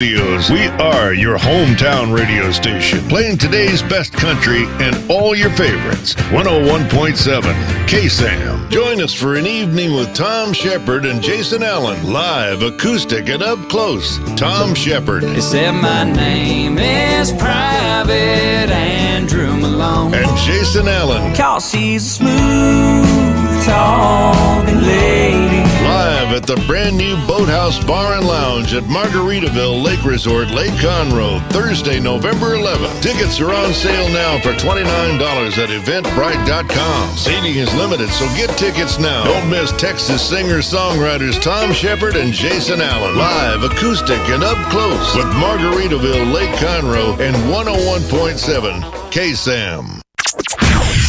Studios. We are your hometown radio station, playing today's best country and all your favorites. 101.7 KSAM. Join us for an evening with Tom Shepard and Jason Allen, live, acoustic, and up close. Tom Shepard. They said my name is Private Andrew Malone. And Jason Allen. 'Cause she's a smooth talking lady. Live at the brand new Boathouse Bar and Lounge at Margaritaville Lake Resort, Lake Conroe, Thursday, November 11th. Tickets are on sale now for $29 at eventbrite.com. Seating is limited, so get tickets now. Don't miss Texas singer-songwriters Tom Shepard and Jason Allen. Live, acoustic, and up close with Margaritaville Lake Conroe and 101.7 KSAM.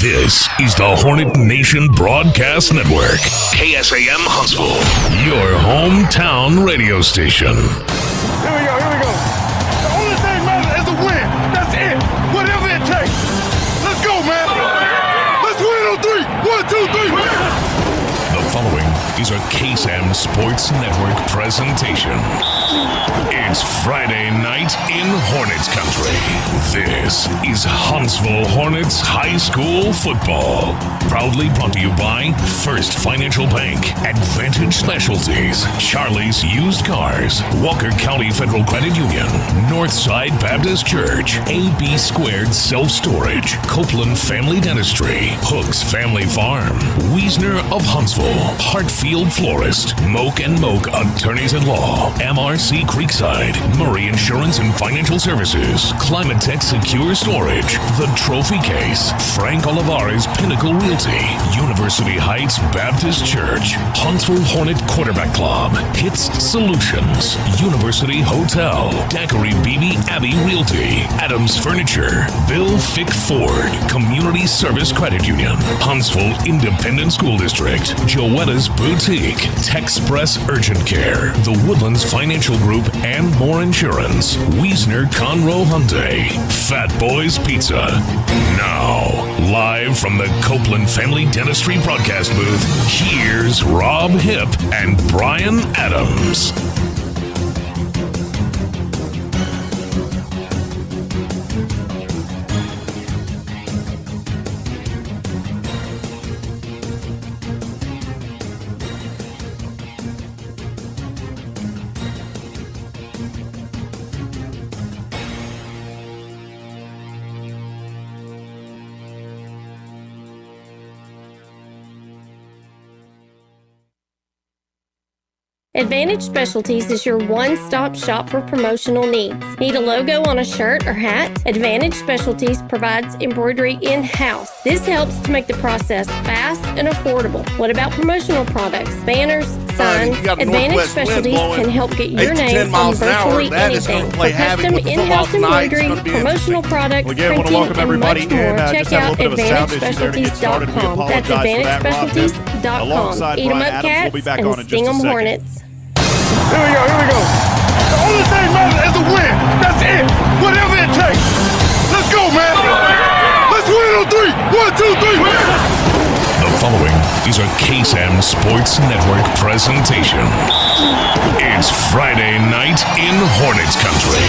This is the Hornet Nation Broadcast Network. KSAM Huntsville, your hometown radio station. Here we go. The only thing matters is a win. That's it. Whatever it takes. Let's go, man. Let's win on three. 1, 2, 3. The following is a KSAM Sports Network presentation. It's Friday night in Hornets country. This is Huntsville Hornets High School football. Proudly brought to you by First Financial Bank, Advantage Specialties, Charlie's Used Cars, Walker County Federal Credit Union, Northside Baptist Church, AB Squared Self-Storage, Copeland Family Dentistry, Hooks Family Farm, Wiesner of Huntsville, Hartfield Florist, Moak & Moak Attorneys-at-Law, MRC Creekside, Murray Insurance and Financial Services, Climatech Secure Storage, The Trophy Case, Frank Olivares Pinnacle Realty, University Heights Baptist Church, Huntsville Hornet Quarterback Club, Hits Solutions, University Hotel, Daiquiri BB Abbey Realty, Adams Furniture, Bill Fick Ford, Community Service Credit Union, Huntsville Independent School District, Joetta's Boutique, Texpress Urgent Care, The Woodlands Financial Group, and More Insurance, Wiesner Conroe Hyundai, Fat Boys Pizza. Now, live from the Copeland Family Dentistry broadcast booth, here's Rob Hipp and Brian Adams. Advantage Specialties is your one-stop shop for promotional needs. Need a logo on a shirt or hat? Advantage Specialties provides embroidery in-house. This helps to make the process fast and affordable. What about promotional products? Banners, signs? Advantage Specialties can help get your name on virtually anything. For custom in-house embroidery, promotional products, printing, and much more, check out AdvantageSpecialties.com. That's AdvantageSpecialties.com. Eat 'em up, cats, and sting 'em, Hornets. Here we go. The only thing matters is a win. That's it. Whatever it takes. Let's go, man. Let's win on three. 1, 2, 3. The following is a KSAM Sports Network presentation. It's Friday night in Hornets country.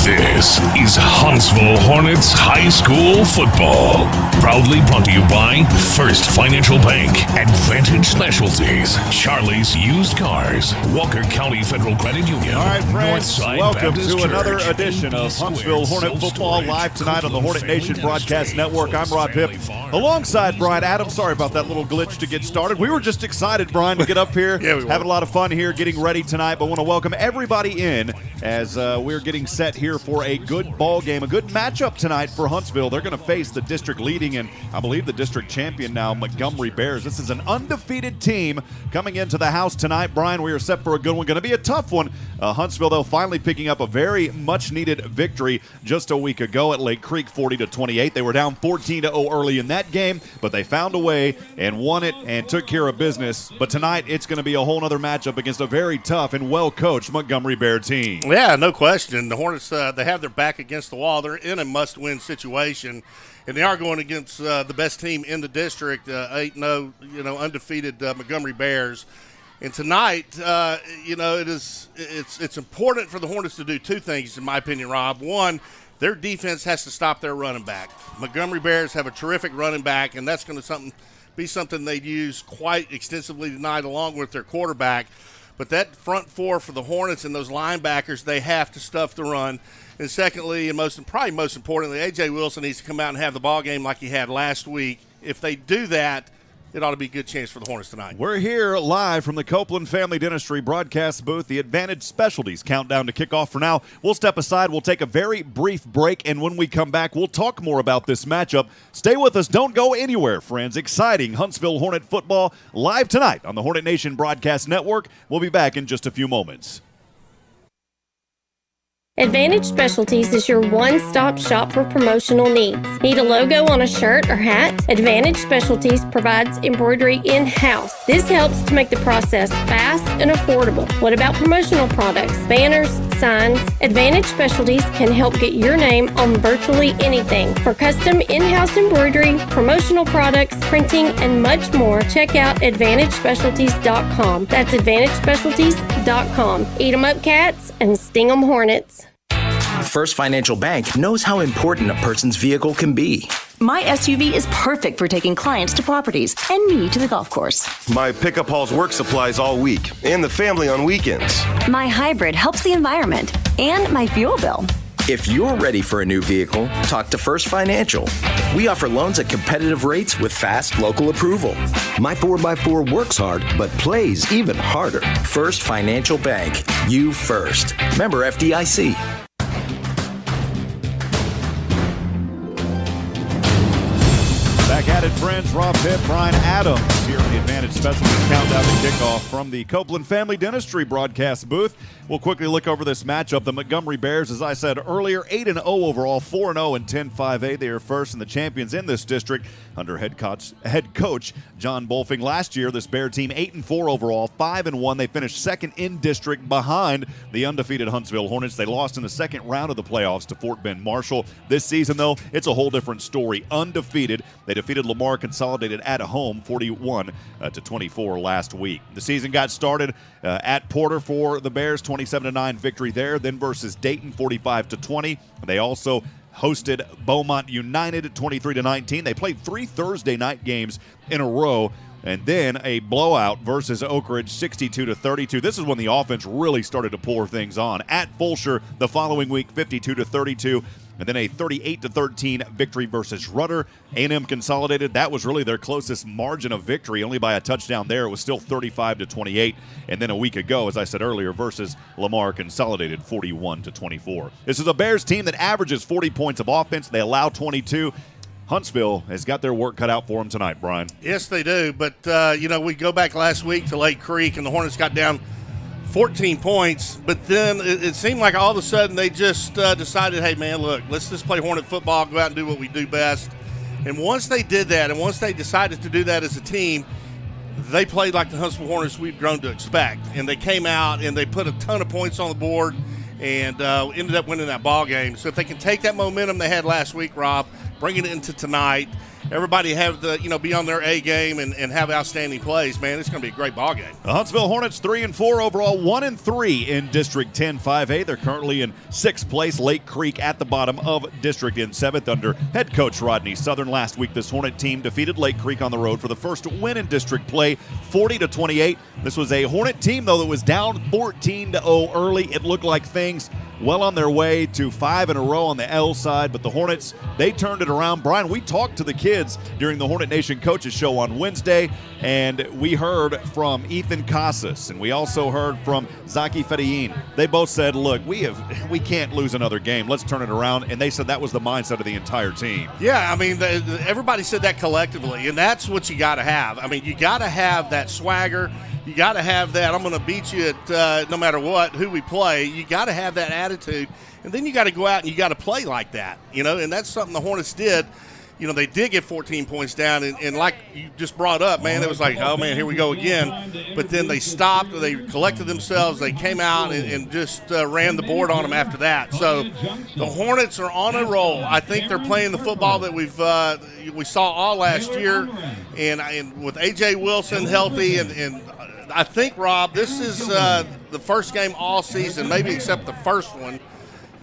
This is Huntsville Hornets High School football. Proudly brought to you by First Financial Bank, Advantage Specialties, Charlie's Used Cars, Walker County Federal Credit Union. All right, friends, Northside welcome Baptist to another Church, edition of Huntsville Hornet football live tonight on the Hornet Nation Broadcast Network. I'm Rob Hipp, alongside Brian Adams. Sorry about that little glitch to get started. We were just excited, Brian, to get up here. Yeah, we were. Having a lot of fun here, getting ready tonight, but want to welcome everybody in as we're getting set here for a good ball game, a good matchup tonight for Huntsville. They're going to face the district leading and I believe the district champion now, Montgomery Bears. This is an undefeated team coming into the house tonight. Brian, we are set for a good one. Going to be a tough one. Huntsville, though, finally picking up a very much-needed victory just a week ago at Lake Creek, 40-28. They were down 14-0 early in that game, but they found a way and won it and took care of business. But tonight, it's going to be a whole other matchup against a very tough and well-coached Montgomery Bear team. Yeah, no question. The Hornets, they have their back against the wall. They're in a must-win situation, and they are going against the best team in the district, 8-0, undefeated Montgomery Bears. And tonight, it's important for the Hornets to do two things, in my opinion, Rob. One, their defense has to stop their running back. Montgomery Bears have a terrific running back, and that's going to be something they use quite extensively tonight along with their quarterback. But that front four for the Hornets and those linebackers, they have to stuff the run. And secondly, and probably most importantly, A.J. Wilson needs to come out and have the ball game like he had last week. If they do that, it ought to be a good chance for the Hornets tonight. We're here live from the Copeland Family Dentistry broadcast booth, the Advantage Specialties countdown to kickoff. For now, we'll step aside. We'll take a very brief break, and when we come back, we'll talk more about this matchup. Stay with us. Don't go anywhere, friends. Exciting Huntsville Hornet football live tonight on the Hornet Nation Broadcast Network. We'll be back in just a few moments. Advantage Specialties is your one-stop shop for promotional needs. Need a logo on a shirt or hat? Advantage Specialties provides embroidery in-house. This helps to make the process fast and affordable. What about promotional products, banners, signs? Advantage Specialties can help get your name on virtually anything. For custom in-house embroidery, promotional products, printing, and much more, check out AdvantageSpecialties.com. That's AdvantageSpecialties.com. Eat 'em up, cats, and sting 'em, hornets. First Financial Bank knows how important a person's vehicle can be. My SUV is perfect for taking clients to properties and me to the golf course. My pickup hauls work supplies all week and the family on weekends. My hybrid helps the environment and my fuel bill. If you're ready for a new vehicle, talk to First Financial. We offer loans at competitive rates with fast local approval. My 4x4 works hard, but plays even harder. First Financial Bank. You first. Member FDIC. Back at it, friends. Rob Hipp, Brian Adams here in the Advantage Specialties countdown to kickoff from the Copeland Family Dentistry broadcast booth. We'll quickly look over this matchup. The Montgomery Bears, as I said earlier, 8-0 overall, 4-0 and 10-5A. They are first and the champions in this district under head coach John Bolfing. Last year, this Bear team 8-4 overall, 5-1. They finished second in district behind the undefeated Huntsville Hornets. They lost in the second round of the playoffs to Fort Bend Marshall. This season, though, it's a whole different story. Undefeated. They defeated Lamar Consolidated at home 41-24 last week. The season got started at Porter for the Bears, 27-9 victory there. Then versus Dayton, 45-20. They also hosted Beaumont United at 23-19. They played 3 Thursday night games in a row. And then a blowout versus Oak Ridge, 62-32. This is when the offense really started to pour things on. At Fulshear the following week, 52-32. And then a 38-13 victory versus Rudder. A&M Consolidated, that was really their closest margin of victory, only by a touchdown there. It was still 35-28. And then a week ago, as I said earlier, versus Lamar Consolidated, 41-24. This is a Bears team that averages 40 points of offense. They allow 22. Huntsville has got their work cut out for them tonight, Brian. Yes, they do. But, we go back last week to Lake Creek, and the Hornets got down 14 points, but then it seemed like all of a sudden they just decided, hey, man, look, let's just play Hornet football, go out and do what we do best. And once they did that, and once they decided to do that as a team, they played like the Huntsville Hornets we've grown to expect. And they came out and they put a ton of points on the board and ended up winning that ball game. So if they can take that momentum they had last week, Rob, bring it into tonight, everybody have be on their A game and have outstanding plays, man, it's going to be a great ball game. The Huntsville Hornets 3-4 overall, 1-3 in District 10-5A. They're currently in 6th place. Lake Creek at the bottom of District in 7th under head coach Rodney Southern. Last week, this Hornet team defeated Lake Creek on the road for the first win in district play, 40-28. This was a Hornet team, though, that was down 14-0 early. It looked like things well on their way to 5 in a row on the L side, but the Hornets, they turned it around. Brian, we talked to the kids during the Hornet Nation Coaches Show on Wednesday, and we heard from Ethan Casas, and we also heard from Zaki Fedayeen. They both said, look, we can't lose another game. Let's turn it around, and they said that was the mindset of the entire team. Yeah, I mean, everybody said that collectively, and that's what you got to have. I mean, you got to have that swagger. You got to have that, I'm going to beat you at no matter what, who we play. You got to have that attitude. And then you got to go out and you got to play like that, and that's something the Hornets did. They did get 14 points down, and like you just brought up, man, it was like, oh, man, here we go again. But then they stopped, they collected themselves, they came out and just ran the board on them after that. So the Hornets are on a roll. I think they're playing the football that we saw all last year, and with A.J. Wilson healthy and I think, Rob, this is the first game all season, maybe except the first one,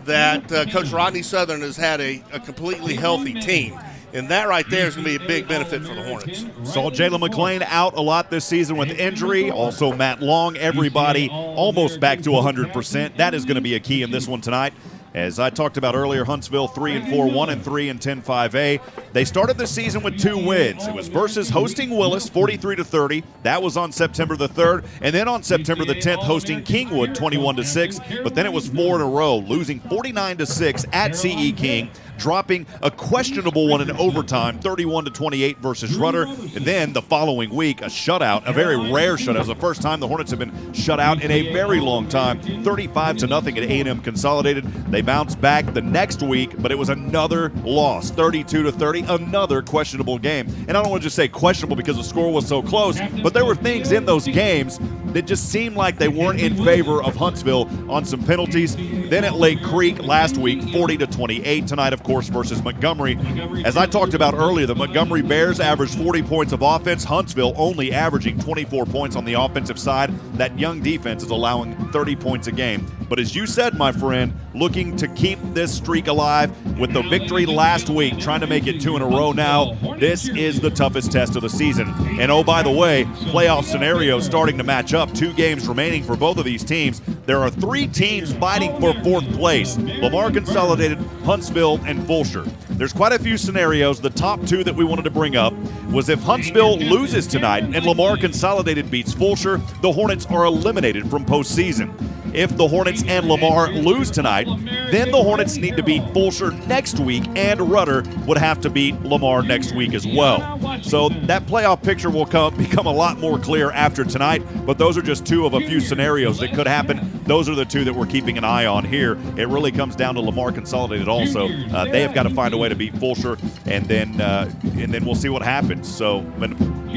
that Coach Rodney Southern has had a completely healthy team. And that right there is going to be a big benefit for the Hornets. Saw Jalen McClain out a lot this season with injury. Also Matt Long, everybody almost back to 100%. That is going to be a key in this one tonight. As I talked about earlier, Huntsville 3-4, 1-3 in 10-5A. They started the season with 2 wins. It was versus hosting Willis, 43-30. That was on September the 3rd. And then on September the 10th, hosting Kingwood, 21-6. But then it was 4 in a row, losing 49-6 at C.E. King, dropping a questionable one in overtime, 31-28 versus Rudder. And then the following week, a shutout, a very rare shutout. It was the first time the Hornets have been shut out in a very long time, 35-0 at A&M Consolidated. They bounced back the next week, but it was another loss, 32-30, another questionable game. And I don't want to just say questionable because the score was so close, but there were things in those games that just seemed like they weren't in favor of Huntsville on some penalties. Then at Lake Creek last week, 40-28. Tonight, of course, versus Montgomery. As I talked about earlier, the Montgomery Bears averaged 40 points of offense. Huntsville only averaging 24 points on the offensive side. That young defense is allowing 30 points a game. But as you said, my friend, looking to keep this streak alive with the victory last week, trying to make it 2 in a row now. This is the toughest test of the season. And oh, by the way, playoff scenarios starting to match up. 2 games remaining for both of these teams. There are 3 teams fighting for 4th place. Lamar Consolidated, Huntsville, and Fulshear. There's quite a few scenarios. The top 2 that we wanted to bring up was if Huntsville loses tonight and Lamar Consolidated beats Fulshear, the Hornets are eliminated from postseason. If the Hornets and Lamar lose tonight, then the Hornets need to beat Fulshear next week, and Rudder would have to beat Lamar next week as well. So that playoff picture will become a lot more clear after tonight, but those are just 2 of a few scenarios that could happen. Those are the 2 that we're keeping an eye on here. It really comes down to Lamar Consolidated also. They have got to find a way to beat Fulshear, and then we'll see what happens. So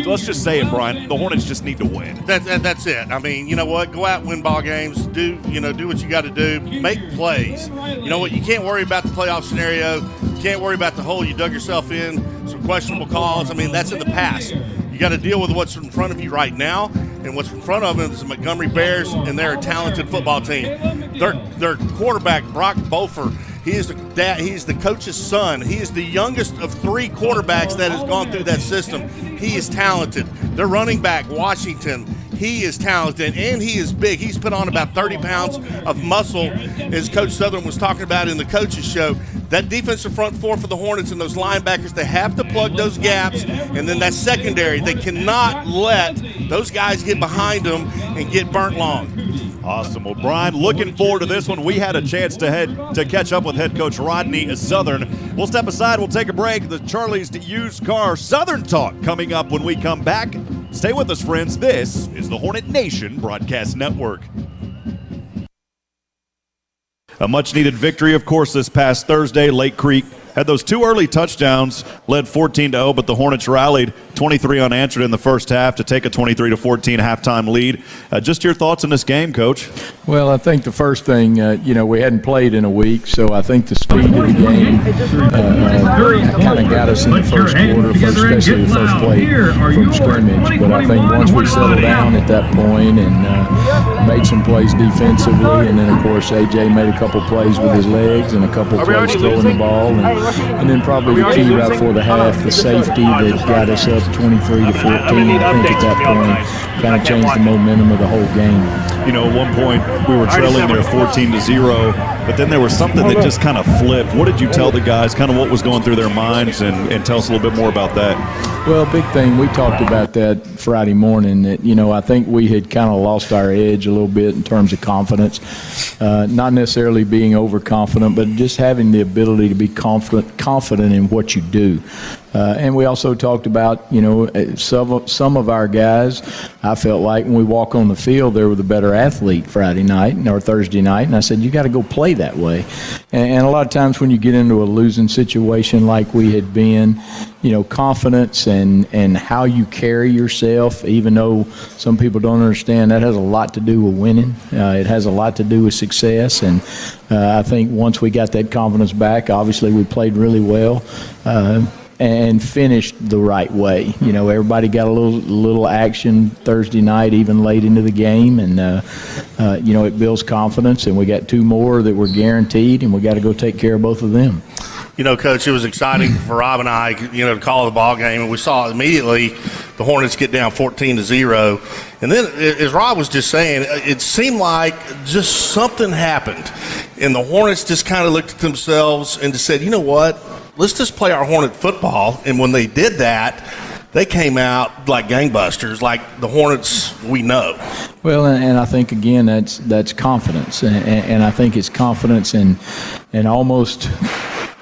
let's just say it, Brian. The Hornets just need to win. That's it. I mean, you know what? Go out and win ball games. Do what you got to do. Make plays. You know what? You can't worry about the playoff scenario. You can't worry about the hole you dug yourself in, some questionable calls. I mean, that's in the past. You got to deal with what's in front of you right now, and what's in front of them is the Montgomery Bears, and they're a talented football team. Their quarterback, Brock Bofer, he's the coach's son. He is the youngest of 3 quarterbacks that has gone through that system. He is talented. Their running back, Washington, he is talented, and he is big. He's put on about 30 pounds of muscle, as Coach Southern was talking about in the coaches show. That defensive front 4 for the Hornets and those linebackers, they have to plug those gaps, and then that secondary, they cannot let those guys get behind them and get burnt long. Awesome. Well, Brian, looking forward to this one. We had a chance to catch up with head coach Rodney Southern. We'll step aside. We'll take a break. The Charlie's Used Car Southern Talk coming up when we come back. Stay with us, friends. This is the Hornet Nation Broadcast Network. A much-needed victory, of course, this past Thursday. Lake Creek had those 2 early touchdowns, led 14-0, but the Hornets rallied 23 unanswered in the first half to take a 23-14 halftime lead. Just your thoughts on this game, Coach? Well, I think the first thing, we hadn't played in a week, so I think the speed of the game kind of got us in the first quarter, especially the first play from scrimmage. But I think once we settled down at that point and made some plays defensively, and then, of course, A.J. made a couple plays with his legs and a couple plays throwing the ball, and then probably the key right before the half, the safety that got us up 23-14. I think at that point kind of changed the momentum of the whole game. At one point we were trailing there 14-0, but then there was something that just kind of flipped. What did you tell the guys, kind of what was going through their minds, and tell us a little bit more about that? Well, big thing, we talked about that Friday morning, that, I think we had kind of lost our edge a little bit in terms of confidence. Not necessarily being overconfident, but just having the ability to be confident in what you do. And we also talked about, some of our guys, I felt like when we walk on the field, they were the better athlete Friday night or Thursday night. And I said, you got to go play that way. And a lot of times when you get into a losing situation like we had been, confidence and how you carry yourself, even though some people don't understand, that has a lot to do with winning. It has a lot to do with success. And I think once we got that confidence back, obviously we played really well. and finished the right way. You know, everybody got a little action Thursday night, even late into the game, and you know, it builds confidence. And we got 2 more that we're guaranteed, and we got to go take care of both of them. You know, Coach, it was exciting for Rob and I, you know, to call the ball game, and we saw immediately the Hornets get down 14-0. And then, as Rob was just saying, it seemed like just something happened, and the Hornets just kind of looked at themselves and just said, you know what, let's just play our Hornet football. And when they did that, they came out like gangbusters, like the Hornets we know. Well, and I think, again, that's confidence. And I think it's confidence and almost –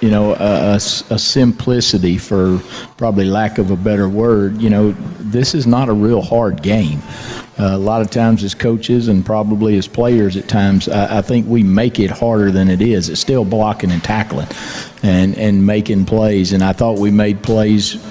you know, a simplicity, for probably lack of a better word. You know, this is not a real hard game. A lot of times as coaches and probably as players at times, I think we make it harder than it is. It's still blocking and tackling and making plays. And I thought we made plays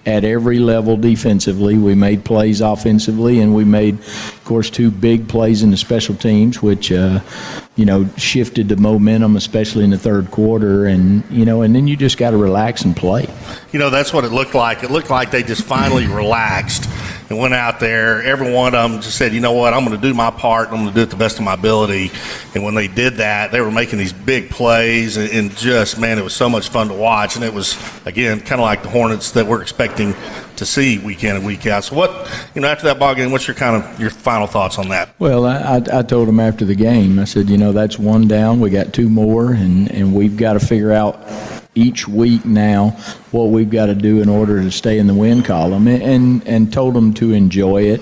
at every level defensively. We made plays offensively, and we made, of course, 2 big plays in the special teams, which, you know, shifted the momentum, especially in the third quarter. And, you know, and then you just got to relax and play. You know, that's what it looked like. It looked like they just finally relaxed and went out there. Every one of them just said, you know what, I'm going to do my part. I'm going to do it the best of my ability. And when they did that, they were making these big plays, and just, man, it was so much fun to watch. And it was, again, kind of like the Hornets that we're expecting to see week in and week out. So what, you know, after that ball game, what's your final thoughts on that? Well, I told them after the game, I said, you know, that's 1 down. We got 2 more, and we've got to figure out each week now what we've got to do in order to stay in the win column, and told them to enjoy it.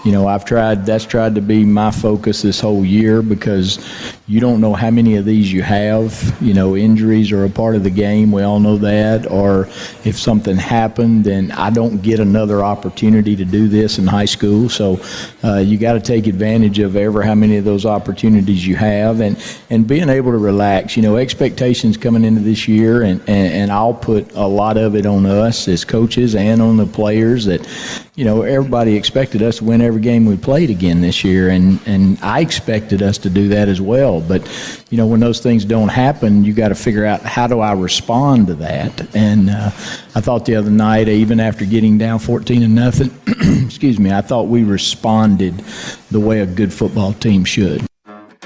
You know, that's tried to be my focus this whole year, because you don't know how many of these you have. You know, injuries are a part of the game. We all know that. Or if something happened, then I don't get another opportunity to do this in high school. So you got to take advantage of how many of those opportunities you have, and being able to relax. You know, expectations coming into this year, and I'll put a lot of it on us as coaches and on the players, that, you know, everybody expected us to win every game we played again this year, and I expected us to do that as well. But, you know, when those things don't happen, you got to figure out, how do I respond to that? And I thought the other night, even after getting down 14-0, excuse me, I thought we responded the way a good football team should.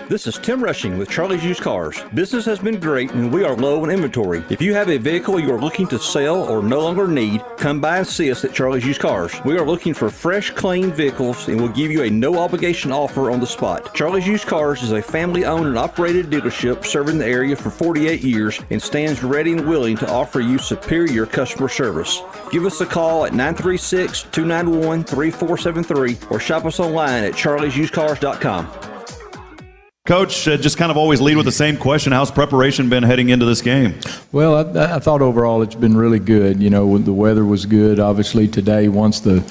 This is Tim Rushing with Charlie's Used Cars. Business has been great and we are low on inventory. If you have a vehicle you are looking to sell or no longer need, come by and see us at Charlie's Used Cars. We are looking for fresh, clean vehicles and will give you a no-obligation offer on the spot. Charlie's Used Cars is a family-owned and operated dealership serving the area for 48 years and stands ready and willing to offer you superior customer service. Give us a call at 936-291-3473 or shop us online at charliesusedcars.com. Coach, just kind of always lead with the same question. How's preparation been heading into this game? Well, I thought overall it's been really good. You know, the weather was good. Obviously today, once the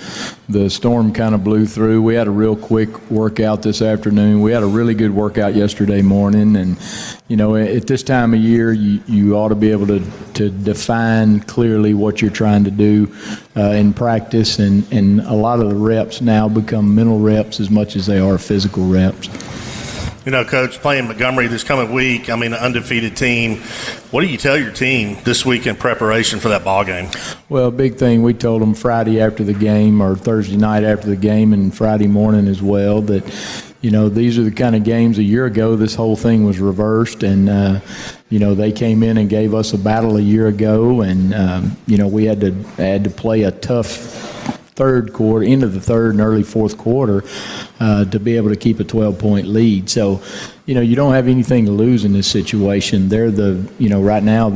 storm kind of blew through, we had a real quick workout this afternoon. We had a really good workout yesterday morning. And, you know, at this time of year, you ought to be able to define clearly what you're trying to do in practice. And a lot of the reps now become mental reps as much as they are physical reps. You know, Coach, playing Montgomery this coming week, I mean, an undefeated team. What do you tell your team this week in preparation for that ball game? Well, big thing, we told them Friday after the game, or Thursday night after the game, and Friday morning as well, that, you know, these are the kind of games a year ago this whole thing was reversed, and you know, they came in and gave us a battle a year ago, and you know, we had to play a tough third quarter, into the third and early fourth quarter, to be able to keep a 12-point lead. So, you know, you don't have anything to lose in this situation. They're right now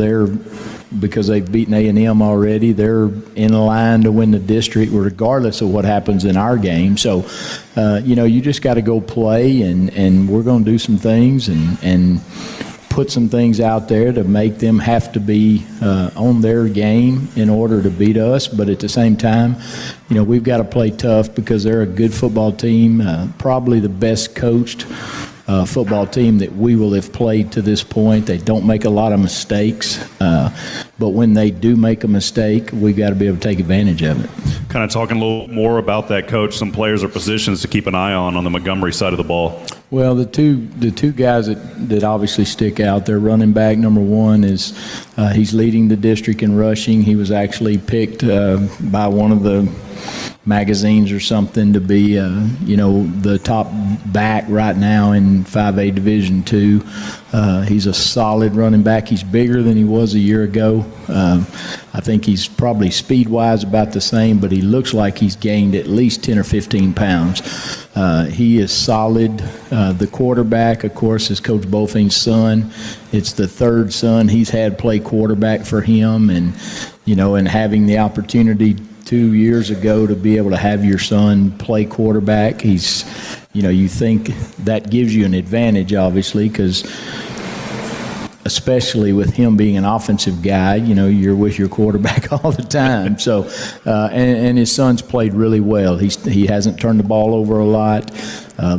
because they've beaten A&M already, they're in line to win the district regardless of what happens in our game. So, you know, you just got to go play, and we're going to do some things and put some things out there to make them have to be on their game in order to beat us. But at the same time, you know, we've got to play tough because they're a good football team, probably the best coached football team that we will have played to this point. They don't make a lot of mistakes, but when they do make a mistake, we've got to be able to take advantage of it. Kind of talking a little more about that, Coach, some players or positions to keep an eye on the Montgomery side of the ball. Well, the two guys that obviously stick out, their running back number one is he's leading the district in rushing. He was actually picked by one of the magazines or something to be the top back right now in 5A Division II. He's a solid running back. He's bigger than he was a year ago. I think he's probably speed-wise about the same, but he looks like he's gained at least 10 or 15 pounds. He is solid. The quarterback, of course, is Coach Bolfing's son. It's the third son he's had play quarterback for him, and having the opportunity 2 years ago to be able to have your son play quarterback, you think that gives you an advantage, obviously, because especially with him being an offensive guy, you're with your quarterback all the time. So, and his son's played really well. He hasn't turned the ball over a lot.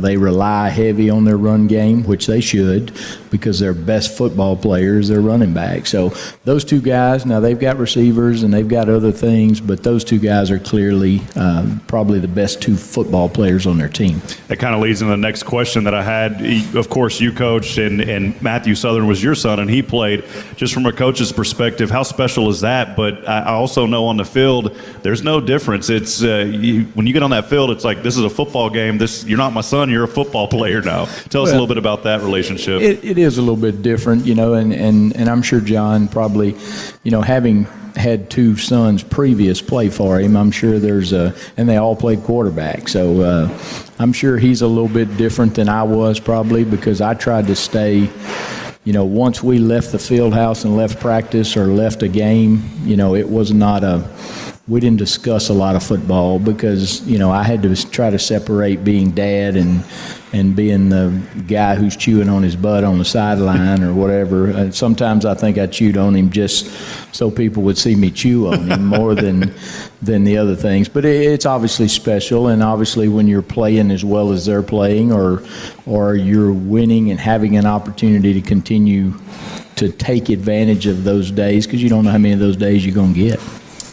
They rely heavy on their run game, which they should, because their best football players, they're running back. So those two guys, now they've got receivers and they've got other things, but those two guys are clearly probably the best two football players on their team. That kind of leads into the next question that I had. Of course, you coached, and Matthew Southern was your son, and he played. Just from a coach's perspective, how special is that? But I also know on the field, there's no difference. It's when you get on that field, it's like, this is a football game. You're not my son, you're a football player now. Tell us a little bit about that relationship. It is a little bit different, and I'm sure John probably, having had two sons previous play for him, I'm sure and they all played quarterback. So I'm sure he's a little bit different than I was probably, because I tried to stay, once we left the field house and left practice or left a game, it was not we didn't discuss a lot of football, because, I had to try to separate being dad and being the guy who's chewing on his butt on the sideline or whatever. And sometimes I think I chewed on him just so people would see me chew on him more than the other things. But it's obviously special, and obviously when you're playing as well as they're playing, or you're winning and having an opportunity to continue to take advantage of those days, because you don't know how many of those days you're going to get.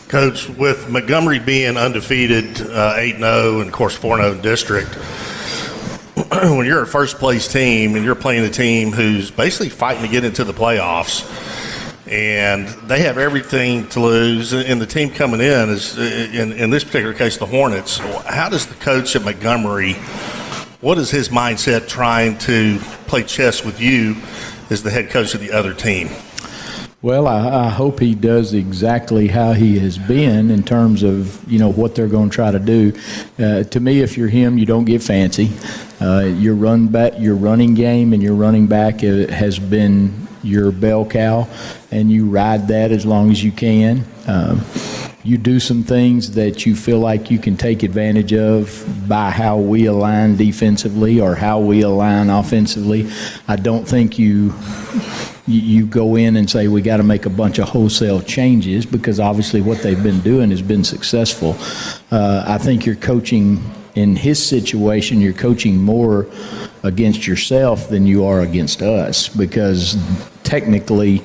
Coach, with Montgomery being undefeated, 8-0, and of course 4-0 district, when you're a first-place team and you're playing a team who's basically fighting to get into the playoffs, and they have everything to lose, and the team coming in is, in this particular case, the Hornets, how does the coach at Montgomery, what is his mindset trying to play chess with you as the head coach of the other team? Well, I hope he does exactly how he has been in terms of, what they're going to try to do. To me, if you're him, you don't get fancy. Your running game and your running back has been your bell cow, and you ride that as long as you can. You do some things that you feel like you can take advantage of by how we align defensively or how we align offensively. I don't think you go in and say we got to make a bunch of wholesale changes, because obviously what they've been doing has been successful. I think you're coaching, in his situation, you're coaching more against yourself than you are against us, because technically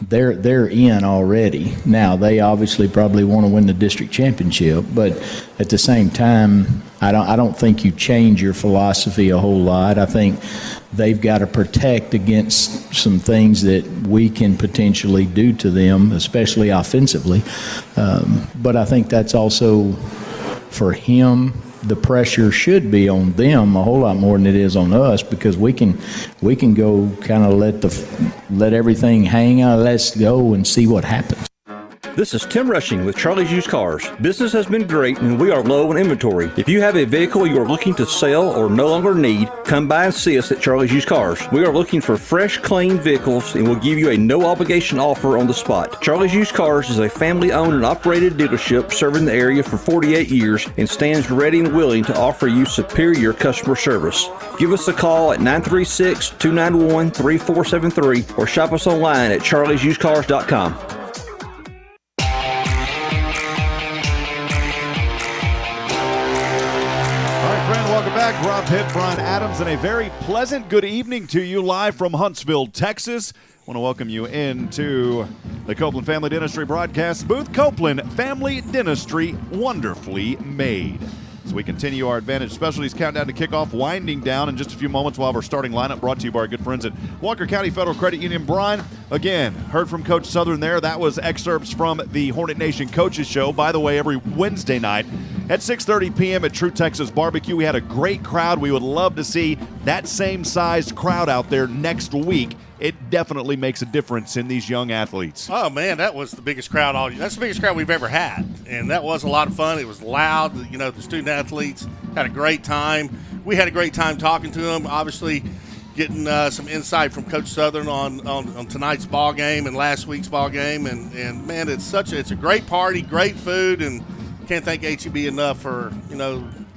they're in already. Now, they obviously probably want to win the district championship, but at the same time, I don't think you change your philosophy a whole lot. I think they've got to protect against some things that we can potentially do to them, especially offensively. But I think that's also, for him, the pressure should be on them a whole lot more than it is on us, because we can go kind of let everything hang out, let's go and see what happens. This is Tim Rushing with Charlie's Used Cars. Business has been great and we are low in inventory. If you have a vehicle you are looking to sell or no longer need, come by and see us at Charlie's Used Cars. We are looking for fresh, clean vehicles and will give you a no-obligation offer on the spot. Charlie's Used Cars is a family-owned and operated dealership serving the area for 48 years and stands ready and willing to offer you superior customer service. Give us a call at 936-291-3473 or shop us online at charliesusedcars.com. Back, Rob Hipp, Brian Adams, and a very pleasant good evening to you live from Huntsville, Texas. I want to welcome you into the Copeland Family Dentistry broadcast booth. Copeland Family Dentistry, wonderfully made. So we continue our Advantage Specialties countdown to kickoff, winding down in just a few moments. We'll have our starting lineup brought to you by our good friends at Walker County Federal Credit Union. Brian, again, heard from Coach Southern there. That was excerpts from the Hornet Nation Coaches Show. By the way, every Wednesday night at 6:30 p.m. at True Texas Barbecue. We had a great crowd. We would love to see that same sized crowd out there next week. It definitely makes a difference in these young athletes. Oh, man, that was the biggest crowd. That's the biggest crowd we've ever had, and that was a lot of fun. It was loud. You know, the student-athletes had a great time. We had a great time talking to them, obviously getting some insight from Coach Southern on tonight's ball game and last week's ball game. And man, it's a great party, great food, and can't thank HEB enough for,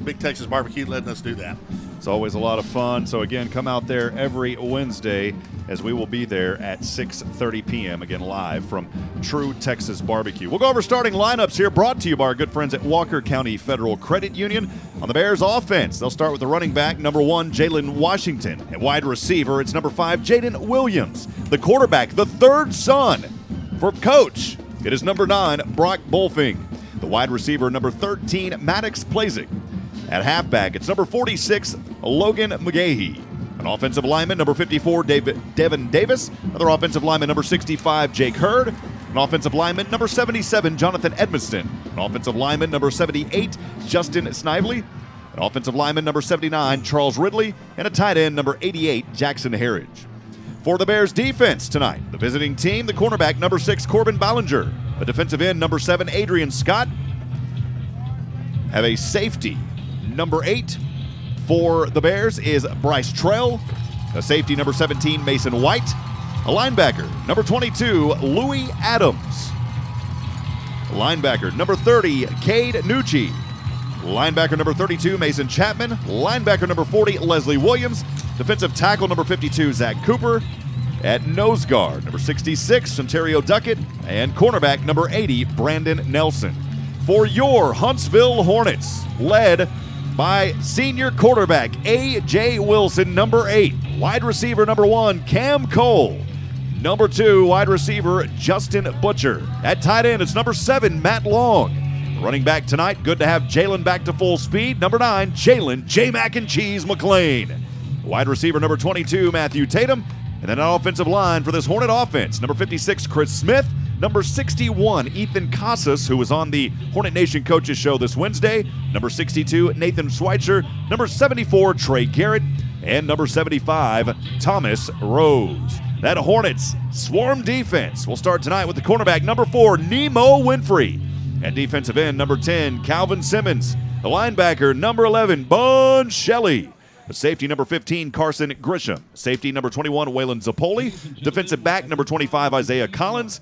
Big Texas Barbecue letting us do that. It's always a lot of fun. So, again, come out there every Wednesday as we will be there at 6:30 p.m., again, live from True Texas Barbecue. We'll go over starting lineups here, brought to you by our good friends at Walker County Federal Credit Union. On the Bears offense, they'll start with the running back, number 1, Jalen Washington. At wide receiver, it's number 5, Jaden Williams. The quarterback, the third son for Coach, it is number 9, Brock Bolfing. The wide receiver, number 13, Maddox Plazik. At halfback, it's number 46, Logan McGahee. An offensive lineman, number 54, Devin Davis. Another offensive lineman, number 65, Jake Hurd. An offensive lineman, number 77, Jonathan Edmiston. An offensive lineman, number 78, Justin Snively. An offensive lineman, number 79, Charles Ridley. And a tight end, number 88, Jackson Harridge. For the Bears defense tonight, the visiting team, the cornerback, number 6, Corbin Ballinger. A defensive end, number 7, Adrian Scott. Have a safety. Number 8 for the Bears is Bryce Trell. A safety, number 17, Mason White. A linebacker, number 22, Louis Adams. A linebacker, number 30, Cade Nucci. Linebacker, number 32, Mason Chapman. Linebacker, number 40, Leslie Williams. Defensive tackle, number 52, Zach Cooper. At nose guard, number 66, Ontario Duckett. And cornerback, number 80, Brandon Nelson. For your Huntsville Hornets, led by senior quarterback A.J. Wilson, number 8. Wide receiver, number 1, Cam Cole. Number 2, wide receiver, Justin Butcher. At tight end, it's number 7, Matt Long. Running back tonight, good to have Jalen back to full speed. Number 9, Jalen J-Mac and Cheese McLean. Wide receiver, number 22, Matthew Tatum. And then an offensive line for this Hornet offense. Number 56, Chris Smith. Number 61, Ethan Casas, who was on the Hornet Nation Coaches Show this Wednesday. Number 62, Nathan Schweitzer. Number 74, Trey Garrett. And number 75, Thomas Rose. That Hornets swarm defense will start tonight with the cornerback, number 4, Nemo Winfrey. At defensive end, number 10, Calvin Simmons. The linebacker, number 11, Bun Shelley. The safety, number 15, Carson Grisham. Safety, number 21, Waylon Zapoli. Defensive back, number 25, Isaiah Collins.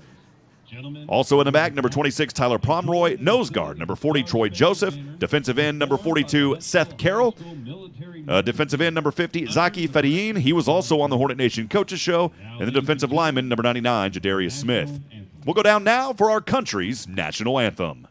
Also in the back, number 26, Tyler Pomeroy. Nose guard, number 40, Troy Joseph. Defensive end, number 42, Seth Carroll. Defensive end, number 50, Zaki Fedien. He was also on the Hornet Nation Coaches Show. And the defensive lineman, number 99, Jadarius Smith. We'll go down now for our country's national anthem.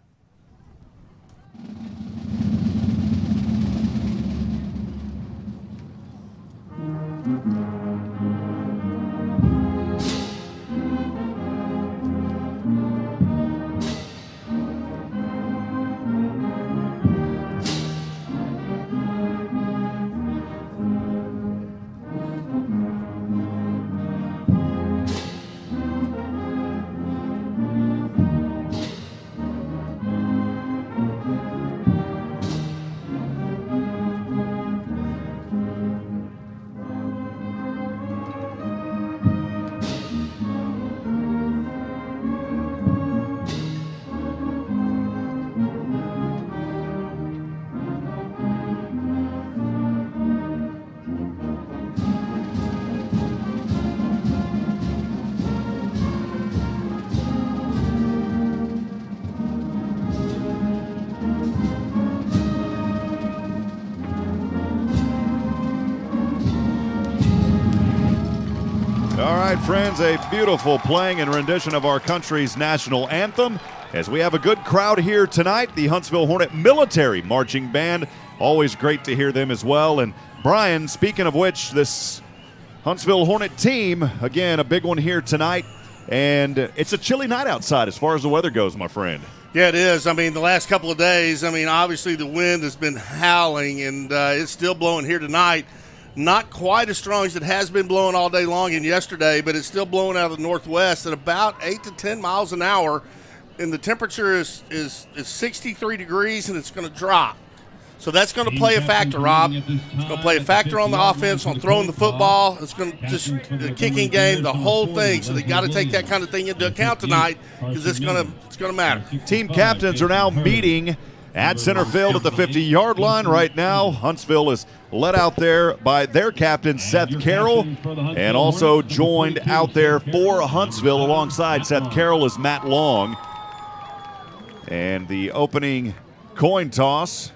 All right, friends, a beautiful playing and rendition of our country's national anthem as we have a good crowd here tonight. The Huntsville Hornet Military Marching Band, always great to hear them as well. And Brian, speaking of which, this Huntsville Hornet team, again, a big one here tonight. And it's a chilly night outside as far as the weather goes, my friend. Yeah, it is. I mean, the last couple of days, obviously the wind has been howling, and it's still blowing here tonight. Not quite as strong as it has been blowing all day long and yesterday, but it's still blowing out of the northwest at about 8 to 10 miles an hour, and the temperature is 63 degrees, and it's going to drop. So that's going to play a factor, Rob. It's going to play a factor on the offense, on throwing the football. It's going to just the kicking game, the whole thing. So they got to take that kind of thing into account tonight because it's going to matter. Team captains are now meeting at center field at the 50-yard line right now. Huntsville is led out there by their captain, Seth Carroll, and also joined out there for Huntsville alongside Seth Carroll is Matt Long. And the opening coin toss,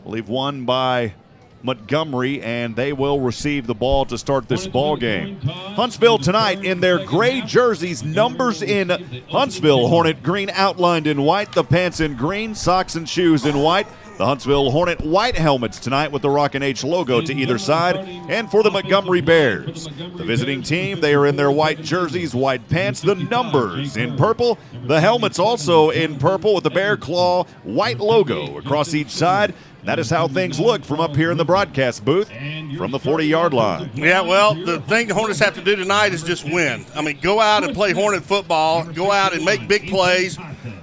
I believe, won by Montgomery, and they will receive the ball to start this ball game. Huntsville tonight in their gray jerseys, numbers in Huntsville Hornet green outlined in white, the pants in green, socks and shoes in white. The Huntsville Hornet white helmets tonight with the Rockin' H logo to either side. And for the Montgomery Bears, the visiting team, they are in their white jerseys, white pants, the numbers in purple, the helmets also in purple with the Bear Claw white logo across each side. That is how things look from up here in the broadcast booth from the 40-yard line. Yeah, well, the thing the Hornets have to do tonight is just win. Go out and play Hornet football, go out and make big plays.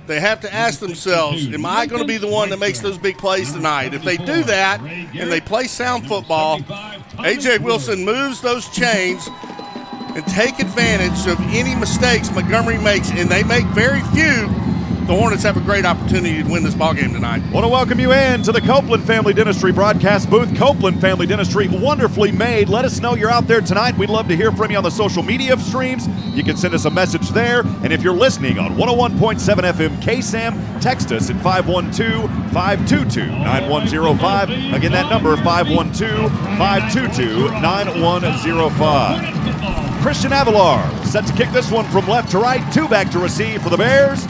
They have to ask themselves, am I going to be the one that makes those big plays tonight? If they do that and they play sound football, A.J. Wilson moves those chains and take advantage of any mistakes Montgomery makes, and they make very few. The Hornets have a great opportunity to win this ballgame tonight. Want to welcome you in to the Copeland Family Dentistry broadcast booth. Copeland Family Dentistry, wonderfully made. Let us know you're out there tonight. We'd love to hear from you on the social media streams. You can send us a message there. And if you're listening on 101.7 FM KSAM, text us at 512-522-9105. Again, that number, 512-522-9105. Christian Avalar set to kick this one from left to right. Two back to receive for the Bears.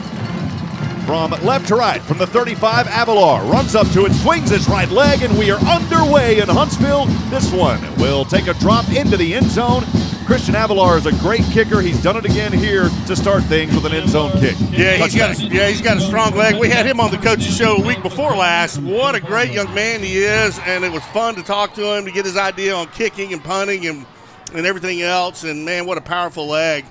From left to right, from the 35, Avalar runs up to it, swings his right leg, and we are underway in Huntsville. This one will take a drop into the end zone. Christian Avalar is a great kicker. He's done it again here to start things with an end zone kick. Yeah, he's got a strong leg. We had him on the coach's show a week before last. What a great young man he is, and it was fun to talk to him to get his idea on kicking and punting and everything else. And, man, what a powerful leg.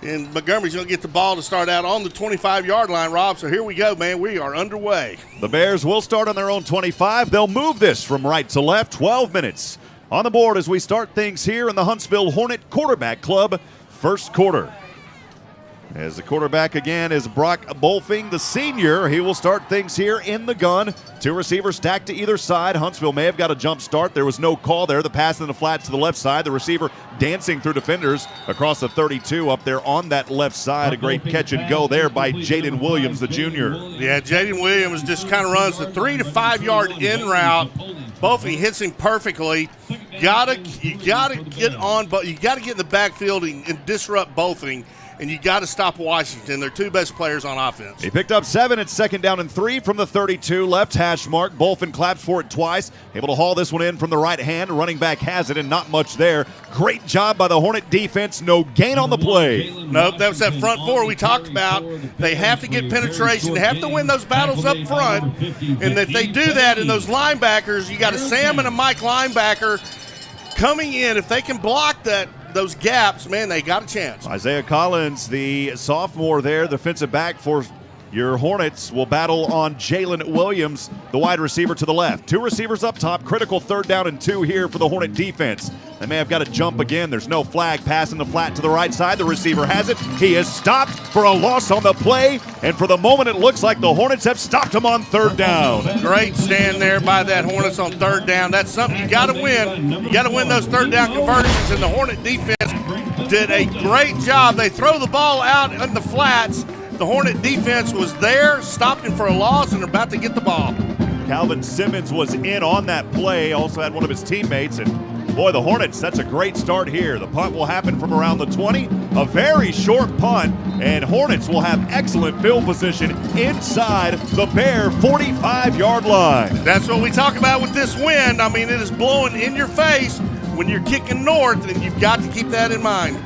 And Montgomery's going to get the ball to start out on the 25-yard line, Rob. So here we go, man. We are underway. The Bears will start on their own 25. They'll move this from right to left. 12 minutes on the board as we start things here in the Huntsville Hornet Quarterback Club first quarter. As the quarterback again is Brock Bolfing, the senior. He will start things here in the gun. Two receivers stacked to either side. Huntsville may have got a jump start. There was no call there. The pass in the flats to the left side. The receiver dancing through defenders across the 32 up there on that left side. A great catch and go there by Jaden Williams, the junior. Yeah, Jaden Williams just kind of runs the 3 to 5 yard in route. Bolfing hits him perfectly. You gotta get on, but you gotta get in the backfield and disrupt Bolfing. And you got to stop Washington. They're two best players on offense. He picked up 7. It's 2nd down and 3 from the 32. Left hash mark. Bolfin claps for it twice. Able to haul this one in from the right hand. Running back has it, and not much there. Great job by the Hornet defense. No gain on the play. Nope, that was that front four we talked about. They have to get penetration. They have to win those battles up front. And if they do that, and those linebackers, you got a Sam and a Mike linebacker coming in. If they can block those gaps, man, they got a chance. Isaiah Collins, the sophomore there, the defensive back for your Hornets, will battle on Jalen Williams, the wide receiver to the left. Two receivers up top, critical 3rd down and 2 here for the Hornet defense. They may have got to jump again. There's no flag. Passing the flat to the right side. The receiver has it. He is stopped for a loss on the play, and for the moment it looks like the Hornets have stopped him on 3rd down. Great stand there by that Hornets on 3rd down. That's something you got to win. You got to win those 3rd down conversions, and the Hornet defense did a great job. They throw the ball out in the flats. The Hornet defense was there, stopped him for a loss, and they're about to get the ball. Calvin Simmons was in on that play, also had one of his teammates, and boy, the Hornets, that's a great start here. The punt will happen from around the 20, a very short punt, and Hornets will have excellent field position inside the Bear 45-yard line. That's what we talk about with this wind. I mean, it is blowing in your face when you're kicking north, and you've got to keep that in mind.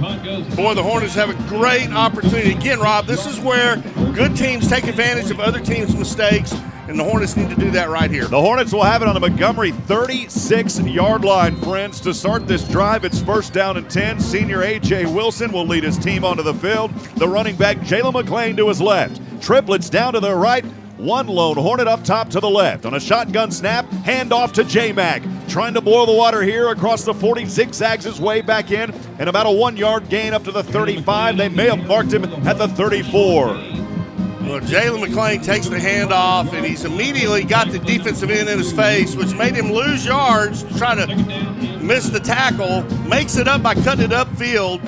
Boy, the Hornets have a great opportunity. Again, Rob, this is where good teams take advantage of other teams' mistakes, and the Hornets need to do that right here. The Hornets will have it on the Montgomery 36-yard line, friends. To start this drive, it's first down and 10. Senior A.J. Wilson will lead his team onto the field. The running back, Jalen McClain, to his left. Triplets down to their right. One lone Hornet up top to the left. On a shotgun snap, handoff to J-Mac. Trying to boil the water here across the 40, zigzags his way back in, and about a 1 yard gain up to the 35. They may have marked him at the 34. Well, Jalen McClain takes the handoff, and he's immediately got the defensive end in his face, which made him lose yards, try to miss the tackle. Makes it up by cutting it upfield.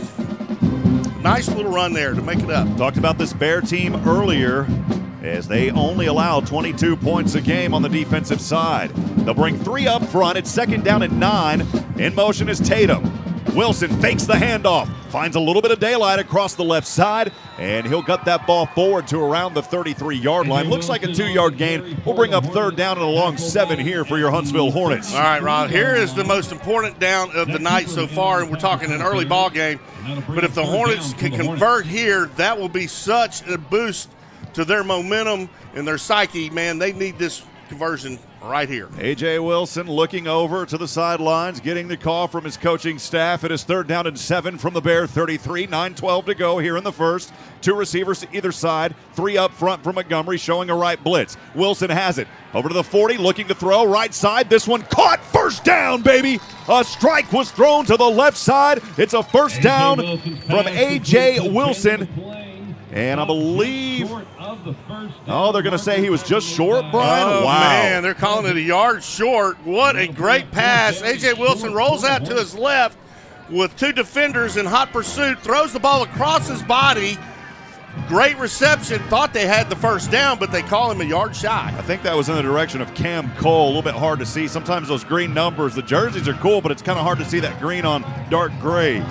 Nice little run there to make it up. Talked about this Bear team earlier, as they only allow 22 points a game on the defensive side. They'll bring 3 up front. It's second down and 9. In motion is Tatum. Wilson fakes the handoff, finds a little bit of daylight across the left side, and he'll gut that ball forward to around the 33-yard line. Looks like a 2-yard gain. We'll bring up third down and a long 7 here for your Huntsville Hornets. All right, Rob, here is the most important down of the night so far, and we're talking an early ball game. But if the Hornets can convert here, that will be such a boost to their momentum and their psyche. Man, they need this conversion right here. A.J. Wilson looking over to the sidelines, getting the call from his coaching staff. It is third down and 7 from the Bear 33. 9:12 to go here in the first. 2 receivers to either side. 3 up front for Montgomery, showing a right blitz. Wilson has it. Over to the 40, looking to throw. Right side, this one caught. First down, baby. A strike was thrown to the left side. It's a first down from A.J. Wilson. And I believe, they're going to say he was just short, Brian? Oh, wow. Man, they're calling it a yard short. What a great pass. A.J. Wilson rolls out to his left with 2 defenders in hot pursuit, throws the ball across his body. Great reception. Thought they had the first down, but they call him a yard shy. I think that was in the direction of Cam Cole. A little bit hard to see. Sometimes those green numbers, the jerseys are cool, but it's kind of hard to see that green on dark gray.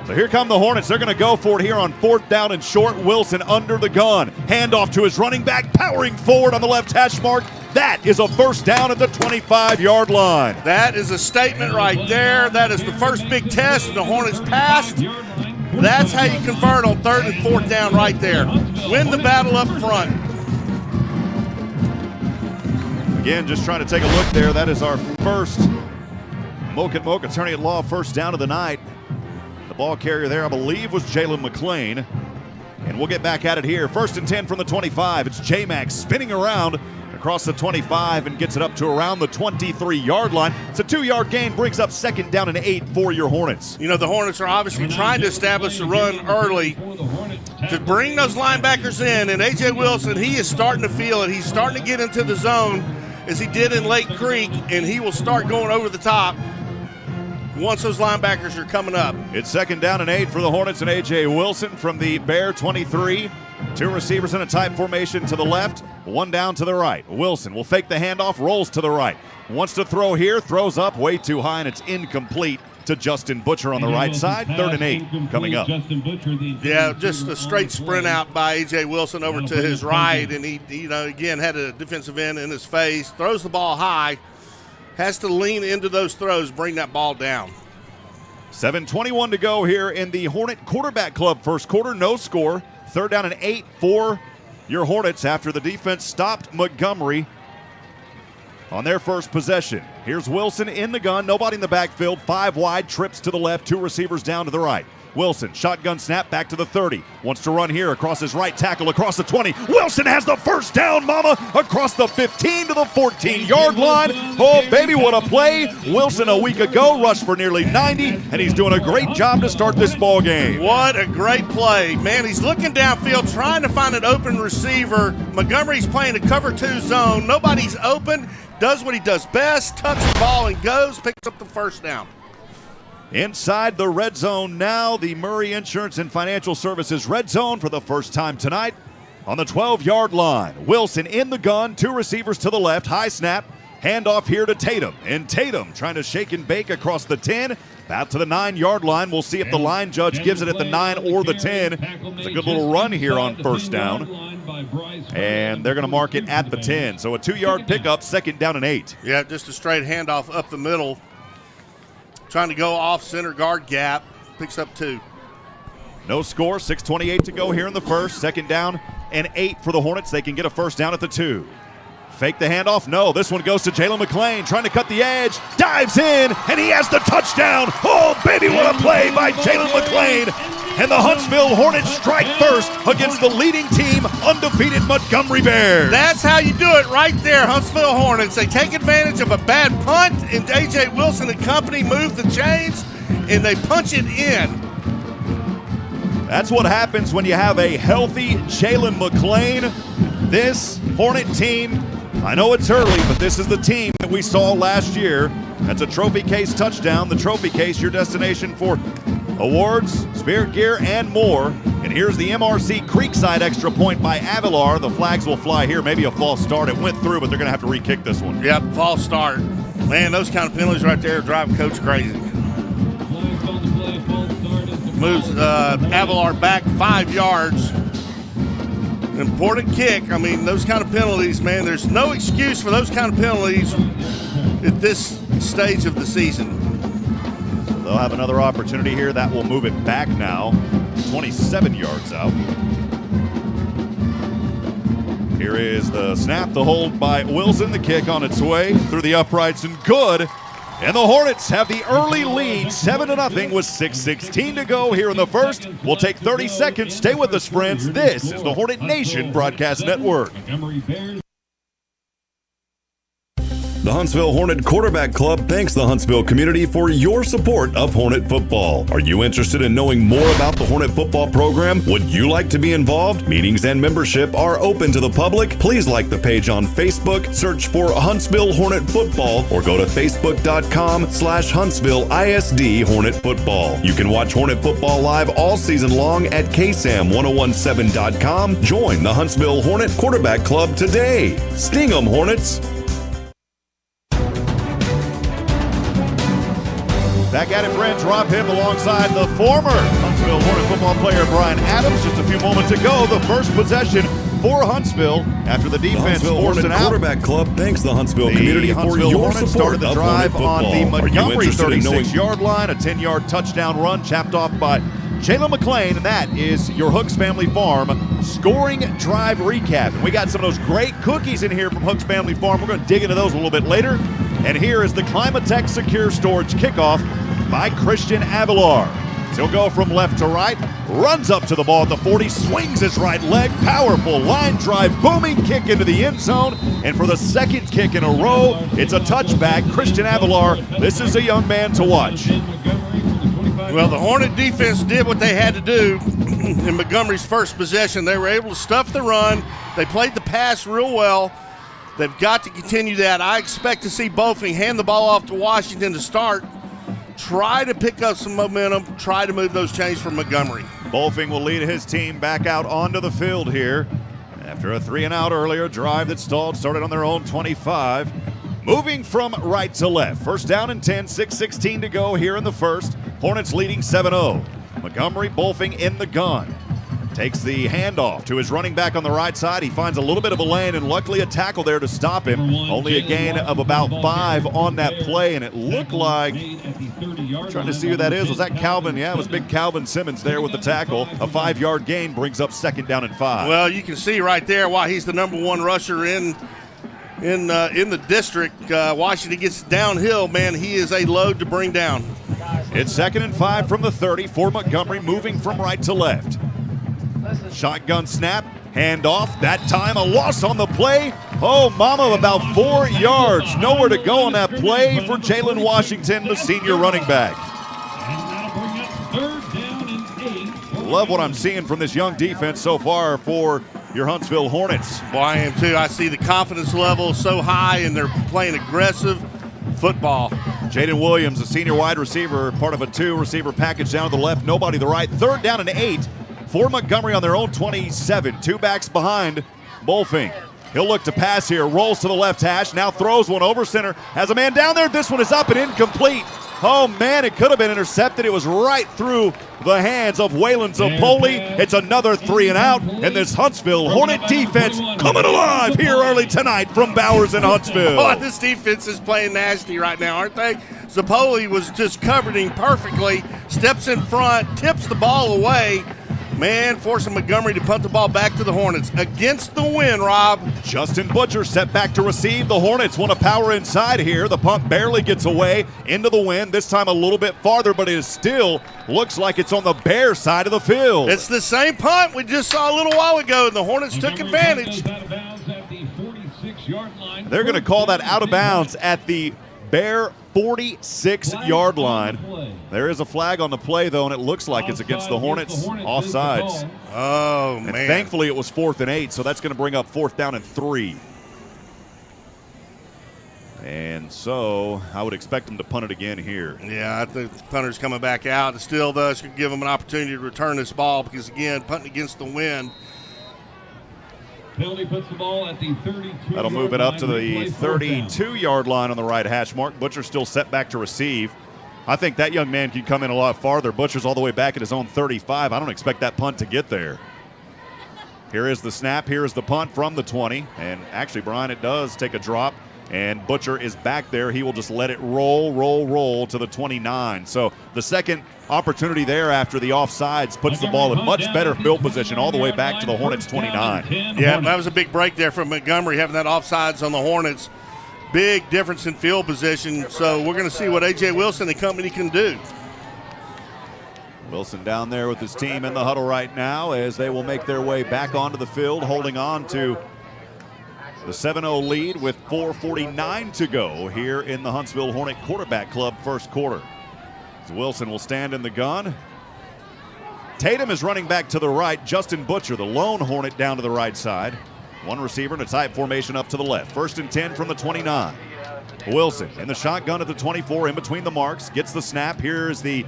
So here come the Hornets. They're going to go for it here on fourth down and short. Wilson under the gun. Handoff to his running back, powering forward on the left hash mark. That is a first down at the 25-yard line. That is a statement right there. That is the first big test, and the Hornets passed. That's how you convert on third and fourth down right there. Win the battle up front. Again, just trying to take a look there. That is our first Moke attorney at law first down of the night. The ball carrier there, I believe, was Jalen McClain. And we'll get back at it here. First and 10 from the 25. It's J-Mac spinning around across the 25 and gets it up to around the 23-yard line. It's a 2-yard gain, brings up second down and 8 for your Hornets. You know, the Hornets are obviously trying to establish a run early to bring those linebackers in. And A.J. Wilson, he is starting to feel it. He's starting to get into the zone as he did in Lake Creek, and he will start going over the top once those linebackers are coming up. It's second down and 8 for the Hornets and A.J. Wilson from the Bear 23. 2 receivers in a tight formation to the left, 1 down to the right. Wilson will fake the handoff, rolls to the right. Wants to throw here, throws up way too high, and it's incomplete to Justin Butcher on the right side. Third and 8 coming up. Yeah, just a straight sprint out by A.J. Wilson over to his right, and he again had a defensive end in his face, throws the ball high, has to lean into those throws, bring that ball down. 7:21 to go here in the Hornet Quarterback Club first quarter. No score. Third down and 8 for your Hornets after the defense stopped Montgomery on their first possession. Here's Wilson in the gun. Nobody in the backfield. 5 wide. Trips to the left. 2 receivers down to the right. Wilson, shotgun snap back to the 30. Wants to run here across his right tackle, across the 20. Wilson has the first down, mama, across the 15 to the 14-yard line. Oh, baby, what a play. Wilson a week ago rushed for nearly 90, and he's doing a great job to start this ball game. What a great play. Man, he's looking downfield, trying to find an open receiver. Montgomery's playing a cover 2 zone. Nobody's open. Does what he does best, tucks the ball and goes, picks up the first down. Inside the red zone now, the Murray Insurance and Financial Services red zone for the first time tonight on the 12-yard line. Wilson in the gun, 2 receivers to the left, high snap, handoff here to Tatum. And Tatum trying to shake and bake across the 10, out to the 9-yard line. We'll see if the line judge gives it at the 9 or the 10. It's a good little run here on first down. And they're going to mark it at the 10. So a 2-yard pickup, second down and 8. Yeah, just a straight handoff up the middle. Trying to go off center guard gap, picks up 2. No score, 6:28 to go here in the first. Second down and 8 for the Hornets. They can get a first down at the 2. Fake the handoff. No, this one goes to Jalen McClain, trying to cut the edge. Dives in, and he has the touchdown. Oh, baby, what a play by Jalen McClain. And the Huntsville Hornets strike first against the leading team, undefeated Montgomery Bears. That's how you do it right there, Huntsville Hornets. They take advantage of a bad punt, and A.J. Wilson and company move the chains, and they punch it in. That's what happens when you have a healthy Jalen McClain. This Hornet team, I know it's early, but this is the team that we saw last year. That's a trophy case touchdown. The trophy case, your destination for awards, spirit gear, and more. And here's the MRC Creekside extra point by Avilar. The flags will fly here. Maybe a false start. It went through, but they're going to have to re-kick this one. Yep, false start. Man, those kind of penalties right there drive Coach crazy. Moves Avilar back 5 yards. Important kick. I mean, those kind of penalties, man, there's no excuse for those kind of penalties at this stage of the season. So they'll have another opportunity here. That will move it back now, 27 yards out. Here is the snap, the hold by Wilson, the kick on its way through the uprights and good. And the Hornets have the early lead, 7-0 with 6:16 to go here in the first. We'll take 30 seconds. Stay with us, friends. This is the Hornet Nation Broadcast Network. The Huntsville Hornet Quarterback Club thanks the Huntsville community for your support of Hornet football. Are you interested in knowing more about the Hornet football program? Would you like to be involved? Meetings and membership are open to the public. Please like the page on Facebook, search for Huntsville Hornet Football, or go to facebook.com/Huntsville ISD Hornet Football. You can watch Hornet football live all season long at KSAM1017.com. Join the Huntsville Hornet Quarterback Club today. Sting 'em, Hornets! Back at it, friends. Rob Hipp alongside the former Huntsville Hornet football player Brian Adams. Just a few moments ago, the first possession for Huntsville after the defense forced it out. Quarterback Club thanks the Huntsville community for your Hornets support started the of drive Hornet on the football. Montgomery 36-yard line, a 10-yard touchdown run chapped off by Jalen McClain, and that is your Hooks Family Farm scoring drive recap. And we got some of those great cookies in here from Hooks Family Farm. We're going to dig into those a little bit later. And here is the Climatech Secure Storage kickoff by Christian Avilar. So he'll go from left to right, runs up to the ball at the 40, swings his right leg, powerful line drive, booming kick into the end zone, and for the second kick in a row, it's a touchback. Christian Avilar, this is a young man to watch. Well, the Hornet defense did what they had to do in Montgomery's first possession. They were able to stuff the run. They played the pass real well. They've got to continue that. I expect to see Bofing hand the ball off to Washington to start. Try to pick up some momentum. Try to move those chains for Montgomery. Bofing will lead his team back out onto the field here. After a 3-and-out earlier, drive that stalled, started on their own 25. Moving from right to left. First down and 10, 6:16 to go here in the first. Hornets leading 7-0. Montgomery, Bofing in the gun. Takes the handoff to his running back on the right side. He finds a little bit of a lane and luckily a tackle there to stop him. Only a gain of about 5 on that play, and it looked like, trying to see who that is. Was that Calvin? Yeah, it was big Calvin Simmons there with the tackle. A 5-yard gain brings up second down and 5. Well, you can see right there why he's the number one rusher in the district. Washington gets downhill, man. He is a load to bring down. It's 2nd and 5 from the 30 for Montgomery, moving from right to left. Shotgun snap, handoff. That time a loss on the play. Oh, mama, about 4 yards. Nowhere to go on that play for Jalen Washington, the senior running back. Love what I'm seeing from this young defense so far for your Huntsville Hornets. Well, I am too. I see the confidence level so high, and they're playing aggressive football. Jaden Williams, a senior wide receiver, part of a 2-receiver package down to the left, nobody to the right. 3rd down and 8 for Montgomery on their own 27. 2 backs behind Bofing. He'll look to pass here, rolls to the left hash, now throws one over center, has a man down there. This one is up and incomplete. Oh, man, it could have been intercepted. It was right through the hands of Waylon Zapoli. It's another 3-and-out, and this Huntsville Hornet defense coming alive here early tonight from Bowers in Huntsville. Oh, this defense is playing nasty right now, aren't they? Zapoli was just covering him perfectly, steps in front, tips the ball away. Man, forcing Montgomery to punt the ball back to the Hornets. Against the wind, Rob. Justin Butcher set back to receive. The Hornets want to power inside here. The punt barely gets away into the wind. This time a little bit farther, but it still looks like it's on the Bear side of the field. It's the same punt we just saw a little while ago, and the Hornets took advantage. They're going to call that out of bounds at the Bear 46-yard line. There is a flag on the play, though, and it looks like it's against the Hornets. Offsides. Oh, and man. Thankfully, it was 4th and 8, so that's going to bring up 4th down and 3. And so I would expect them to punt it again here. Yeah, I think the punter's coming back out. It still does give them an opportunity to return this ball because, again, punting against the wind. Penalty puts the ball at the 32. That'll move it up to the 32-yard line on the right hash mark. Butcher still set back to receive. I think that young man can come in a lot farther. Butcher's all the way back at his own 35. I don't expect that punt to get there. Here is the snap. Here is the punt from the 20. And actually, Brian, it does take a drop. And Butcher is back there. He will just let it roll to the 29. So the second opportunity there after the offsides puts the ball in much better field position all the way back to the Hornets' 29. Yeah, that was a big break there from Montgomery having that offsides on the Hornets. Big difference in field position. So we're going to see what A.J. Wilson and company can do. Wilson down there with his team in the huddle right now as they will make their way back onto the field, holding on to the 7-0 lead with 4:49 to go here in the Huntsville Hornet Quarterback Club first quarter. So Wilson will stand in the gun. Tatum is running back to the right. Justin Butcher, the lone Hornet, down to the right side. One receiver in a tight formation up to the left. 1st and 10 from the 29. Wilson in the shotgun at the 24 in between the marks. Gets the snap. Here's the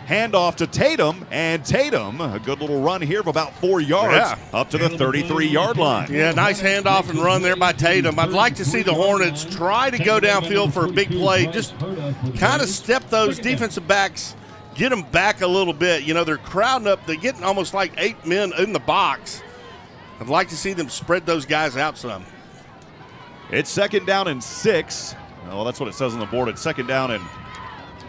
handoff to Tatum, and Tatum, a good little run here of about 4 yards up to the 33-yard line. Yeah, nice handoff and run there by Tatum. I'd like to see the Hornets try to go downfield for a big play, just kind of step those defensive backs, get them back a little bit. You know, they're crowding up. They're getting almost like 8 men in the box. I'd like to see them spread those guys out some. It's 2nd down and 6. Well, that's what it says on the board. It's 2nd down and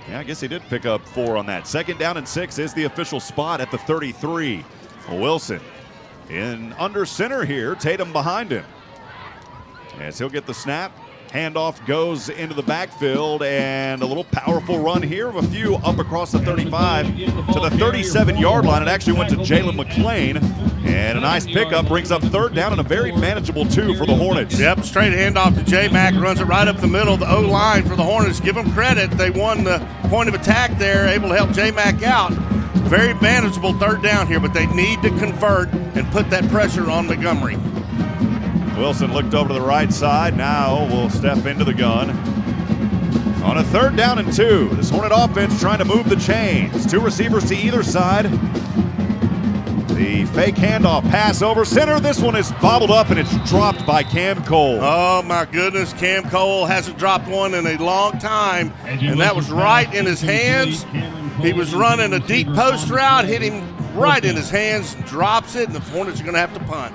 yeah, I guess he did pick up 4 on that. 2nd down and 6 is the official spot at the 33. Wilson in under center here. Tatum behind him. As he'll get the snap. Handoff goes into the backfield, and a little powerful run here of a few up across the 35 to the 37-yard line. It actually went to Jalen McClain, and a nice pickup brings up 3rd down and a very manageable 2 for the Hornets. Yep, straight handoff to J-Mac, runs it right up the middle. The O-line for the Hornets, give them credit. They won the point of attack there, able to help J-Mac out. Very manageable 3rd down here, but they need to convert and put that pressure on Montgomery. Wilson looked over to the right side. Now will step into the gun. On a 3rd down and 2, this Hornet offense trying to move the chains. 2 receivers to either side. The fake handoff pass over center. This one is bobbled up and it's dropped by Cam Cole. Oh my goodness, Cam Cole hasn't dropped one in a long time, and that was right in his hands. He was running a deep post route, hit him right in his hands, drops it, and the Hornets are going to have to punt.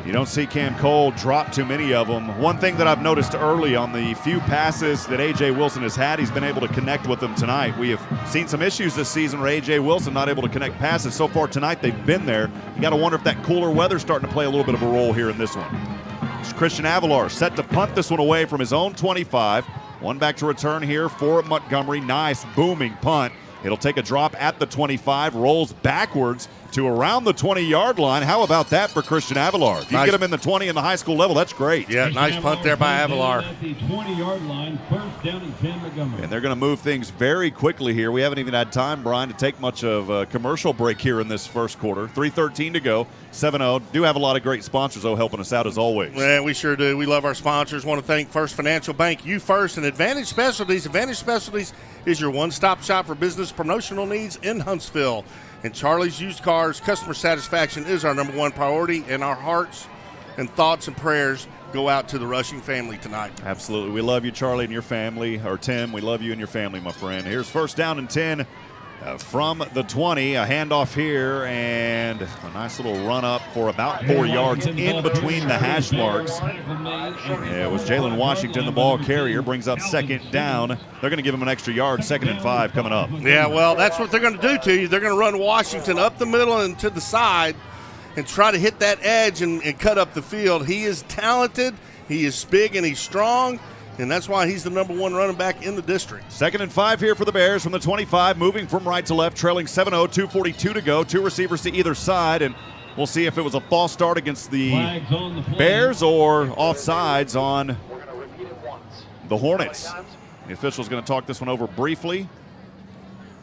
You don't see Cam Cole drop too many of them. One thing that I've noticed early on the few passes that A.J. Wilson has had, he's been able to connect with them tonight. We have seen some issues this season where A.J. Wilson not able to connect passes. So far tonight, they've been there. You got to wonder if that cooler weather's starting to play a little bit of a role here in this one. It's Christian Avalar set to punt this one away from his own 25. One back to return here for Montgomery. Nice booming punt. It'll take a drop at the 25, rolls backwards to around the 20-yard line. How about that for Christian Avalar? If you get him in the 20 in the high school level, that's great. Yeah, nice punt there by Avalar. At the 20-yard line, 1st down and 10 Montgomery. And they're going to move things very quickly here. We haven't even had time, Brian, to take much of a commercial break here in this first quarter. 3:13 to go, 7-0. Do have a lot of great sponsors, though, helping us out as always. Yeah, we sure do. We love our sponsors. Want to thank First Financial Bank, You First, and Advantage Specialties. Advantage Specialties is your one-stop shop for business promotional needs in Huntsville. And Charlie's Used Cars, customer satisfaction is our #1 priority, and our hearts and thoughts and prayers go out to the Rushing family tonight. Absolutely. We love you, Charlie, and your family. Or Tim, we love you and your family, my friend. Here's 1st down and 10 From the 20, a handoff here, and a nice little run up for about 4 yards in between the hash marks. It was Jalen Washington, the ball carrier, brings up second down. They're going to give him an extra yard, 2nd and 5 coming up. Yeah, well, that's what they're going to do to you. They're going to run Washington up the middle and to the side and try to hit that edge and cut up the field. He is talented, he is big, and he's strong. And that's why he's the number 1 running back in the district. 2nd and 5 here for the Bears from the 25, moving from right to left, trailing 7-0, 2:42 to go. 2 receivers to either side, and we'll see if it was a false start against the Bears or offsides on the Hornets. The official's going to talk this one over briefly.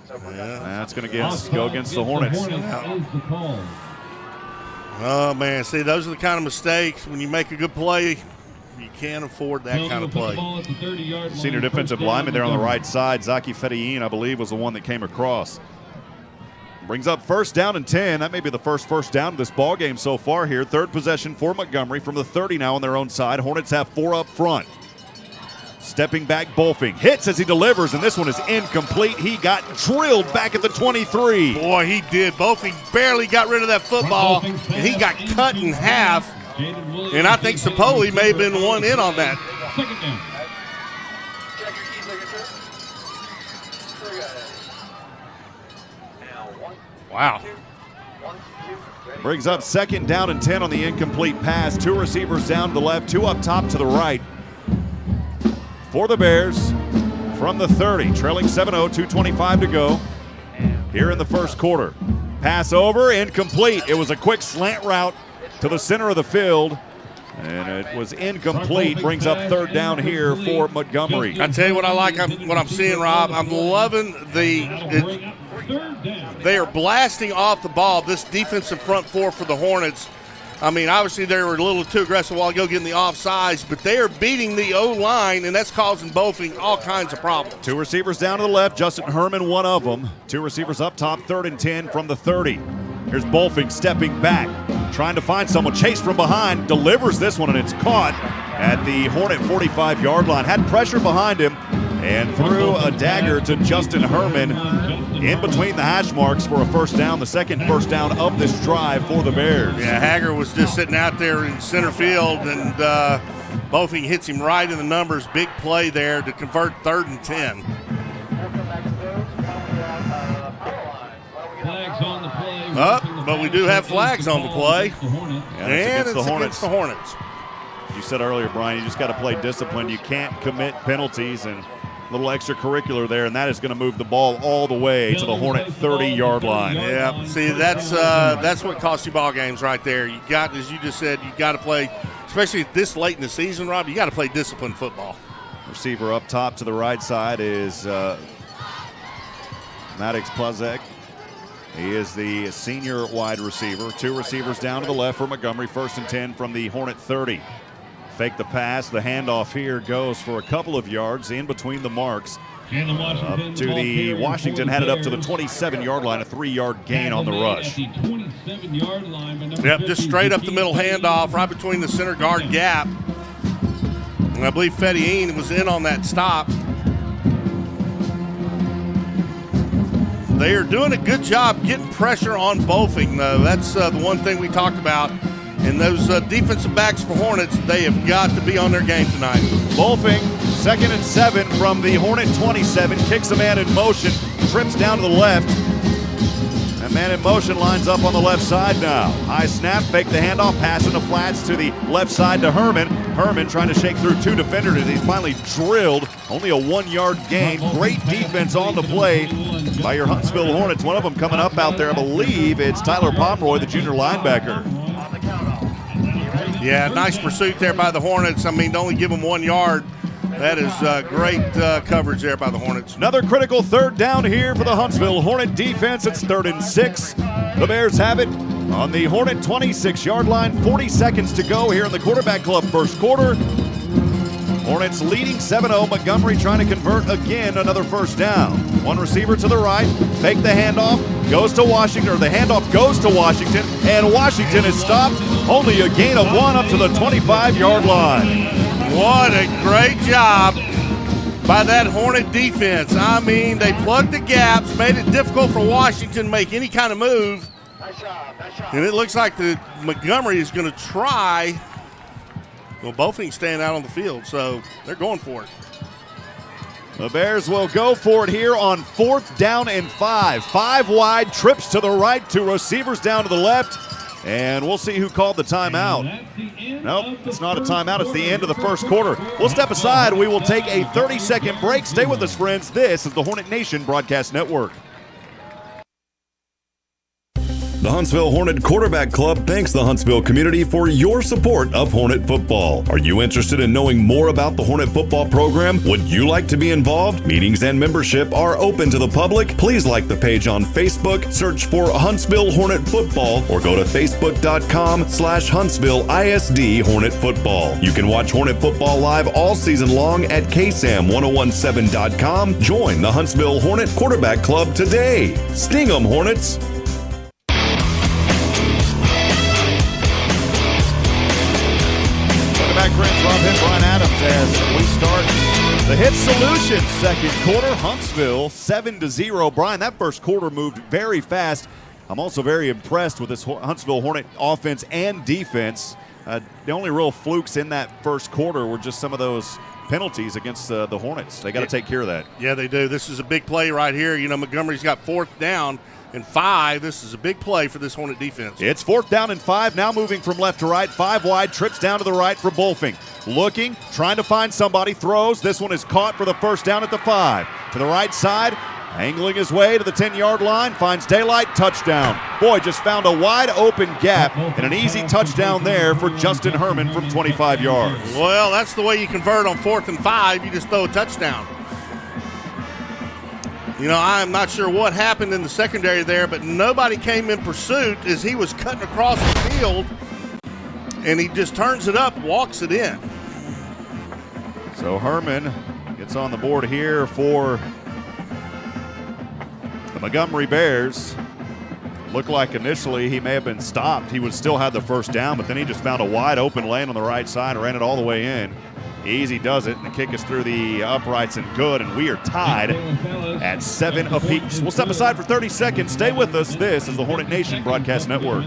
That's going to go against the Hornets. Oh, man. See, those are the kind of mistakes when you make a good play. You can't afford that kind of play. Senior defensive lineman there on the right side, Zaki Fedayeen, I believe, was the one that came across. Brings up 1st down and 10. That may be the first down of this ball game so far here. 3rd possession for Montgomery from the 30 now on their own side. Hornets have 4 up front. Stepping back, Bolfing hits as he delivers, and this one is incomplete. He got drilled back at the 23. Boy, he did. Bolfing barely got rid of that football, and he got cut in half. And I think Sapoli may have been one in on that. Wow. Brings up 2nd down and 10 on the incomplete pass. 2 receivers down to the left, 2 up top to the right. For the Bears from the 30, trailing 7-0, 2:25 to go here in the first quarter. Pass over, incomplete. It was a quick slant route to the center of the field, and it was incomplete. Brings up 3rd down here for Montgomery. I tell you what I like, what I'm seeing, Rob. I'm loving they are blasting off the ball, this defensive front 4 for the Hornets. I mean, obviously they were a little too aggressive a while ago getting the offsides, but they are beating the O-line, and that's causing Bolfing all kinds of problems. 2 receivers down to the left, Justin Herman, one of them. 2 receivers up top, 3rd and 10 from the 30. Here's Bolfing stepping back, trying to find someone, chased from behind, delivers this one, and it's caught at the Hornet 45-yard line. Had pressure behind him and threw a dagger to Justin Herman in between the hash marks for a 1st down, the 2nd first down of this drive for the Bears. Yeah, Hager was just sitting out there in center field, and Bolfing hits him right in the numbers. Big play there to convert 3rd and 10. But we do have flags on the play. And it's against the Hornets. You said earlier, Brian, you just got to play disciplined. You can't commit penalties, and a little extracurricular there, and that is going to move the ball all the way to the Hornet 30-yard line. Yeah, see, that's what costs you ball games right there. You got, as you just said, you got to play, especially this late in the season, Rob, you got to play disciplined football. Receiver up top to the right side is Maddox Plazek. He is the senior wide receiver. 2 receivers down to the left for Montgomery. 1st and 10 from the Hornet 30. Fake the pass. The handoff here goes for a couple of yards in between the marks. Up to the Washington, had it up to the 27-yard line, a 3-yard gain on the rush. Yep, just straight up the middle handoff, right between the center guard gap. And I believe Fedayeen was in on that stop. They are doing a good job getting pressure on Bolfing, though. That's the one thing we talked about. And those defensive backs for Hornets, they have got to be on their game tonight. Bolfing, 2nd and 7 from the Hornet 27, kicks a man in motion, trips down to the left. And man in motion lines up on the left side now. High snap, fake the handoff, pass in the flats to the left side to Herman. Herman trying to shake through 2 defenders as he's finally drilled. Only a 1-yard gain. Great defense on the play by your Huntsville Hornets. One of them coming up out there, I believe it's Tyler Pomeroy, the junior linebacker. Yeah, nice pursuit there by the Hornets. I mean, to only give them 1 yard. That is great coverage there by the Hornets. Another critical 3rd down here for the Huntsville Hornet defense. It's 3rd and 6. The Bears have it on the Hornet 26-yard line. 40 seconds to go here in the quarterback club first quarter. Hornets leading 7-0. Montgomery trying to convert again, another 1st down. 1 receiver to the right, fake the handoff, goes to Washington, or the handoff goes to Washington, and Washington is stopped. Only a gain of 1 up to the 25-yard line. What a great job by that Hornet defense. I mean, they plugged the gaps, made it difficult for Washington to make any kind of move. And it looks like the Montgomery is going to try. Well, both of them staying out on the field, so they're going for it. The Bears will go for it here on 4th down and 5. 5 wide, trips to the right, 2 receivers down to the left. And we'll see who called the timeout. Nope, it's not a timeout. It's the end of the first quarter. We'll step aside. We will take a 30-second break. Stay with us, friends. This is the Hornet Nation Broadcast Network. The Huntsville Hornet Quarterback Club thanks the Huntsville community for your support of Hornet football. Are you interested in knowing more about the Hornet football program? Would you like to be involved? Meetings and membership are open to the public. Please like the page on Facebook, search for Huntsville Hornet Football, or go to facebook.com/Huntsville ISD Hornet Football. You can watch Hornet football live all season long at ksam1017.com. Join the Huntsville Hornet Quarterback Club today. Sting 'em, Hornets! Back, friends, Rob Hipp, Brian Adams, as we start the Hitt Solutions second quarter. Huntsville 7-0. Brian, that first quarter moved very fast. I'm also very impressed with this Huntsville Hornet offense and defense. The only real flukes in that first quarter were just some of those penalties against the Hornets. They got to take care of that. Yeah, they do. This is a big play right here. You know, Montgomery's got 4th down and 5. This is a big play for this Hornet defense. It's 4th down and 5, now moving from left to right. 5 wide, trips down to the right for Bolfing. Looking, trying to find somebody, throws. This one is caught for the first down at the 5. To the right side, angling his way to the 10-yard line, finds daylight, touchdown. Boy, just found a wide open gap and an easy touchdown there for Justin Herman from 25 yards. Well, that's the way you convert on 4th and 5. You just throw a touchdown. You know, I'm not sure what happened in the secondary there, but nobody came in pursuit as he was cutting across the field, and he just turns it up, walks it in. So Herman gets on the board here for the Montgomery Bears. Looked like initially he may have been stopped. He would still have the first down, but then he just found a wide open lane on the right side and ran it all the way in. Easy does it, and the kick is through the uprights and good, and we are tied at 7 apiece. We'll step aside for 30 seconds. Stay with us. This is the Hornet Nation Broadcast Network.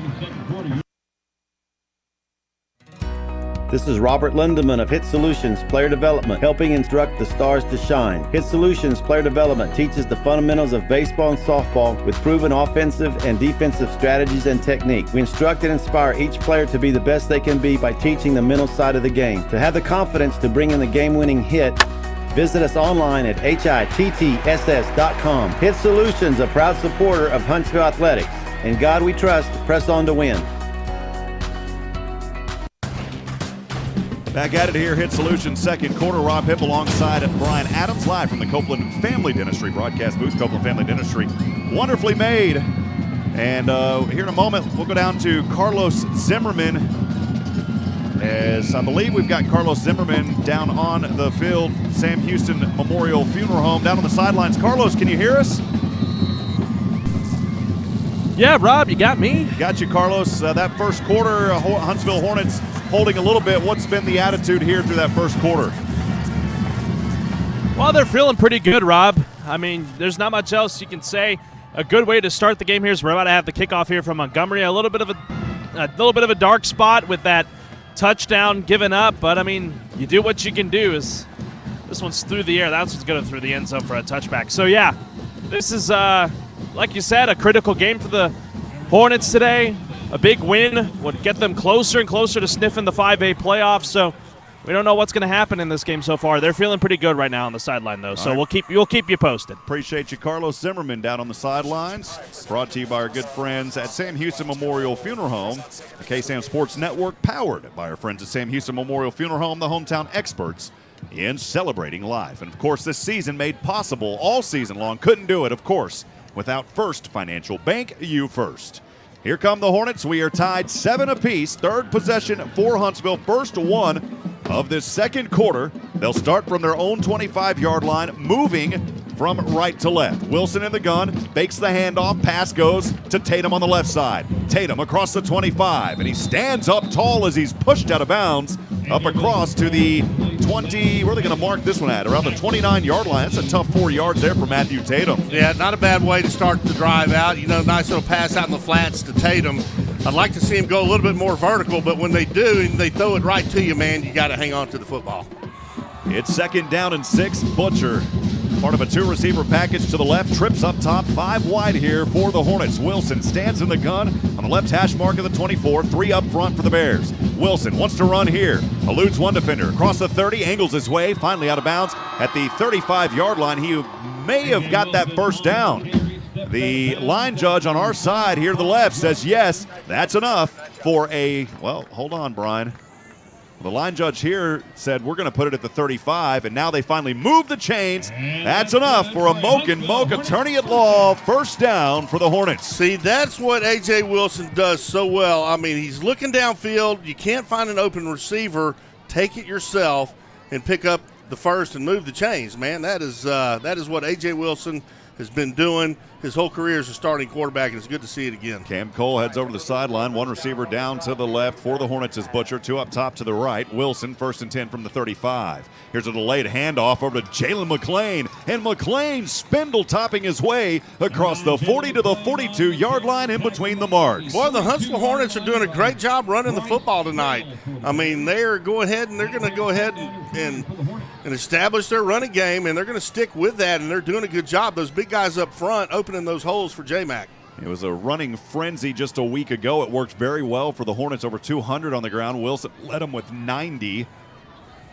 This is Robert Lindeman of Hitt Solutions Player Development, helping instruct the stars to shine. Hitt Solutions Player Development teaches the fundamentals of baseball and softball with proven offensive and defensive strategies and technique. We instruct and inspire each player to be the best they can be by teaching the mental side of the game. To have the confidence to bring in the game-winning hit, visit us online at HITTSS.com. Hitt Solutions, a proud supporter of Huntsville Athletics. In God we trust, press on to win. Back at it here, Hitt Solutions second quarter. Rob Hipp alongside Brian Adams, live from the Copeland Family Dentistry broadcast booth. Copeland Family Dentistry, wonderfully made. And here in a moment, we'll go down to Carlos Zimmermann, as I believe we've got Carlos Zimmermann down on the field, Sam Houston Memorial Funeral Home, down on the sidelines. Carlos, can you hear us? Yeah, Rob, you got me. Got you, Carlos. That first quarter, Huntsville Hornets holding a little bit. What's been the attitude here through that first quarter? Well, they're feeling pretty good, Rob. I mean, there's not much else you can say. A good way to start the game here is we're about to have the kickoff here from Montgomery. A little bit of a dark spot with that touchdown given up, but I mean, you do what you can do. Is this one's through the air? That's what's going through the end zone for a touchback. So yeah, this is like you said, a critical game for the Hornets today. A big win would get them closer and closer to sniffing the 5A playoffs. So we don't know what's going to happen in this game so far. They're feeling pretty good right now on the sideline, though. So we'll keep you posted. Appreciate you, Carlos Zimmermann, down on the sidelines. Brought to you by our good friends at Sam Houston Memorial Funeral Home, the KSAM Sports Network, powered by our friends at Sam Houston Memorial Funeral Home, the hometown experts in celebrating life. And of course, this season made possible all season long. Couldn't do it, of course, without First Financial Bank. You first. Here come the Hornets. We are tied 7 apiece. Third possession for Huntsville. First one of this second quarter. They'll start from their own 25-yard line, moving from right to left. Wilson in the gun, fakes the handoff. Pass goes to Tatum on the left side. Tatum across the 25, and he stands up tall as he's pushed out of bounds up across to the 20. Where are they going to mark this one at? Around the 29-yard line. That's a tough 4 yards there for Matthew Tatum. Yeah, not a bad way to start the drive out. Nice little pass out in the flats to Tatum. I'd like to see him go a little bit more vertical, but when they do and they throw it right to you, man, you got to hang on to the football. It's 2nd down and 6. Butcher, part of a 2-receiver package to the left, trips up top, 5 wide here for the Hornets. Wilson stands in the gun on the left hash mark of the 24, 3 up front for the Bears. Wilson wants to run here, eludes one defender, across the 30, angles his way, finally out of bounds at the 35-yard line. He may have got that first down. The line judge on our side here to the left says yes, that's enough for a, well, hold on, Brian. The line judge here said we're going to put it at the 35, and now they finally move the chains. That's enough for a Moke attorney at law, first down for the Hornets. See, that's what A.J. Wilson does so well. I mean, he's looking downfield. You can't find an open receiver. Take it yourself and pick up the first and move the chains, man. That is what A.J. Wilson has been doing his whole career as a starting quarterback, and it's good to see it again. Cam Cole heads over to the sideline. 1 receiver down to the left for the Hornets is Butcher. 2 up top to the right. Wilson, 1st and 10 from the 35. Here's a delayed handoff over to Jalen McClain, and McClain spindle-topping his way across the 40 to the 42-yard line in between the marks. Boy, the Huntsville Hornets are doing a great job running the football tonight. I mean, they're going ahead and establish their running game, and they're going to stick with that, and they're doing a good job. Those big guys up front opening those holes for J-Mac. It was a running frenzy just a week ago. It worked very well for the Hornets, over 200 on the ground. Wilson led them with 90.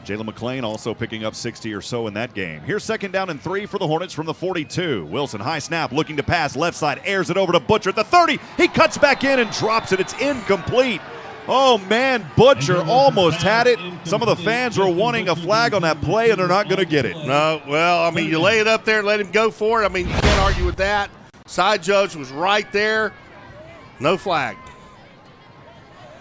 Jalen McClain also picking up 60 or so in that game. Here's 2nd down and 3 for the Hornets from the 42. Wilson, high snap, looking to pass, left side, airs it over to Butcher at the 30. He cuts back in and drops it. It's incomplete. Oh, man, Butcher almost had it. Some of the fans were wanting a flag on that play, and they're not going to get it. No, well, I mean, you lay it up there and let him go for it. I mean, you can't argue with that. Side judge was right there. No flag.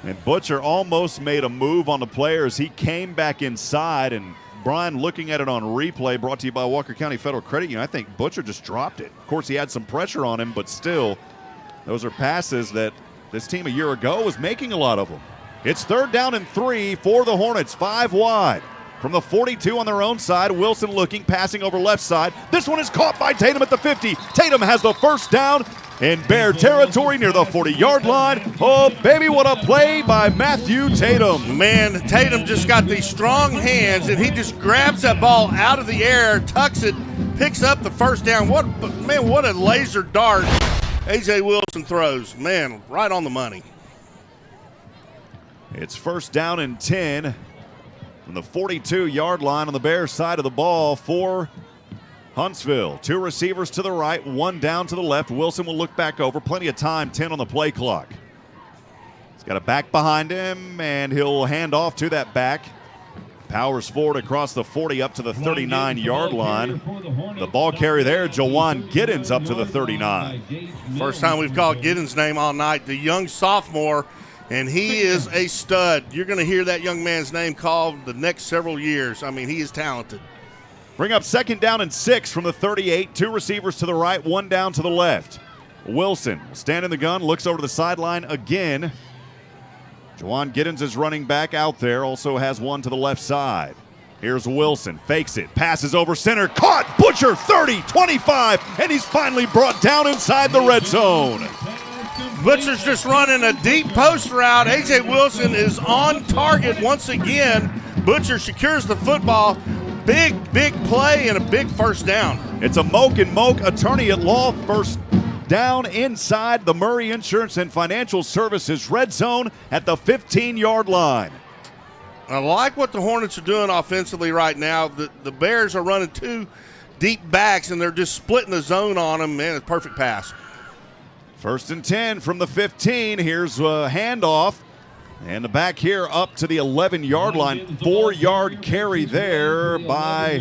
And Butcher almost made a move on the player as he came back inside. And Brian, looking at it on replay, brought to you by Walker County Federal Credit Union, I think Butcher just dropped it. Of course, he had some pressure on him, but still, those are passes that this team a year ago was making a lot of them. It's 3rd down and 3 for the Hornets, 5 wide. From the 42 on their own side, Wilson looking, passing over left side. This one is caught by Tatum at the 50. Tatum has the first down in Bear territory near the 40-yard line. Oh, baby, what a play by Matthew Tatum. Man, Tatum just got these strong hands, and he just grabs that ball out of the air, tucks it, picks up the first down. What a laser dart A.J. Wilson throws. Man, right on the money. It's 1st down and 10 from the 42-yard line on the Bears side of the ball for Huntsville. 2 receivers to the right, 1 down to the left. Wilson will look back over. Plenty of time, 10 on the play clock. He's got a back behind him, and he'll hand off to that back. Powers forward across the 40 up to the 39-yard line. The ball carry there, Jawan Giddens up to the 39. First time we've called Giddens' name all night. The young sophomore, and he is a stud. You're going to hear that young man's name called the next several years. I mean, he is talented. Bring up 2nd down and 6 from the 38. 2 receivers to the right, 1 down to the left. Wilson will stand in the gun, looks over to the sideline again. Jawan Giddens is running back out there, also has 1 to the left side. Here's Wilson, fakes it, passes over center, caught, Butcher, 30, 25, and he's finally brought down inside the red zone. Butcher's just running a deep post route. A.J. Wilson is on target once again. Butcher secures the football. Big play and a big first down. It's a Moke attorney at law, first down inside the Murray Insurance and Financial Services red zone at the 15-yard line. I like what the Hornets are doing offensively right now. The Bears are running 2 deep backs, and they're just splitting the zone on them. Man, it's a perfect pass. 1st and 10 from the 15. Here's a handoff. And the back here up to the 11-yard line. 4-yard carry there by,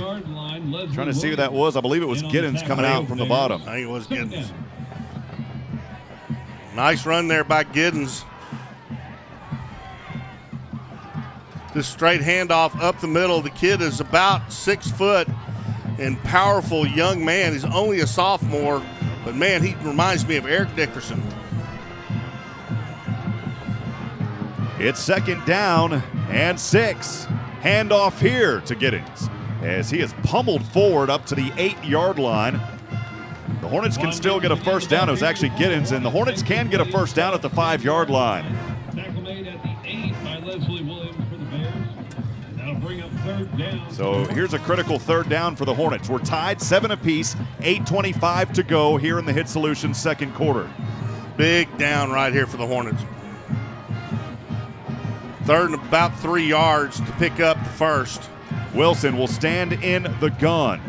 trying to see who that was. I believe it was Giddens coming out from the bottom. I think it was Giddens. Nice run there by Giddens. This straight handoff up the middle. The kid is about 6 foot and powerful young man. He's only a sophomore, but man, he reminds me of Eric Dickerson. It's 2nd down and 6 Handoff here to Giddens as he is pummeled forward up to the 8-yard line. The Hornets can still get a first down. It was actually Giddens, and the Hornets can get a first down at the 5-yard line. Tackle made at the 8 by Leslie Williams for the Bears. That'll bring up third down. So here's a critical third down for the Hornets. We're tied 7 apiece, 8:25 to go here in the Hitt Solutions second quarter. Big down right here for the Hornets. Third and about 3 yards to pick up the first. Wilson will stand in the gun.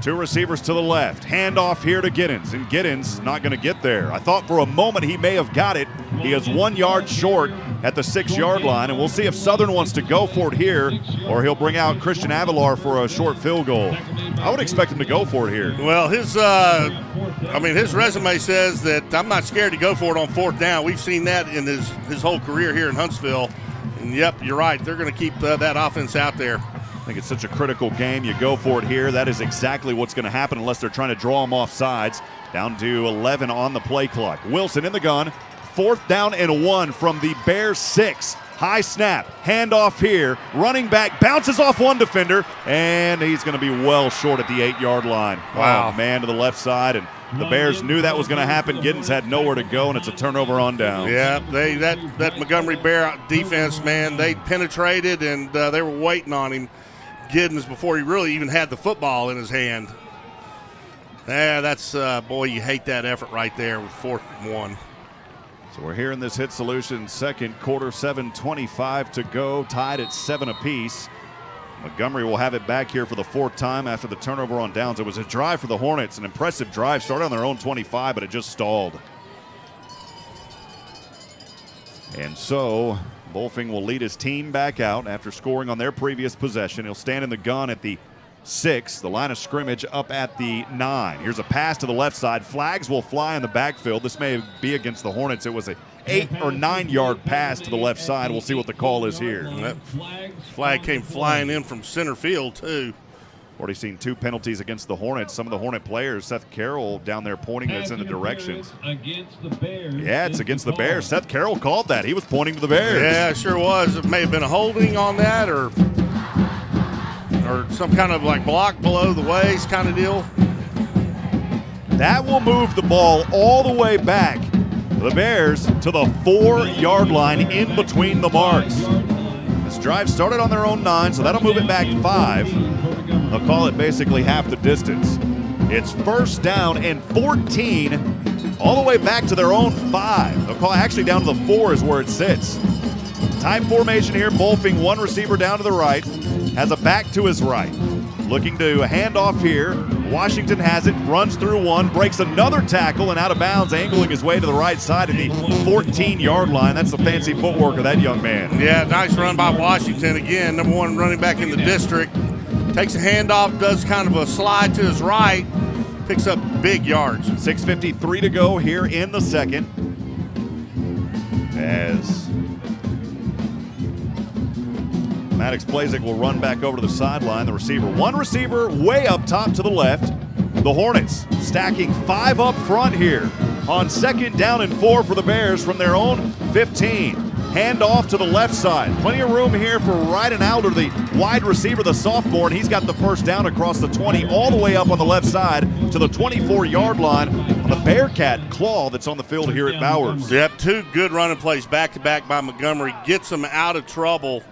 2 receivers to the left. Handoff here to Giddens, and Giddens not going to get there. I thought for a moment he may have got it. He is 1 yard short at the 6-yard line, and we'll see if Southern wants to go for it here or he'll bring out Christian Avalar for a short field goal. I would expect him to go for it here. Well, his resume says that I'm not scared to go for it on 4th down. We've seen that in his whole career here in Huntsville. And, yep, you're right. They're going to keep that offense out there. I think it's such a critical game. You go for it here. That is exactly what's going to happen unless they're trying to draw him off sides. Down to 11 on the play clock. Wilson in the gun. 4th down and 1 from the Bears 6. High snap. Handoff here. Running back bounces off one defender, and he's going to be well short at the 8-yard line. Wow. Oh, man to the left side, and the Bears knew that was going to happen. Giddens had nowhere to go, and it's a turnover on downs. Yeah, that Montgomery Bear defense, man, they penetrated, and they were waiting on him, Giddens, before he really even had the football in his hand. Yeah, that's, boy, you hate that effort right there with 4th and 1. So we're here in this Hitt Solutions second quarter, 7:25 to go, tied at 7 apiece. Montgomery will have it back here for the 4th time after the turnover on downs. It was a drive for the Hornets, an impressive drive, started on their own 25, but it just stalled. And so Bolfing will lead his team back out after scoring on their previous possession. He'll stand in the gun at the 6, the line of scrimmage up at the 9. Here's a pass to the left side. Flags will fly in the backfield. This may be against the Hornets. It was a 8 or 9 yard pass to the left side. We'll see what the call is here. That flag came flying in from center field, too. Already seen 2 penalties against the Hornets. Some of the Hornet players, Seth Carroll down there pointing us in the directions. Yeah, it's against the Bears. Seth Carroll called that. He was pointing to the Bears. Yeah, it sure was. It may have been a holding on that or some kind of like block below the waist kind of deal. That will move the ball all the way back, the Bears, to the 4-yard line in between the marks. This drive started on their own 9, so that'll move it back 5. They'll call it basically half the distance. It's 1st down and 14 all the way back to their own 5. They'll call it actually down to the 4 is where it sits. Tight formation here. Bolfing, 1 receiver down to the right, has a back to his right. Looking to hand off here. Washington has it, runs through 1, breaks another tackle and out of bounds, angling his way to the right side at the 14-yard line. That's the fancy footwork of that young man. Yeah, nice run by Washington. Again, number 1 running back in the district. Takes a handoff, does kind of a slide to his right, picks up big yards. 6:53 to go here in the second. As Maddox Blazek will run back over to the sideline. The receiver, 1 receiver way up top to the left. The Hornets stacking 5 up front here on 2nd down and 4 for the Bears from their own 15. Hand off to the left side. Plenty of room here for Ryden Alder, the wide receiver, the sophomore, and he's got the first down across the 20 all the way up on the left side to the 24-yard line on the Bearcat claw that's on the field here at Bowers. Yep, 2 good running plays back-to-back by Montgomery. Gets them out of trouble.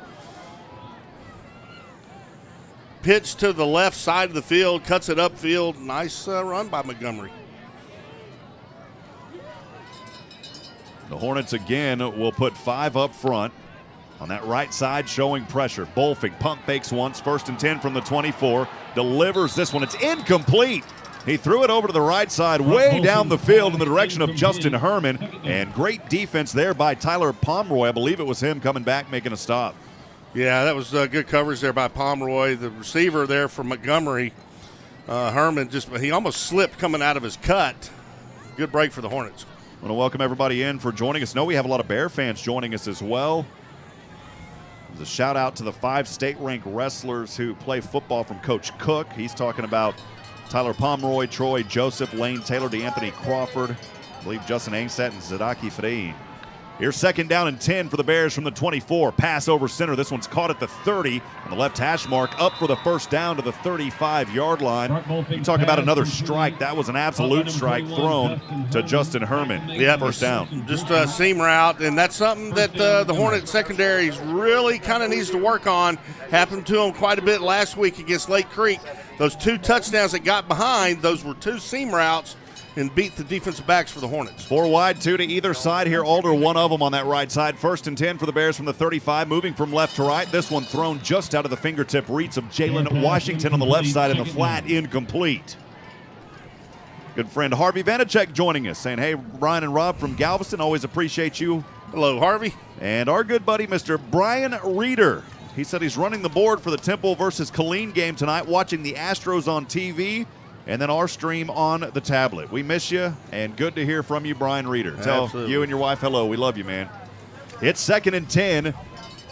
Pitch to the left side of the field, cuts it upfield. Nice run by Montgomery. The Hornets again will put 5 up front on that right side, showing pressure. Bolfing pump fakes once, 1st and 10 from the 24. Delivers this one. It's incomplete. He threw it over to the right side, way down the field in the direction of Justin Herman. And great defense there by Tyler Pomeroy. I believe it was him coming back, making a stop. Yeah, that was good coverage there by Pomeroy. The receiver there for Montgomery, Herman, he almost slipped coming out of his cut. Good break for the Hornets. I want to welcome everybody in for joining us. I know we have a lot of Bear fans joining us as well. There's a shout out to the 5 state-ranked wrestlers who play football from Coach Cook. He's talking about Tyler Pomeroy, Troy Joseph, Lane Taylor, DeAnthony Crawford, I believe Justin Ainstat and Zadaki Fadeen. Here's second down and 10 for the Bears from the 24. Pass over center. This one's caught at the 30 on the left hash mark, up for the first down to the 35-yard line. You talk about another strike. That was an absolute strike thrown to Justin Herman. Yeah, first down. Just a seam route, and that's something that the Hornet secondary really kind of needs to work on. Happened to them quite a bit last week against Lake Creek. Those 2 touchdowns that got behind, those were 2 seam routes and beat the defensive backs for the Hornets. 4 wide, 2 to either side here. Alder, one of them on that right side. First and 10 for the Bears from the 35, moving from left to right. This one thrown just out of the fingertip reach of Jalen Washington on the left side, and the flat incomplete. Good friend Harvey Vanacek joining us, saying, hey, Brian and Rob from Galveston, always appreciate you. Hello, Harvey. And our good buddy, Mr. Brian Reeder. He said he's running the board for the Temple versus Killeen game tonight, watching the Astros on TV, and then our stream on the tablet. We miss you, and good to hear from you, Brian Reeder. Tell Absolutely. you and your wife hello. We love you, man. It's second and 10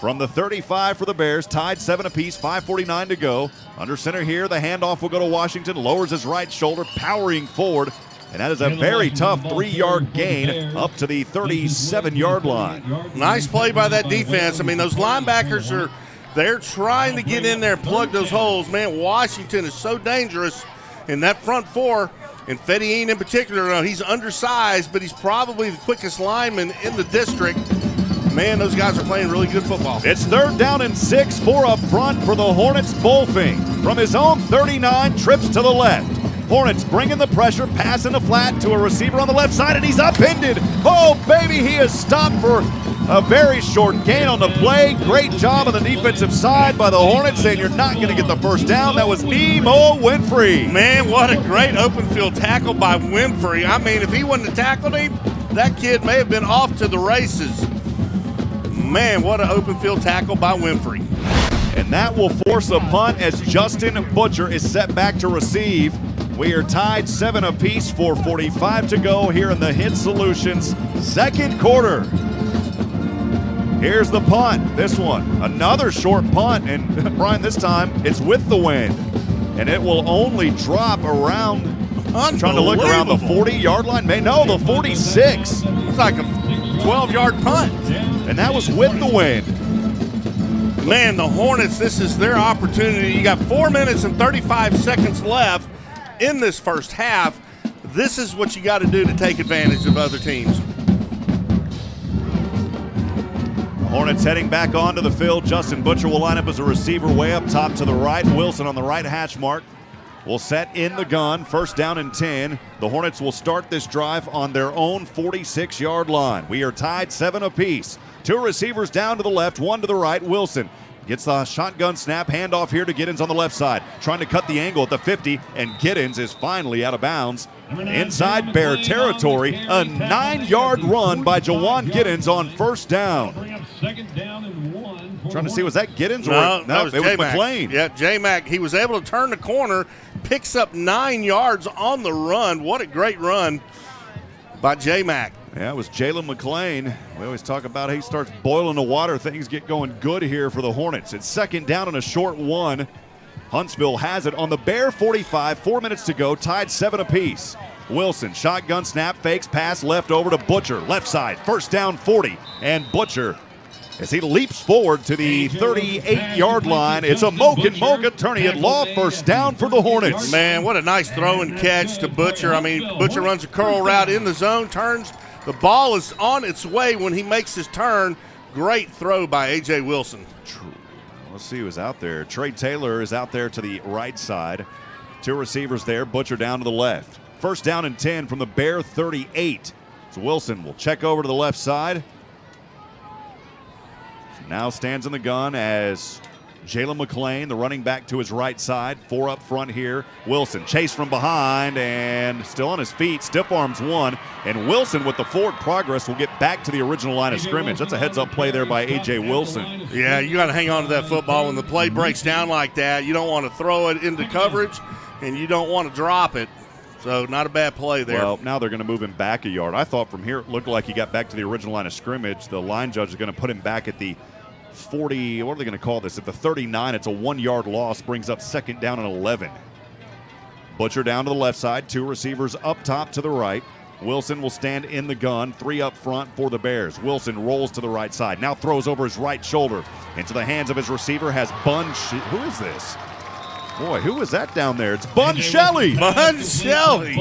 from the 35 for the Bears, tied 7 apiece, 5:49 to go. Under center here, the handoff will go to Washington, lowers his right shoulder, powering forward, and that is a very tough 3-yard gain up to the 37-yard line. Nice play by that defense. I mean, those linebackers they're trying to get in there and plug those holes. Man, Washington is so dangerous in that front 4, and Fediine in particular. He's undersized, but he's probably the quickest lineman in the district. Man, those guys are playing really good football. It's third down and 6, 4 up front for the Hornets. Bolfing from his own 39 trips to the left. Hornets bringing the pressure, passing the flat to a receiver on the left side, and he's upended. Oh, baby, he is stopped for a very short gain on the play. Great job on the defensive side by the Hornets, saying you're not going to get the first down. That was Nemo Winfrey. Man, what a great open field tackle by Winfrey. I mean, if he wouldn't have tackled him, that kid may have been off to the races. Man, what an open field tackle by Winfrey. And that will force a punt as Justin Butcher is set back to receive. We are tied 7 apiece, 4:45 to go here in the Hitt Solutions second quarter. Here's the punt. This one, another short punt, and Brian, this time it's with the wind, and it will only drop around. I'm trying to look around the 40-yard line. No, the 46. It's like a 12-yard punt, and that was with the wind. Man, the Hornets, this is their opportunity. You got 4 minutes and 35 seconds left in this first half. This is what you got to do to take advantage of other teams. The Hornets heading back onto the field. Justin Butcher will line up as a receiver way up top to the right. Wilson on the right hash mark will set in the gun. First down and 10. The Hornets will start this drive on their own 46-yard line. We are tied 7 apiece. 2 receivers down to the left, 1 to the right. Wilson gets the shotgun snap, handoff here to Giddens on the left side. Trying to cut the angle at the 50, and Giddens is finally out of bounds. Inside Bear territory, a 9-yard run by Jawan Giddens on first down. Trying to see, was that Giddens? No, it was McClain. Yeah, J-Mac. He was able to turn the corner, picks up 9 yards on the run. What a great run by J-Mac. Yeah, it was Jalen McClain. We always talk about how he starts boiling the water. Things get going good here for the Hornets. It's second down and a short one. Huntsville has it on the Bear 45, 4 minutes to go, tied 7 apiece. Wilson, shotgun snap, fakes, pass left over to Butcher, left side, first down 40. And Butcher, as he leaps forward to the 38-yard line, it's a Mocha tourney at law, first down for the Hornets. Man, what a nice throw and catch to Butcher. I mean, Butcher runs a curl route in the zone, turns. The ball is on its way when he makes his turn. Great throw by A.J. Wilson. True. Let's see who's out there. Trey Taylor is out there to the right side. 2 receivers there. Butcher down to the left. First down and 10 from the Bear 38. So Wilson will check over to the left side. Now stands in the gun as Jalen McClain, the running back, to his right side. 4 up front here. Wilson chased from behind and still on his feet. Stiff arms 1. And Wilson with the forward progress will get back to the original line of scrimmage. That's a heads-up play there by A.J. Wilson. Yeah, you got to hang on to that football. When the play breaks down like that, you don't want to throw it into coverage, and you don't want to drop it. So not a bad play there. Well, now they're going to move him back a yard. I thought from here it looked like he got back to the original line of scrimmage. The line judge is going to put him back at the 40, what are they going to call this? At the 39, it's a 1-yard loss, brings up second down and 11. Butcher down to the left side, 2 receivers up top to the right. Wilson will stand in the gun, 3 up front for the Bears. Wilson rolls to the right side, now throws over his right shoulder into the hands of his receiver, has who is this? Boy, who is that down there? It's Bun Shelley. Bun Shelley.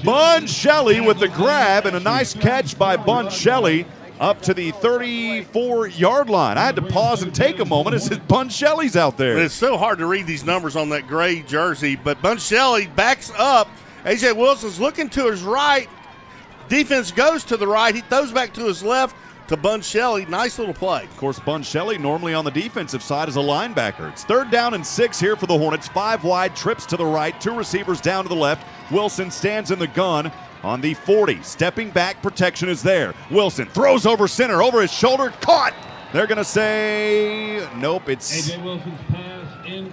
Bun Shelley with the grab, and a nice catch by Bun Shelley up to the 34-yard line. I had to pause and take a moment as Bun Shelley's out there. It's so hard to read these numbers on that gray jersey, but Bun Shelley backs up. A.J. Wilson's looking to his right. Defense goes to the right. He throws back to his left to Bun Shelley. Nice little play. Of course, Bun Shelley normally on the defensive side as a linebacker. It's 3rd down and 6 here for the Hornets. 5 wide, trips to the right, 2 receivers down to the left. Wilson stands in the gun on the 40. Stepping back, protection is there. Wilson throws over center, over his shoulder, caught. They're going to say, nope, it's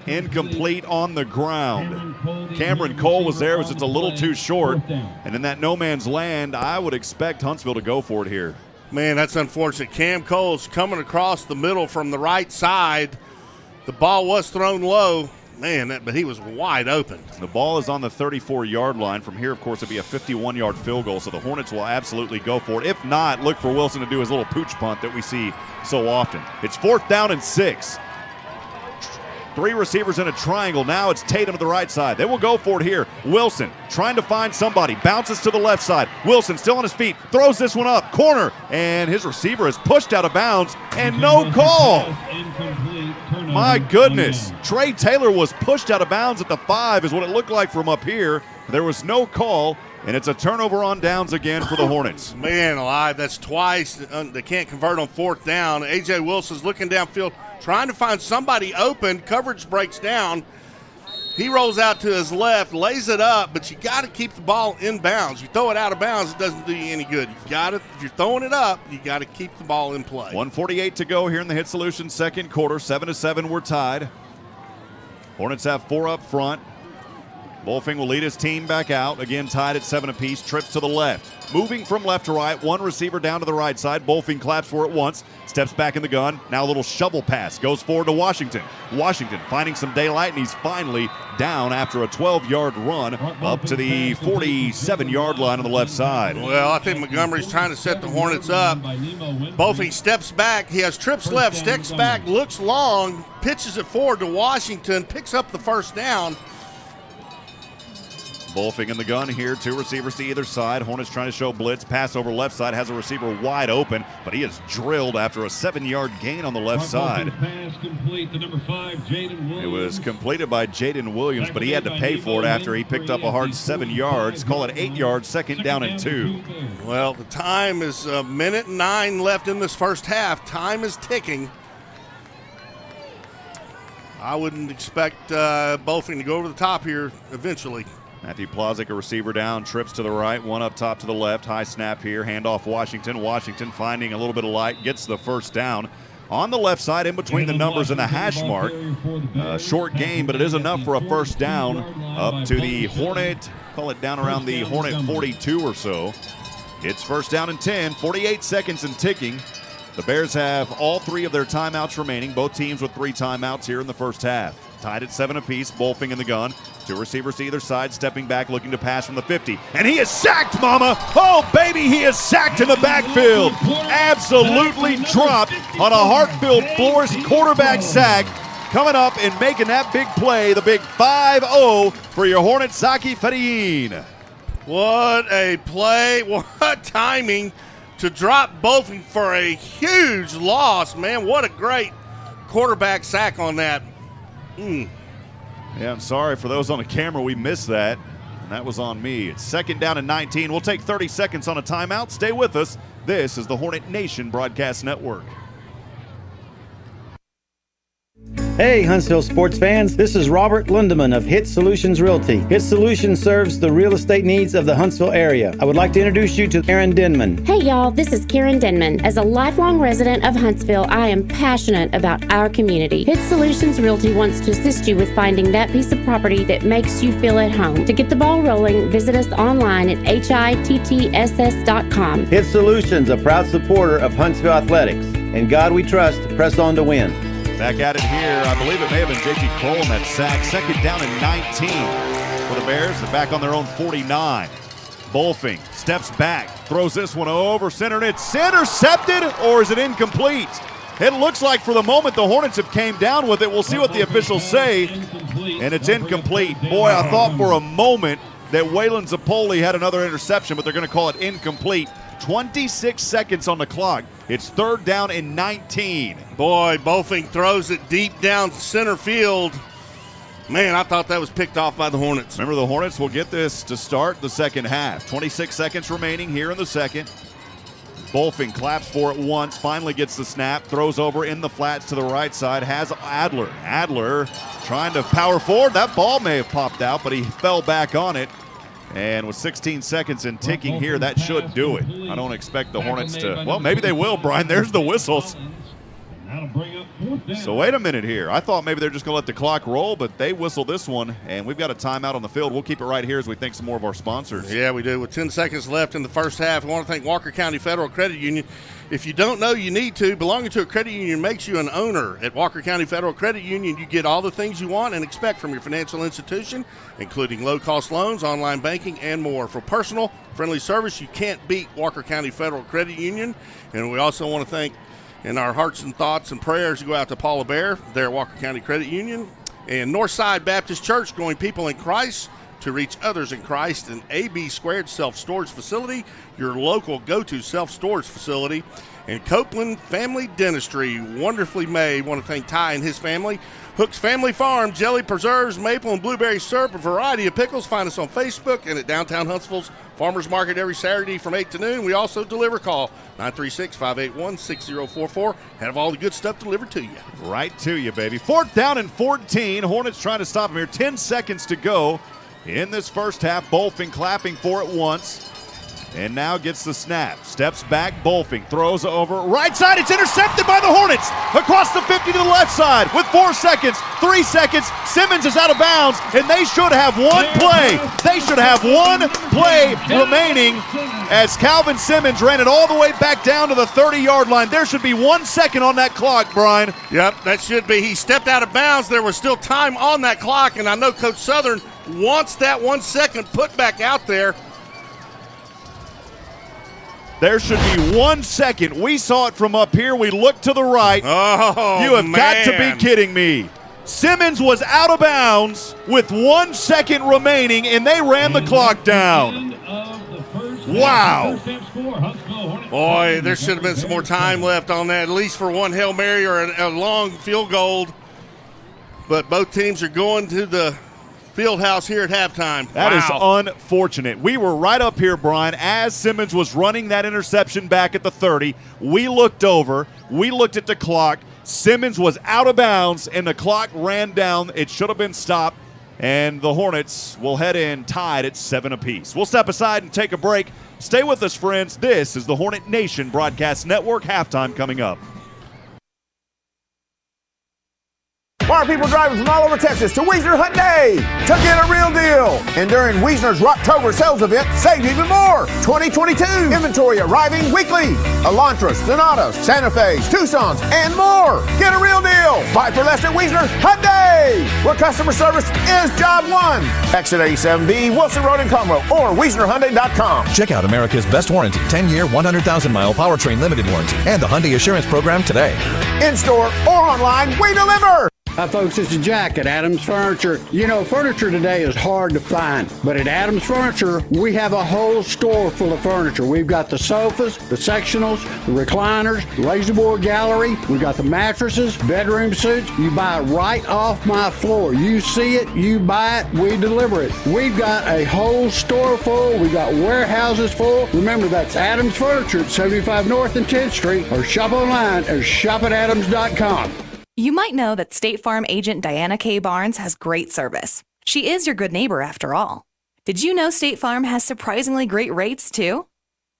incomplete on the ground. Cameron Cole was there, it was just a little too short. And in that no man's land, I would expect Huntsville to go for it here. Man, that's unfortunate. Cam Cole's coming across the middle from the right side. The ball was thrown low. Man, but he was wide open. The ball is on the 34-yard line. From here, of course, it'll be a 51-yard field goal, so the Hornets will absolutely go for it. If not, look for Wilson to do his little pooch punt that we see so often. It's 4th down and 6. 3 receivers in a triangle. Now it's Tatum to the right side. They will go for it here. Wilson trying to find somebody. Bounces to the left side. Wilson still on his feet. Throws this one up. Corner. And his receiver is pushed out of bounds. And no call. My goodness. Trey Taylor was pushed out of bounds at the 5 is what it looked like from up here. There was no call. And it's a turnover on downs again for the Hornets. Man alive, that's twice. They can't convert on 4th down. A.J. Wilson's looking downfield, trying to find somebody open. Coverage breaks down. He rolls out to his left, lays it up, but you got to keep the ball in bounds. You throw it out of bounds, it doesn't do you any good. You got to, if you're throwing it up, you got to keep the ball in play. 1:48 to go here in the Hitt Solutions second quarter. 7-7, we're tied. Hornets have 4 up front. Bolfing will lead his team back out. Again, tied at 7 apiece. Trips to the left. Moving from left to right. 1 receiver down to the right side. Bolfing claps for it once. Steps back in the gun. Now a little shovel pass. Goes forward to Washington. Washington finding some daylight, and he's finally down after a 12-yard run up to the 47-yard line on the left side. Well, I think Montgomery's trying to set the Hornets up. Bolfing steps back. He has trips left, steps back, looks long, pitches it forward to Washington, picks up the 1st down. Bolfing in the gun here, 2 receivers to either side. Hornets trying to show blitz. Pass over left side, has a receiver wide open, but he is drilled after a 7-yard gain on the left side. It was completed by Jaden Williams, but he had to pay for it after he picked up a hard 7 yards. Call it 8 yards, 2nd down and 2. Well, the time is 1:09 left in this first half. Time is ticking. I wouldn't expect Bolfing to go over the top here eventually. Matthew Plazik, a receiver down, trips to the right, 1 up top to the left. High snap here, handoff Washington. Washington finding a little bit of light, gets the 1st down. On the left side, in between the numbers and the hash mark. Short game, but it is enough for a 1st down up to the Hornet, call it down around the Hornet 42 or so. It's 1st down and 10, 48 seconds and ticking. The Bears have all 3 of their timeouts remaining, both teams with 3 timeouts here in the first half. Tied at 7 apiece, Bolfing in the gun. 2 receivers to either side, stepping back, looking to pass from the 50. And he is sacked, mama! Oh, baby, he is sacked in the backfield. Absolutely dropped on a heart-filled Flores quarterback sack. Coming up and making that big play, the big 5-0 for your Hornets, Zaki Fediyin. What a play. What timing to drop Bolfing for a huge loss, man. What a great quarterback sack on that. Yeah, I'm sorry for those on the camera. We missed that, and that was on me. It's 2nd down and 19. We'll take 30 seconds on a timeout. Stay with us. This is the Hornet Nation Broadcast Network. Hey, Huntsville sports fans, this is Robert Lindemann of Hitt Solutions Realty. Hitt Solutions serves the real estate needs of the Huntsville area. I would like to introduce you to Karen Denman. Hey y'all, this is Karen Denman. As a lifelong resident of Huntsville, I am passionate about our community. Hitt Solutions Realty wants to assist you with finding that piece of property that makes you feel at home. To get the ball rolling, visit us online at hittss.com. Hitt Solutions, a proud supporter of Huntsville athletics. In God we trust, press on to win. Back at it here. I believe it may have been J.P. Cole in that sack. 2nd down and 19 for the Bears. They're back on their own 49. Bolfing steps back, throws this one over center, and it's intercepted, or is it incomplete? It looks like for the moment the Hornets have came down with it. We'll see what the officials say, and it's incomplete. Boy, I thought for a moment that Waylon Zapoli had another interception, but they're going to call it incomplete. 26 seconds on the clock. It's 3rd down and 19. Boy, Bolfing throws it deep down center field. Man, I thought that was picked off by the Hornets. Remember, the Hornets will get this to start the second half. 26 seconds remaining here in the second. Bolfing claps for it once, finally gets the snap, throws over in the flats to the right side, has Adler. Adler trying to power forward. That ball may have popped out, but he fell back on it. And with 16 seconds and ticking here, that should do it. I don't expect the Hornets to, well, maybe they will, Brian. There's the whistles. So wait a minute here. I thought maybe they're just going to let the clock roll, but they whistle this one, and we've got a timeout on the field. We'll keep it right here as we thank some more of our sponsors. Yeah, we do. With 10 seconds left in the first half, we want to thank Walker County Federal Credit Union. If you don't know, you need to. Belonging to a credit union makes you an owner. At Walker County Federal Credit Union, you get all the things you want and expect from your financial institution, including low-cost loans, online banking, and more. For personal, friendly service, you can't beat Walker County Federal Credit Union. And we also want to thank, in our hearts and thoughts and prayers, go out to Paula Bear there at Walker County Credit Union, and Northside Baptist Church, growing people in Christ to reach others in Christ, and AB Squared Self-Storage Facility, your local go-to self-storage facility, and Copeland Family Dentistry, wonderfully made. Want to thank Ty and his family. Hook's Family Farm, jelly, preserves, maple and blueberry syrup, a variety of pickles. Find us on Facebook and at downtown Huntsville's Farmers Market every Saturday from 8 to noon. We also deliver. Call 936-581-6044. Have all the good stuff delivered to you. Right to you, baby. 4th down and 14. Hornets trying to stop them here. 10 seconds to go in this first half. Bolfing clapping for it once. And now gets the snap. Steps back, Bolfing throws over right side. It's intercepted by the Hornets across the 50 to the left side with 4 seconds, 3 seconds. Simmons is out of bounds, and they should have one play. They should have one play remaining as Calvin Simmons ran it all the way back down to the 30-yard line. There should be 1 second on that clock, Brian. Yep, that should be. He stepped out of bounds. There was still time on that clock, and I know Coach Southern wants that 1 second put back out there. There should be 1 second. We saw it from up here. We looked to the right. Oh, you have got to be kidding me. Simmons was out of bounds with 1 second remaining, and they ran the clock down. Wow. Boy, there should have been some more time left on that, at least for one Hail Mary or a long field goal. But both teams are going to the field house here at halftime. That is unfortunate. We were right up here, Brian, as Simmons was running that interception back at the 30. We looked over. We looked at the clock. Simmons was out of bounds, and the clock ran down. It should have been stopped, and the Hornets will head in tied at 7 apiece. We'll step aside and take a break. Stay with us, friends. This is the Hornet Nation Broadcast Network. Halftime coming up. Why are people driving from all over Texas to Wiesner Hyundai to get a real deal? And during Wiesner's Rocktober sales event, save even more. 2022 inventory arriving weekly. Elantras, Sonatas, Santa Fe's, Tucsons, and more. Get a real deal. Buy for less at Wiesner Hyundai, where customer service is job one. Exit 87B, Wilson Road in Conroe, or WiesnerHyundai.com. Check out America's best warranty, 10-year, 100,000-mile powertrain limited warranty, and the Hyundai Assurance Program today. In store or online, we deliver. Hi folks, this is Jack at Adams Furniture. You know, furniture today is hard to find, but at Adams Furniture, we have a whole store full of furniture. We've got the sofas, the sectionals, the recliners, lazy board gallery. We've got the mattresses, bedroom suites. You buy it right off my floor. You see it, you buy it, we deliver it. We've got a whole store full. We've got warehouses full. Remember, that's Adams Furniture at 75 North and 10th Street, or shop online at shopatadams.com. You might know that State Farm agent Diana K. Barnes has great service. She is your good neighbor after all. Did you know State Farm has surprisingly great rates too?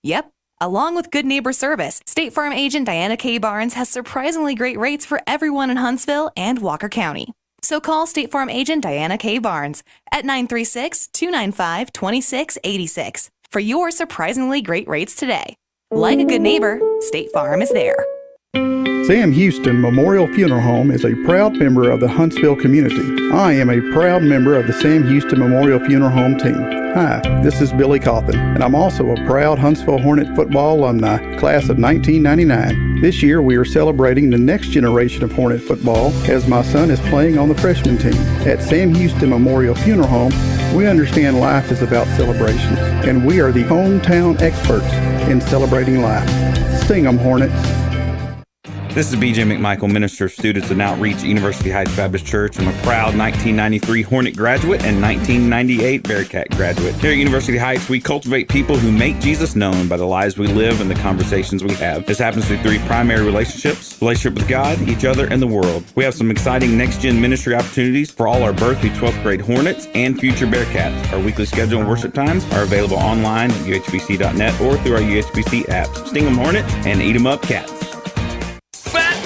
Yep. Along with good neighbor service, State Farm agent Diana K. Barnes has surprisingly great rates for everyone in Huntsville and Walker County. So call State Farm agent Diana K. Barnes at 936-295-2686 for your surprisingly great rates today. Like a good neighbor, State Farm is there. Sam Houston Memorial Funeral Home is a proud member of the Huntsville community. I am a proud member of the Sam Houston Memorial Funeral Home team. Hi, this is Billy Cawthon, and I'm also a proud Huntsville Hornet football alumni, class of 1999. This year, we are celebrating the next generation of Hornet football as my son is playing on the freshman team. At Sam Houston Memorial Funeral Home, we understand life is about celebrations, and we are the hometown experts in celebrating life. Sting 'em, Hornets. This is BJ McMichael, Minister of Students and Outreach at University Heights Baptist Church. I'm a proud 1993 Hornet graduate and 1998 Bearcat graduate. Here at University Heights, we cultivate people who make Jesus known by the lives we live and the conversations we have. This happens through three primary relationships: relationship with God, each other, and the world. We have some exciting next-gen ministry opportunities for all our birth through 12th grade Hornets and future Bearcats. Our weekly schedule and worship times are available online at uhbc.net or through our UHBC apps. Sting 'em, Hornets, and eat 'em up, Cats.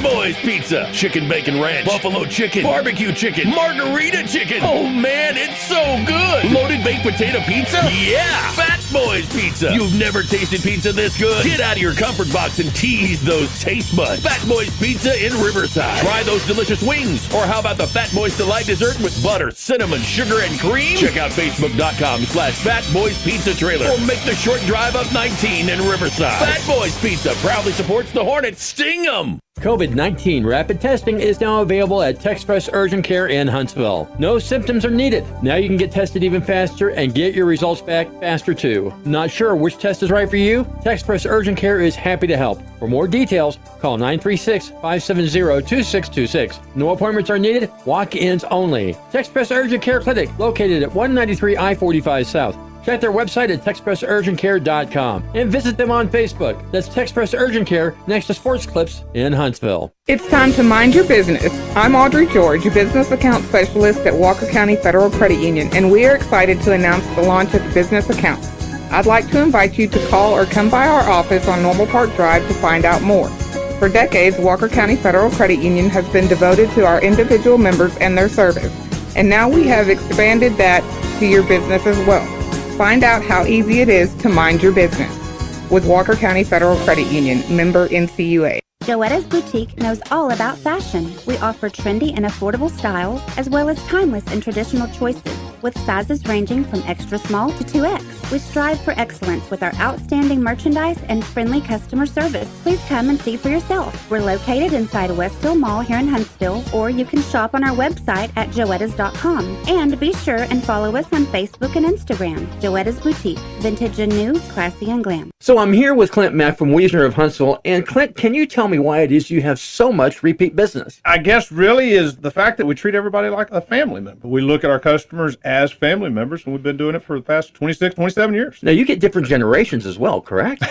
Boys Pizza, chicken bacon ranch, buffalo chicken, barbecue chicken, margarita chicken. Oh man, it's so good. Loaded baked potato pizza? Yeah. Fat Boys Pizza. You've never tasted pizza this good. Get out of your comfort box and tease those taste buds. Fat Boys Pizza in Riverside. Try those delicious wings. Or how about the Fat Boys Delight dessert with butter, cinnamon, sugar, and cream? Check out Facebook.com/Fat Boys Pizza Trailer. Or make the short drive up 19 in Riverside. Fat Boys Pizza proudly supports the Hornets. Sting 'em. COVID-19 rapid testing is now available at TexPress Urgent Care in Huntsville. No symptoms are needed. Now you can get tested even faster and get your results back faster too. Not sure which test is right for you? TexPress Urgent Care is happy to help. For more details, call 936-570-2626. No appointments are needed. Walk-ins only. TexPress Urgent Care Clinic, located at 193 I-45 South. Check their website at TexPressUrgentCare.com and visit them on Facebook. That's TexPress Urgent Care next to Sports Clips in Huntsville. It's time to mind your business. I'm Audrey George, Business Account Specialist at Walker County Federal Credit Union, and we are excited to announce the launch of the Business Account. I'd like to invite you to call or come by our office on Normal Park Drive to find out more. For decades, Walker County Federal Credit Union has been devoted to our individual members and their service, and now we have expanded that to your business as well. Find out how easy it is to mind your business with Walker County Federal Credit Union, member NCUA. Joetta's Boutique knows all about fashion. We offer trendy and affordable styles, as well as timeless and traditional choices, with sizes ranging from extra small to 2X. We strive for excellence with our outstanding merchandise and friendly customer service. Please come and see for yourself. We're located inside Westfield Mall here in Huntsville, or you can shop on our website at joettas.com. And be sure and follow us on Facebook and Instagram. Joetta's Boutique, vintage and new, classy and glam. So I'm here with Clint Mack from Wiesner of Huntsville. And Clint, can you tell me why it is you have so much repeat business? I guess really is the fact that we treat everybody like a family member. We look at our customers as family members, and we've been doing it for the past 26, 27 years. Now, you get different generations as well, correct?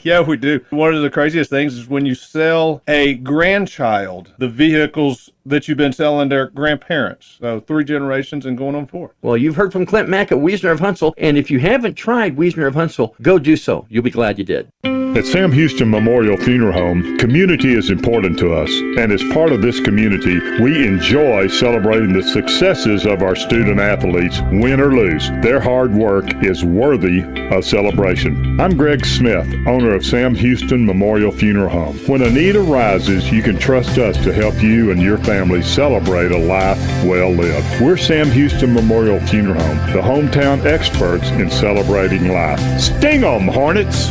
Yeah, we do. One of the craziest things is when you sell a grandchild the vehicles that you've been selling their grandparents. So 3 generations and going on 4. Well, you've heard from Clint Mack at Wiesner of Huntsville, and if you haven't tried Wiesner of Huntsville, go do so. You'll be glad you did. At Sam Houston Memorial Funeral Home, community is important to us, and as part of this community, we enjoy celebrating the successes of our student athletes, win or lose. Their hard work is worthy of celebration. I'm Greg Smith, owner of Sam Houston Memorial Funeral Home. When a need arises, you can trust us to help you and your family celebrate a life well lived. We're Sam Houston Memorial Funeral Home, the hometown experts in celebrating life. Sting 'em, Hornets!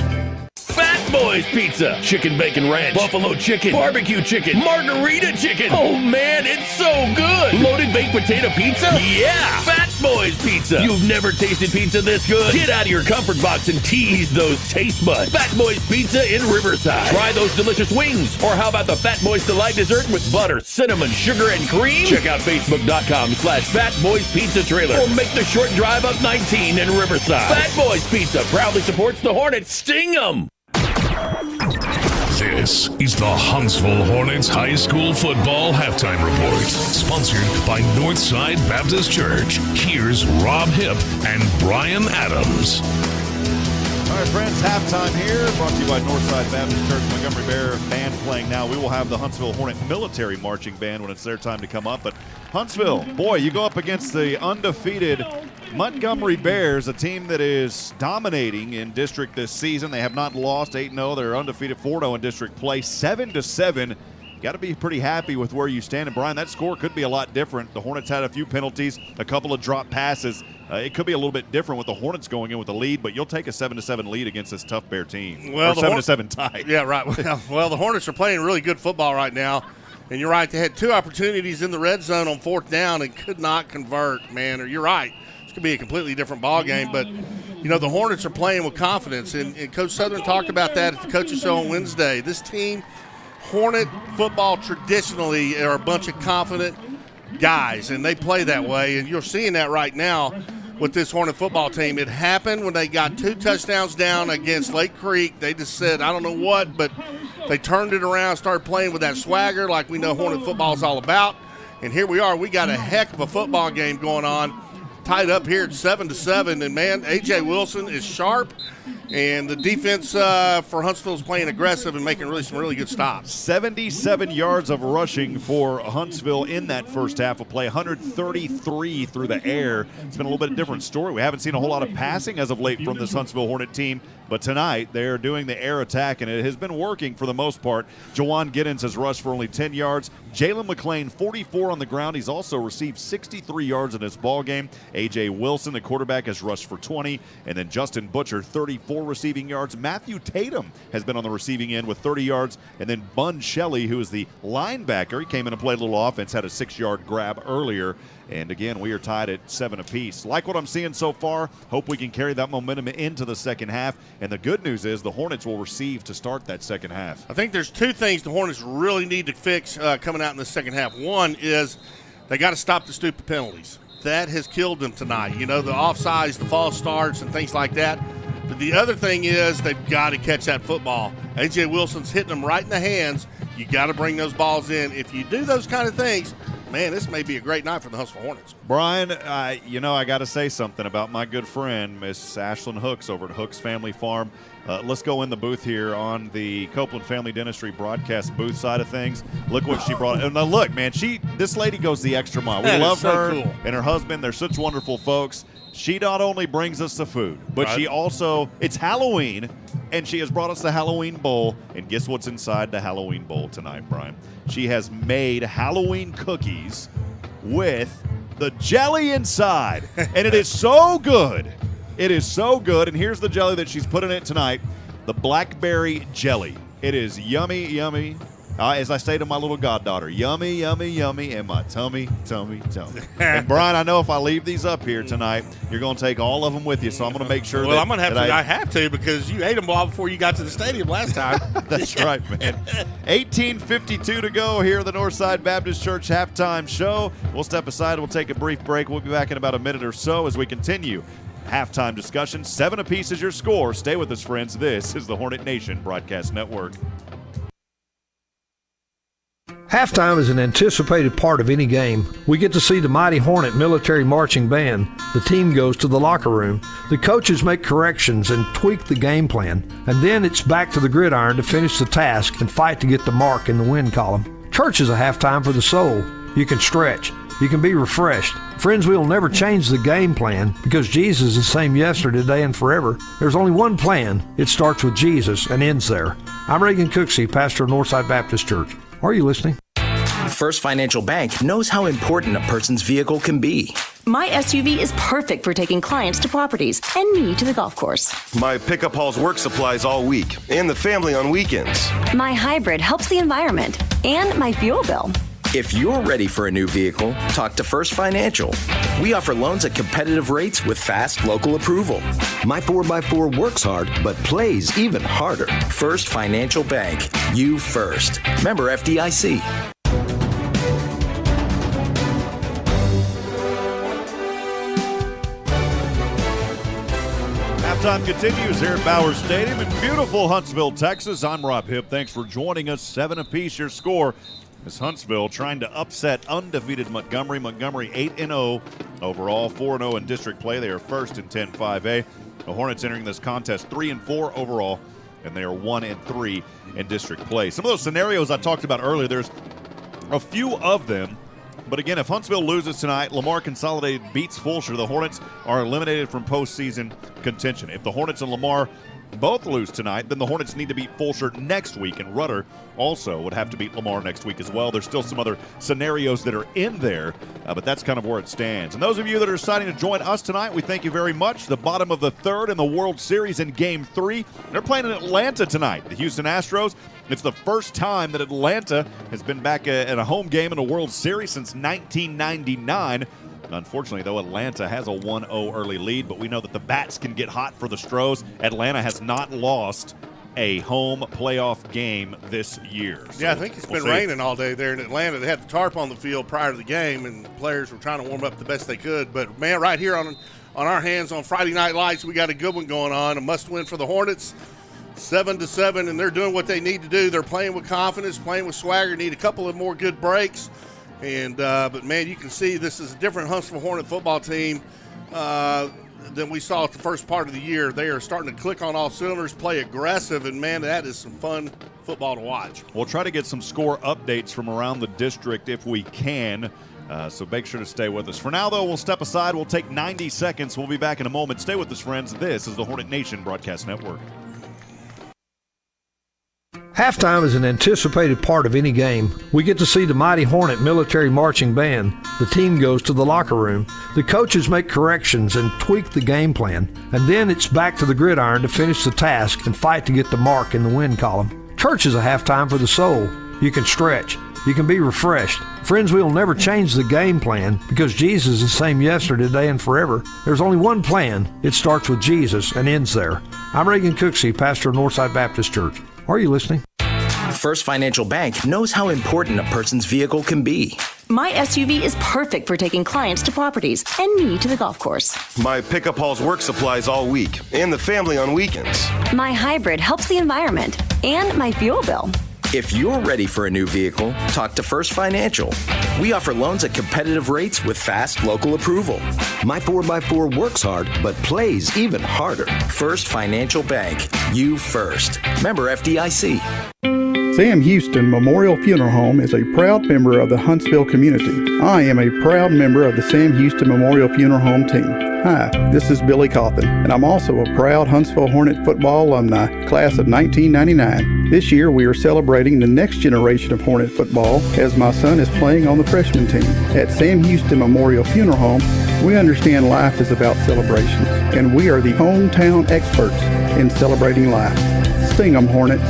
Boys Pizza, chicken bacon ranch, buffalo chicken, barbecue chicken, margarita chicken. Oh man, it's so good. Loaded baked potato pizza? Yeah. Fat Boys Pizza. You've never tasted pizza this good. Get out of your comfort box and tease those taste buds. Fat Boys Pizza in Riverside. Try those delicious wings. Or how about the Fat Boys Delight dessert with butter, cinnamon, sugar, and cream? Check out Facebook.com/Fat Boys Pizza Trailer. Or make the short drive up 19 in Riverside. Fat Boys Pizza proudly supports the Hornets. Sting 'em. This is the Huntsville Hornets High School Football Halftime Report, sponsored by Northside Baptist Church. Here's Rob Hipp and Brian Adams. All right, friends, halftime here, brought to you by Northside Baptist Church. Montgomery Bear band playing now. We will have the Huntsville Hornet military marching band when it's their time to come up. But Huntsville, boy, you go up against the undefeated Montgomery Bears, a team that is dominating in district this season. They have not lost. 8-0. They're undefeated 4-0 in district play. 7-7 got to be pretty happy with where you stand. And, Brian, that score could be a lot different. The Hornets had a few penalties, a couple of drop passes. It could be a little bit different with the Hornets going in with a lead, but you'll take a 7-7 lead against this tough Bear team. Well, or 7-7 tie. Yeah, right. Well, the Hornets are playing really good football right now. And you're right, they had 2 opportunities in the red zone on 4th down and could not convert, man. Or you're right. This could be a completely different ball game. But, you know, the Hornets are playing with confidence. And Coach Southern talked about that at the coaches show on Wednesday. This team, Hornet football traditionally are a bunch of confident guys, and they play that way. And you're seeing that right now with this Hornet football team. It happened when they got 2 touchdowns down against Lake Creek. They just said, I don't know what, but they turned it around, started playing with that swagger like we know Hornet football is all about. And here we are. We got a heck of a football game going on, tied up here at 7-7. And, man, A.J. Wilson is sharp. And the defense for Huntsville is playing aggressive and making some really good stops. 77 yards of rushing for Huntsville in that first half of play, 133 through the air. It's been a little bit of a different story. We haven't seen a whole lot of passing as of late from this Huntsville Hornet team, but tonight they're doing the air attack, and it has been working for the most part. Jawan Giddens has rushed for only 10 yards. Jalen McClain, 44 on the ground. He's also received 63 yards in this ball game. A.J. Wilson, the quarterback, has rushed for 20, and then Justin Butcher, 34 receiving yards. Matthew Tatum has been on the receiving end with 30 yards, and then Bun Shelley, who is the linebacker, he came in and played a little offense, had a 6-yard grab earlier. And again, we are tied at 7 apiece. Like what I'm seeing so far. Hope we can carry that momentum into the second half. And the good news is the Hornets will receive to start that second half. I think there's 2 things the Hornets really need to fix coming out in the second half. One is they got to stop the stupid penalties. That has killed them tonight. You know, the offsides, the false starts, and things like that. But the other thing is they've got to catch that football. A.J. Wilson's hitting them right in the hands. You got to bring those balls in. If you do those kind of things, man, this may be a great night for the Huntsville Hornets. Brian, you know, I got to say something about my good friend, Miss Ashlyn Hooks over at Hooks Family Farm. Let's go in the booth here on the Copeland Family Dentistry broadcast booth side of things. Look what she brought. And now look, man, this lady goes the extra mile. We love her and her husband. They're such wonderful folks. She not only brings us the food, but she also, it's Halloween, and she has brought us the Halloween bowl. And guess what's inside the Halloween bowl tonight, Brian? She has made Halloween cookies with the jelly inside. And it is so good. It is so good. And here's the jelly that she's put in it tonight, the blackberry jelly. It is yummy, yummy. As I say to my little goddaughter, yummy, yummy, yummy, and my tummy, tummy, tummy. And, Brian, I know if I leave these up here tonight, you're going to take all of them with you, so I'm going to make sure I'm going to have to. I have to, because you ate them all before you got to the stadium last time. That's right, man. 18:52 to go here at the Northside Baptist Church halftime show. We'll step aside. We'll take a brief break. We'll be back in about a minute or so as we continue halftime discussion. 7 apiece is your score. Stay with us, friends. This is the Hornet Nation Broadcast Network. Halftime is an anticipated part of any game. We get to see the mighty Hornet Military Marching Band. The team goes to the locker room. The coaches make corrections and tweak the game plan. And then it's back to the gridiron to finish the task and fight to get the mark in the win column. Church is a halftime for the soul. You can stretch. You can be refreshed. Friends, we will never change the game plan because Jesus is the same yesterday, today, and forever. There's only one plan. It starts with Jesus and ends there. I'm Reagan Cooksey, pastor of Northside Baptist Church. Are you listening? First Financial Bank knows how important a person's vehicle can be. My SUV is perfect for taking clients to properties and me to the golf course. My pickup hauls work supplies all week and the family on weekends. My hybrid helps the environment and my fuel bill. If you're ready for a new vehicle, talk to First Financial. We offer loans at competitive rates with fast local approval. My 4x4 works hard, but plays even harder. First Financial Bank. You first. Member FDIC. Halftime continues here at Bowers Stadium in beautiful Huntsville, Texas. I'm Rob Hipp. Thanks for joining us. 7 apiece your score. As Huntsville trying to upset undefeated Montgomery. Montgomery 8-0 overall, 4-0 in district play. They are first in 10-5A. The Hornets entering this contest 3-4 overall, and they are 1-3 in district play. Some of those scenarios I talked about earlier, there's a few of them. But again, if Huntsville loses tonight, Lamar Consolidated beats Fulshear, the Hornets are eliminated from postseason contention. If the Hornets and Lamar both lose tonight, then the Hornets need to beat Fulshear next week, and Rudder also would have to beat Lamar next week as well. There's still some other scenarios that are in there, but that's kind of where it stands. And those of you that are deciding to join us tonight, we thank you very much. The bottom of the third in the World Series in Game 3. They're playing in Atlanta tonight, the Houston Astros. It's the first time that Atlanta has been back in a home game in a World Series since 1999. Unfortunately, though, Atlanta has a 1-0 early lead, but we know that the bats can get hot for the Stros. Atlanta has not lost a home playoff game this year. So I think it's been raining all day there in Atlanta. They had the tarp on the field prior to the game, and the players were trying to warm up the best they could. But, man, right here on our hands on Friday Night Lights, we got a good one going on, a must-win for the Hornets. 7-7, and they're doing what they need to do. They're playing with confidence, playing with swagger, need a couple of more good breaks. And but, man, you can see this is a different Huntsville Hornet football team than we saw at the first part of the year. They are starting to click on all cylinders, play aggressive, and, man, that is some fun football to watch. We'll try to get some score updates from around the district if we can, so make sure to stay with us. For now, though, we'll step aside. We'll take 90 seconds. We'll be back in a moment. Stay with us, friends. This is the Hornet Nation Broadcast Network. Halftime is an anticipated part of any game. We get to see the mighty Hornet military marching band. The team goes to the locker room. The coaches make corrections and tweak the game plan. And then it's back to the gridiron to finish the task and fight to get the mark in the win column. Church is a halftime for the soul. You can stretch. You can be refreshed. Friends, we will never change the game plan because Jesus is the same yesterday, today, and forever. There's only one plan. It starts with Jesus and ends there. I'm Reagan Cooksey, pastor of Northside Baptist Church. Are you listening? First Financial Bank knows how important a person's vehicle can be. My SUV is perfect for taking clients to properties and me to the golf course. My pickup hauls work supplies all week and the family on weekends. My hybrid helps the environment and my fuel bill. If you're ready for a new vehicle, talk to First Financial. We offer loans at competitive rates with fast local approval. My 4x4 works hard, but plays even harder. First Financial Bank. You first. Member FDIC. Sam Houston Memorial Funeral Home is a proud member of the Huntsville community. I am a proud member of the Sam Houston Memorial Funeral Home team. Hi, this is Billy Cawthon, and I'm also a proud Huntsville Hornet football alumni, class of 1999. This year we are celebrating the next generation of Hornet football as my son is playing on the freshman team. At Sam Houston Memorial Funeral Home, we understand life is about celebrations, and we are the hometown experts in celebrating life. Sing 'em, Hornets.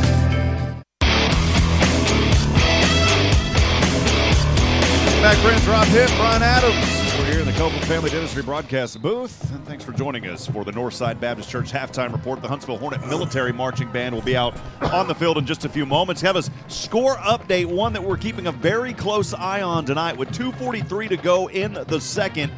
Back, friends. Rob Hipp, Brian Adams. We're here in the Copeland Family Dentistry broadcast booth, and thanks for joining us for the Northside Baptist Church halftime report. The Huntsville Hornet Military Marching Band will be out on the field in just a few moments. Have a score update, one that we're keeping a very close eye on tonight with 2:43 to go in the second.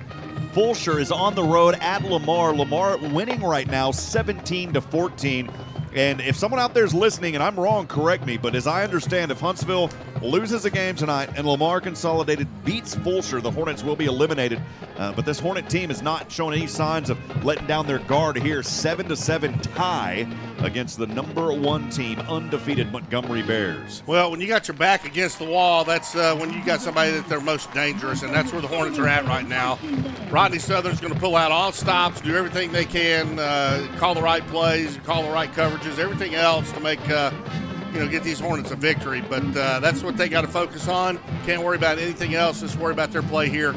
Fulshear is on the road at Lamar. Lamar winning right now 17-14. And if someone out there is listening, and I'm wrong, correct me, but as I understand, if Huntsville loses a game tonight and Lamar Consolidated beats Fulshear, the Hornets will be eliminated. But this Hornet team has not shown any signs of letting down their guard here. 7-7 tie against the number one team, undefeated Montgomery Bears. Well, when you got your back against the wall, that's when you got somebody that they're most dangerous, and that's where the Hornets are at right now. Rodney Southern's going to pull out all stops, do everything they can, call the right plays, call the right coverages, everything else to make get these Hornets a victory. But that's what they got to focus on. Can't worry about anything else. Just worry about their play here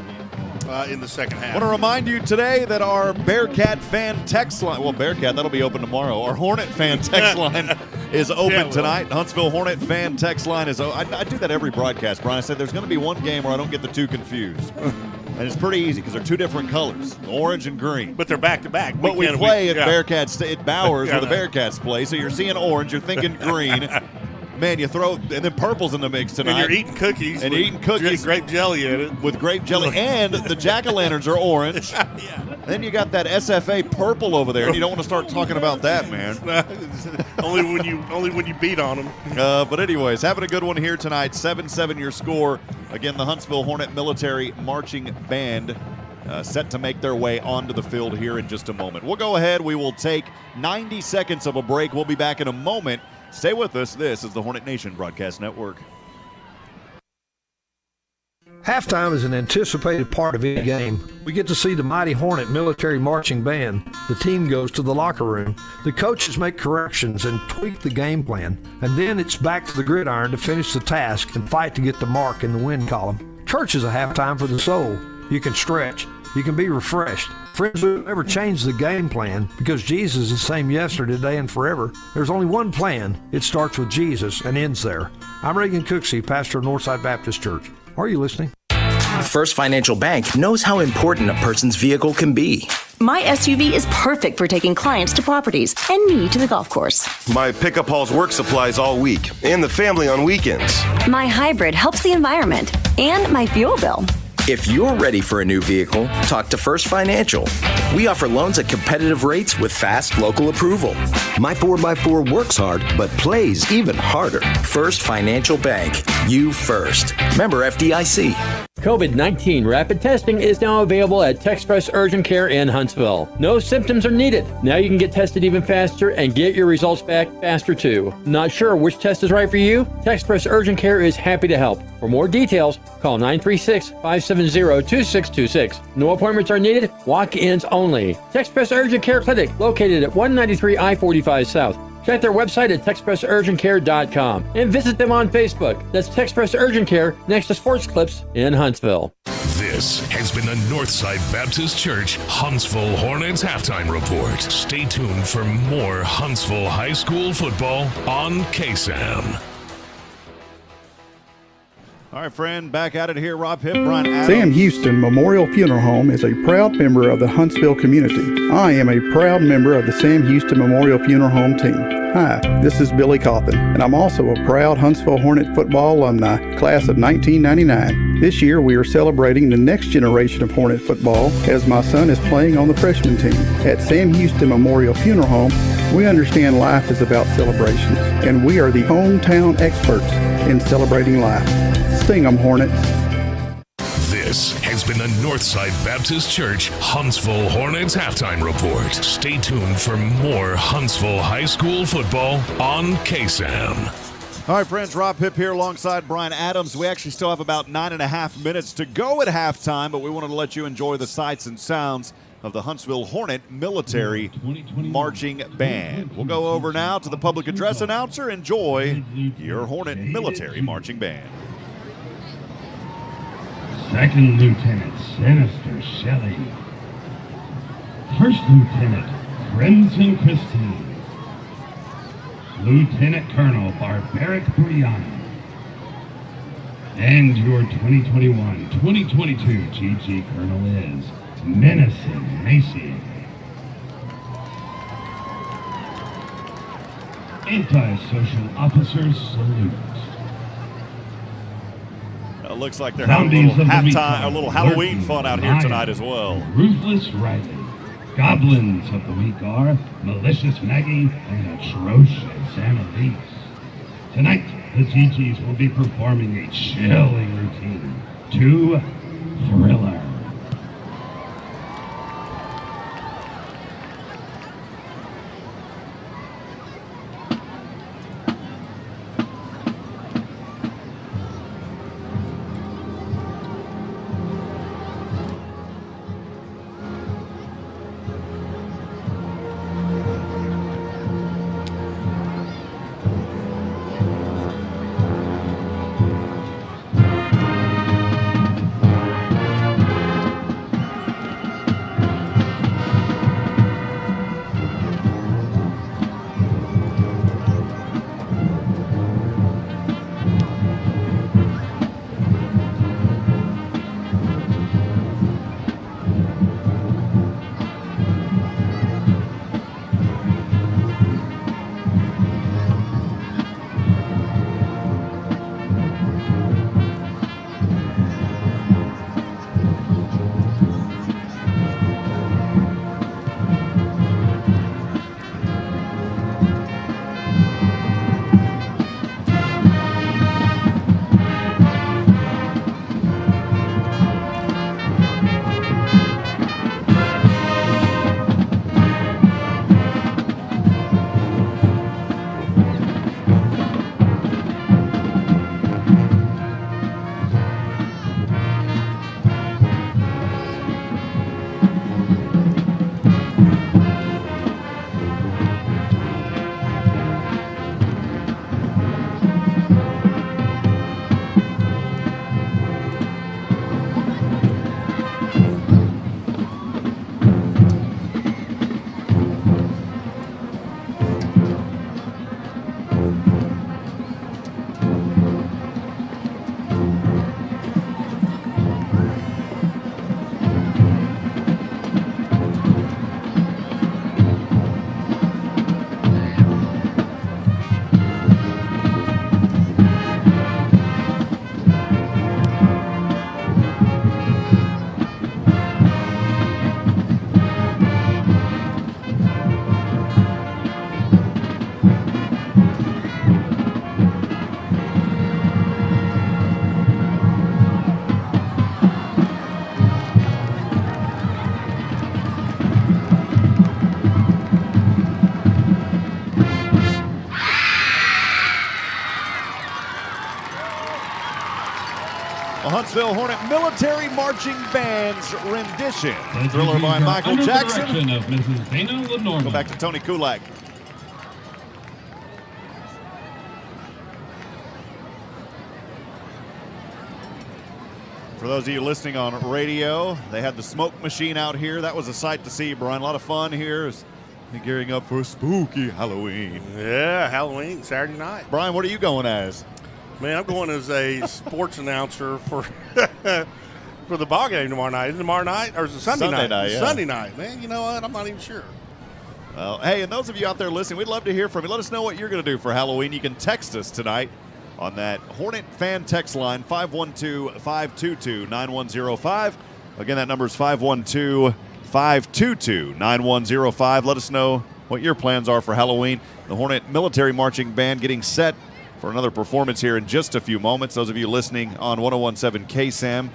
in the second half. I want to remind you today that our Bearcat fan text line, well, Bearcat, that'll be open tomorrow. Our Hornet fan text line is open tonight. Huntsville Hornet fan text line is open. I do that every broadcast, Brian. I said there's going to be one game where I don't get the two confused. And it's pretty easy because they're two different colors, orange and green. But they're back-to-back. But we play at Bearcats, at Bowers where the Bearcats play, so you're seeing orange, you're thinking green. Man, you throw, and then purple's in the mix tonight. And you're eating cookies. And eating cookies. Grape jelly in it. With grape jelly. And the jack-o'-lanterns are orange. Then you got that SFA purple over there, and you don't want to start talking about that, man. only when you beat on them. But anyways, having a good one here tonight. 7-7 your score. Again, the Huntsville Hornet Military Marching Band set to make their way onto the field here in just a moment. We'll go ahead. We will take 90 seconds of a break. We'll be back in a moment. Stay with us. This is the Hornet Nation Broadcast Network. Halftime is an anticipated part of any game. We get to see the mighty Hornet military marching band. The team goes to the locker room. The coaches make corrections and tweak the game plan. And then it's back to the gridiron to finish the task and fight to get the mark in the win column. Church is a halftime for the soul. You can stretch. You can be refreshed. Friends, we'll never change the game plan because Jesus is the same yesterday, today, and forever. There's only one plan. It starts with Jesus and ends there. I'm Reagan Cooksey, pastor of Northside Baptist Church. Are you listening? First Financial Bank knows how important a person's vehicle can be. My SUV is perfect for taking clients to properties and me to the golf course. My pickup hauls work supplies all week and the family on weekends. My hybrid helps the environment and my fuel bill. If you're ready for a new vehicle, talk to First Financial. We offer loans at competitive rates with fast local approval. My 4x4 works hard, but plays even harder. First Financial Bank. You first. Member FDIC. COVID-19 rapid testing is now available at TexPress Urgent Care in Huntsville. No symptoms are needed. Now you can get tested even faster and get your results back faster too. Not sure which test is right for you? TexPress Urgent Care is happy to help. For more details, call 936-570-2626. No appointments are needed. Walk-ins only. TexPress Urgent Care Clinic, located at 193 I-45 South. Check their website at TexPressUrgentCare.com and visit them on Facebook. That's TexPress Urgent Care next to Sports Clips in Huntsville. This has been the Northside Baptist Church Huntsville Hornets halftime report. Stay tuned for more Huntsville High School football on KSAM. All right, friend, back at it here. Rob Hipp, Brian Adams. Sam Houston Memorial Funeral Home is a proud member of the Huntsville community. I am a proud member of the Sam Houston Memorial Funeral Home team. Hi, this is Billy Cawthon, and I'm also a proud Huntsville Hornet football alumni, class of 1999. This year, we are celebrating the next generation of Hornet football as my son is playing on the freshman team. At Sam Houston Memorial Funeral Home, we understand life is about celebrations, and we are the hometown experts in celebrating life. Sting 'em, Hornets. This has been the Northside Baptist Church Huntsville Hornets halftime report. Stay tuned for more Huntsville High School football on KSAM. All right, friends, Rob Hipp here alongside Brian Adams. We actually still have about 9.5 minutes to go at halftime, but we wanted to let you enjoy the sights and sounds of the Huntsville Hornet Military Marching Band. We'll go over now to the public address announcer. Enjoy your Hornet Military Marching Band. Second Lieutenant Sinister Shelley. First Lieutenant Crimson Christine. Lieutenant Colonel Barbaric Brianna. And your 2021-2022 GG Colonel is Menacing Macy. Anti-social officers salute. It looks like they're having a little halftime, a little Halloween fun out here tonight as well. Ruthless Riley. Goblins of the week are Malicious Maggie and Atrocious Annalise. Tonight, the GGs will be performing a chilling routine to Thriller. The Huntsville Hornet Military Marching Band's rendition. Thriller by Michael Under Jackson. The direction of Mrs. Dana Lenormand. Go back to Tony Kulak. For those of you listening on radio, they had the smoke machine out here. That was a sight to see, Brian. A lot of fun here. Gearing up for spooky Halloween. Yeah, Halloween, Saturday night. Brian, what are you going as? Man, I'm going as a sports announcer for the ball game tomorrow night. Is it tomorrow night or is it Sunday night? Yeah. Sunday night, man. You know what? I'm not even sure. Well, hey, and those of you out there listening, we'd love to hear from you. Let us know what you're going to do for Halloween. You can text us tonight on that Hornet fan text line, 512-522-9105. Again, that number is 512-522-9105. Let us know what your plans are for Halloween. The Hornet Military Marching Band getting set for another performance here in just a few moments. Those of you listening on 101.7 KSAM,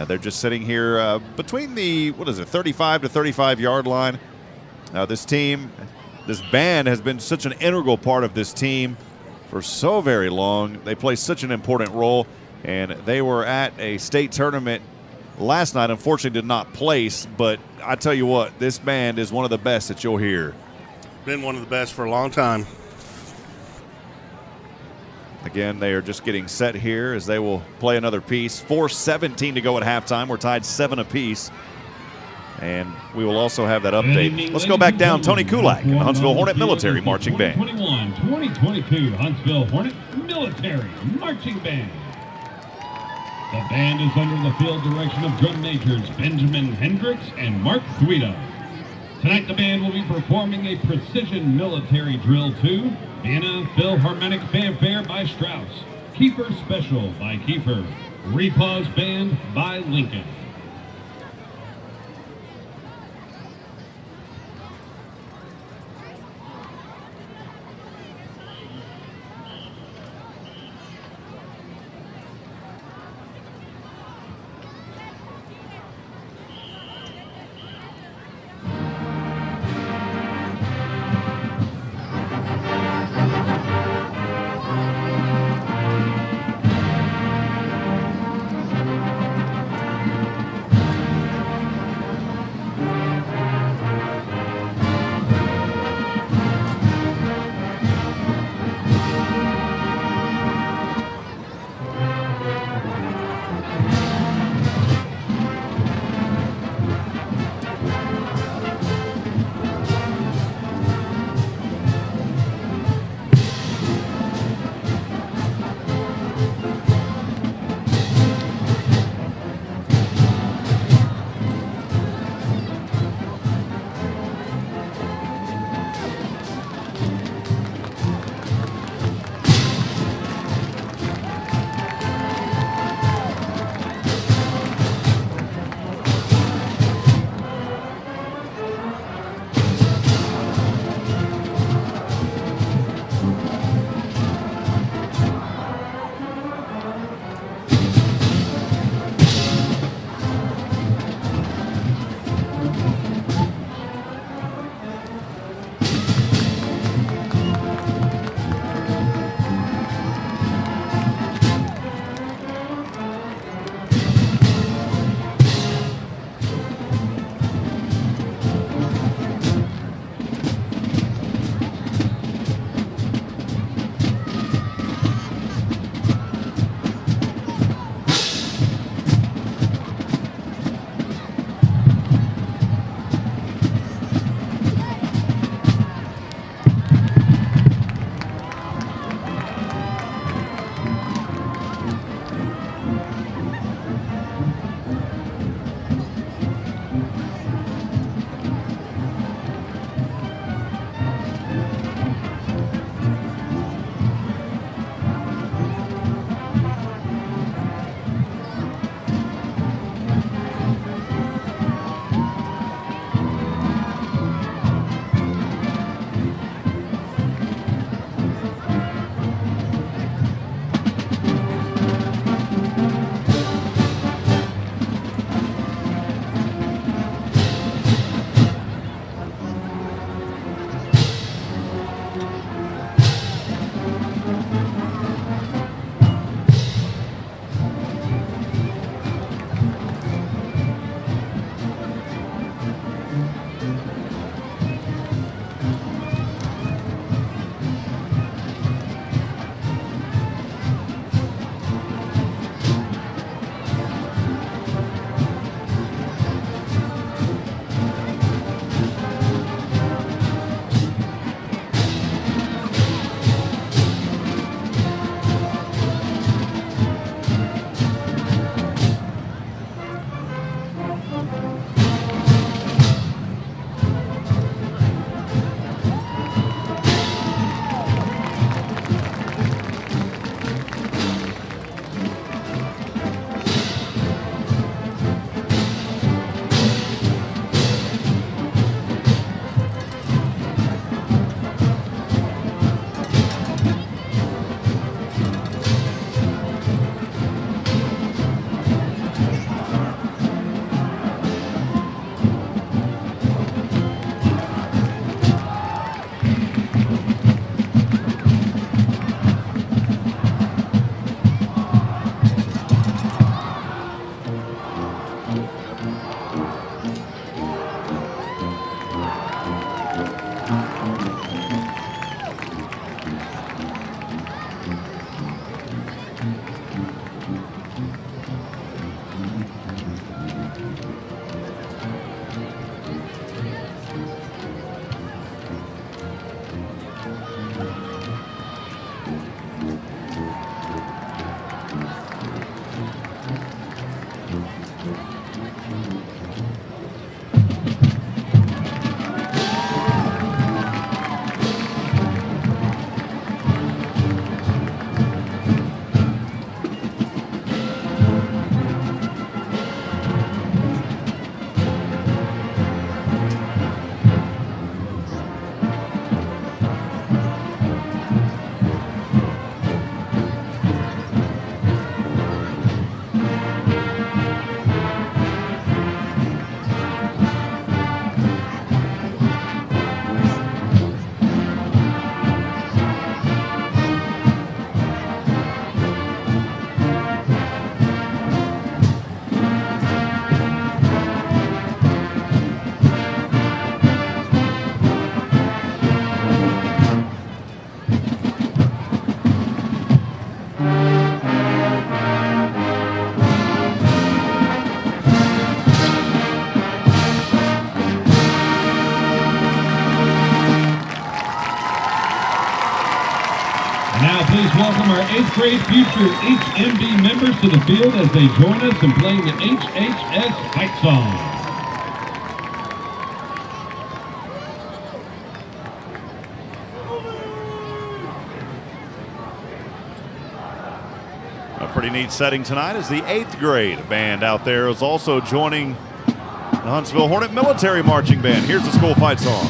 they're just sitting here between the, 35 to 35 yard line. This band has been such an integral part of this team for so very long. They play such an important role, and they were at a state tournament last night. Unfortunately, did not place, but I tell you what, this band is one of the best that you'll hear. Been one of the best for a long time. Again, they are just getting set here as they will play another piece. 4:17 to go at halftime. We're tied 7 apiece. And we will also have that update. Let's go back down. Tony Kulak and the Huntsville Hornet Military Marching Band. 2021-2022 Huntsville Hornet Military Marching Band. The band is under the field direction of drum majors Benjamin Hendricks and Mark Thweda. Tonight the band will be performing a precision military drill to Vienna Philharmonic Fanfare by Strauss, Kiefer Special by Kiefer, Repause Band by Lincoln. 8th grade future HMB members to the field as they join us in playing the HHS Hight song. A pretty neat setting tonight as the 8th grade band out there is also joining the Huntsville Hornet Military Marching Band. Here's the school fight song.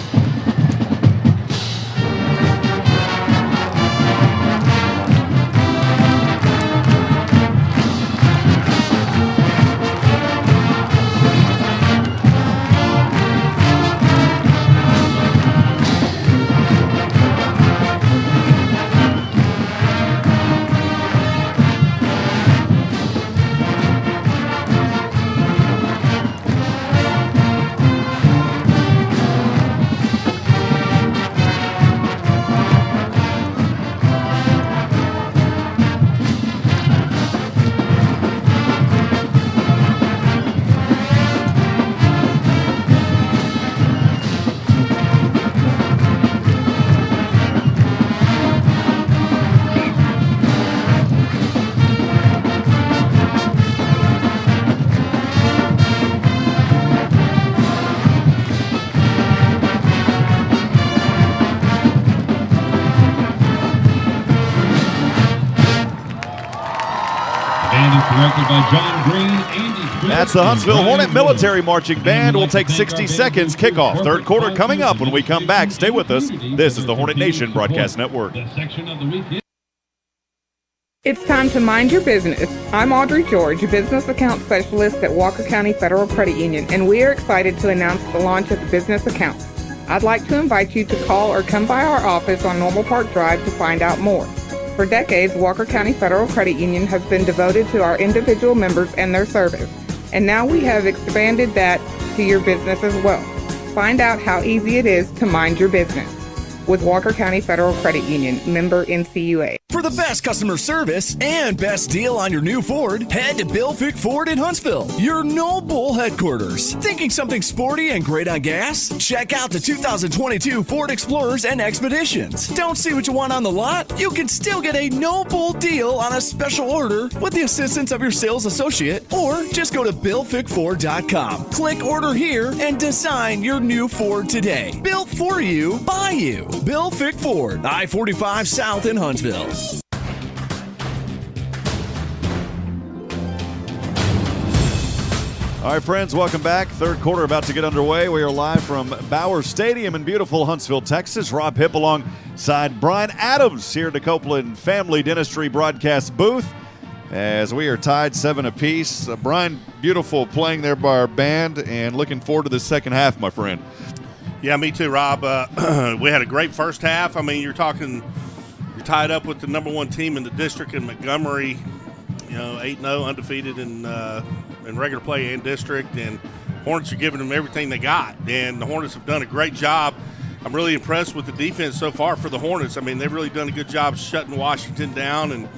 By John Green, Andy That's the Huntsville Hornet Military Marching Band. We'll take 60 seconds. Kickoff. Third quarter coming up when we come back. Stay with us. This is the Hornet Nation Broadcast Network. It's time to mind your business. I'm Audrey George, Business Account Specialist at Walker County Federal Credit Union, and we are excited to announce the launch of the business account. I'd like to invite you to call or come by our office on Normal Park Drive to find out more. For decades, Walker County Federal Credit Union has been devoted to our individual members and their service, and now we have expanded that to your business as well. Find out how easy it is to mind your business with Walker County Federal Credit Union, member NCUA. For the best customer service and best deal on your new Ford, head to Bill Fick Ford in Huntsville, your No Bull headquarters. Thinking something sporty and great on gas? Check out the 2022 Ford Explorers and Expeditions. Don't see what you want on the lot? You can still get a No Bull deal on a special order with the assistance of your sales associate, or just go to BillFickFord.com. Click order here and design your new Ford today. Built for you, by you. Bill Fick Ford, I-45 South in Huntsville. All right, friends, welcome back. Third quarter about to get underway. We are live from Bauer Stadium in beautiful Huntsville, Texas. Rob Hipp alongside Brian Adams here at the Copeland Family Dentistry broadcast booth as we are tied 7 apiece. Brian, beautiful playing there by our band, and looking forward to the second half, my friend. Yeah, me too, Rob. We had a great first half. I mean, you're tied up with the number 1 team in the district in Montgomery, 8-0, undefeated in regular play and district, and Hornets are giving them everything they got, and the Hornets have done a great job. I'm really impressed with the defense so far for the Hornets. I mean, they've really done a good job shutting Washington down and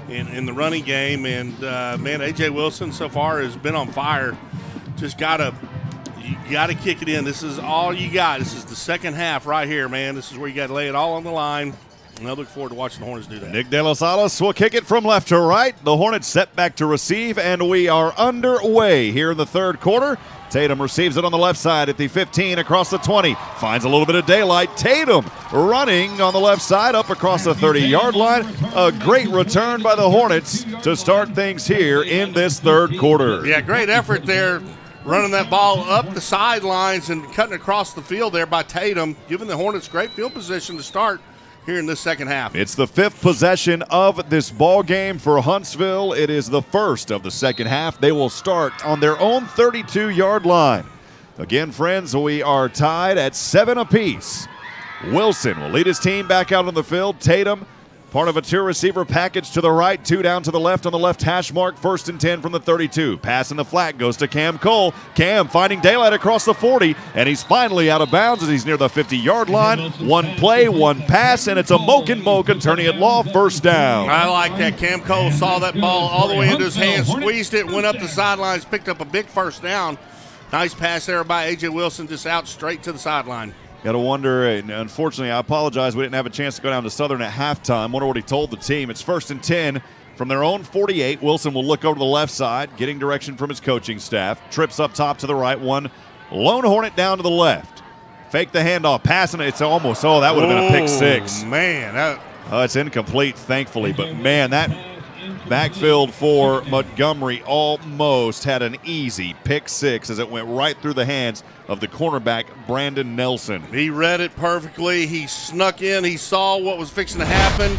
in the running game, and man, A.J. Wilson so far has been on fire. Just you got to kick it in. This is all you got. This is the second half right here, man. This is where you got to lay it all on the line. And I look forward to watching the Hornets do that. Nick De Los Alas will kick it from left to right. The Hornets set back to receive, and we are underway here in the third quarter. Tatum receives it on the left side at the 15, across the 20. Finds a little bit of daylight. Tatum running on the left side up across the 30-yard line. A great return by the Hornets to start things here in this third quarter. Yeah, great effort there, running that ball up the sidelines and cutting across the field there by Tatum, giving the Hornets great field position to start here in this second half. It's the 5th possession of this ball game for Huntsville. It is the first of the second half. They will start on their own 32-yard line. Again, friends, we are tied at 7 apiece. Wilson will lead his team back out on the field. Tatum, part of a 2-receiver package to the right, 2 down to the left on the left hash mark. 1st and 10 from the 32. Pass in the flat goes to Cam Cole. Cam finding daylight across the 40, and he's finally out of bounds as he's near the 50-yard line. 1 play, 1 pass, and it's a Moken attorney at law, first down. I like that. Cam Cole saw that ball all the way into his hand, squeezed it, went up the sidelines, picked up a big first down. Nice pass there by A.J. Wilson, just out straight to the sideline. Got to wonder, and unfortunately, I apologize, we didn't have a chance to go down to Southern at halftime. Wonder what he told the team. It's 1st and 10 from their own 48. Wilson will look over to the left side, getting direction from his coaching staff. Trips up top to the right, one lone Hornet down to the left. Fake the handoff, passing it. It's almost, that would have been a pick six. Man. It's incomplete, thankfully, but man, that backfield for Montgomery almost had an easy pick six as it went right through the hands of the cornerback, Brandon Nelson. He read it perfectly. He snuck in. He saw what was fixing to happen,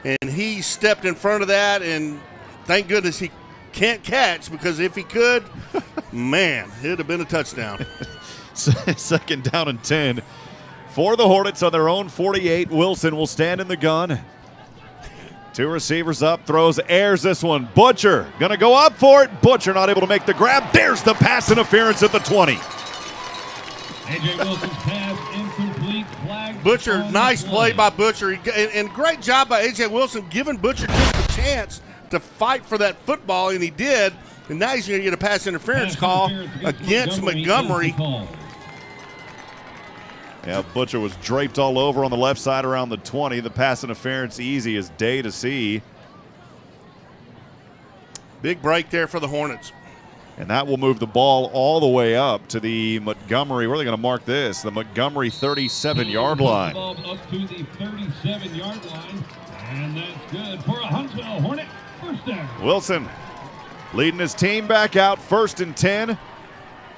and he stepped in front of that, and thank goodness he can't catch, because if he could, man, it would have been a touchdown. 2nd down and 10 for the Hornets on their own 48. Wilson will stand in the gun. 2 receivers up, throws, airs this one. Butcher going to go up for it. Butcher not able to make the grab. There's the pass interference at the 20. A.J. Wilson's pass incomplete. Flag. Butcher, nice play by Butcher. And great job by A.J. Wilson giving Butcher just a chance to fight for that football, and he did. And now he's going to get a pass interference call against Montgomery. Yeah, Butcher was draped all over on the left side around the 20. The pass interference easy as day to see. Big break there for the Hornets. And that will move the ball all the way up to the Montgomery. Where are they going to mark this? The Montgomery 37-yard line. Up to the 37-yard line. And that's good for a Huntsville Hornet first down. Wilson leading his team back out, 1st and 10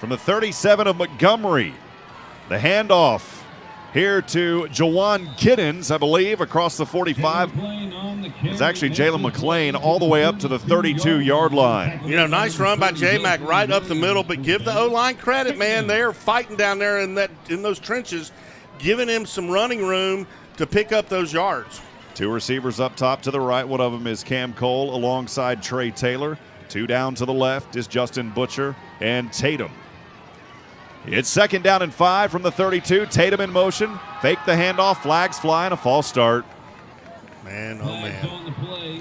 from the 37 of Montgomery. The handoff here to Jawan Giddens, I believe, across the 45. It's actually Jalen McClain all the way up to the 32-yard line. You know, nice run by J-Mac right up the middle, but give the O-line credit, man. They're fighting down there in those trenches, giving him some running room to pick up those yards. 2 receivers up top to the right. One of them is Cam Cole alongside Trey Taylor. 2 down to the left is Justin Butcher and Tatum. It's 2nd down and 5 from the 32. Tatum in motion. Fake the handoff. Flags fly and a false start. Man, oh man. On the play.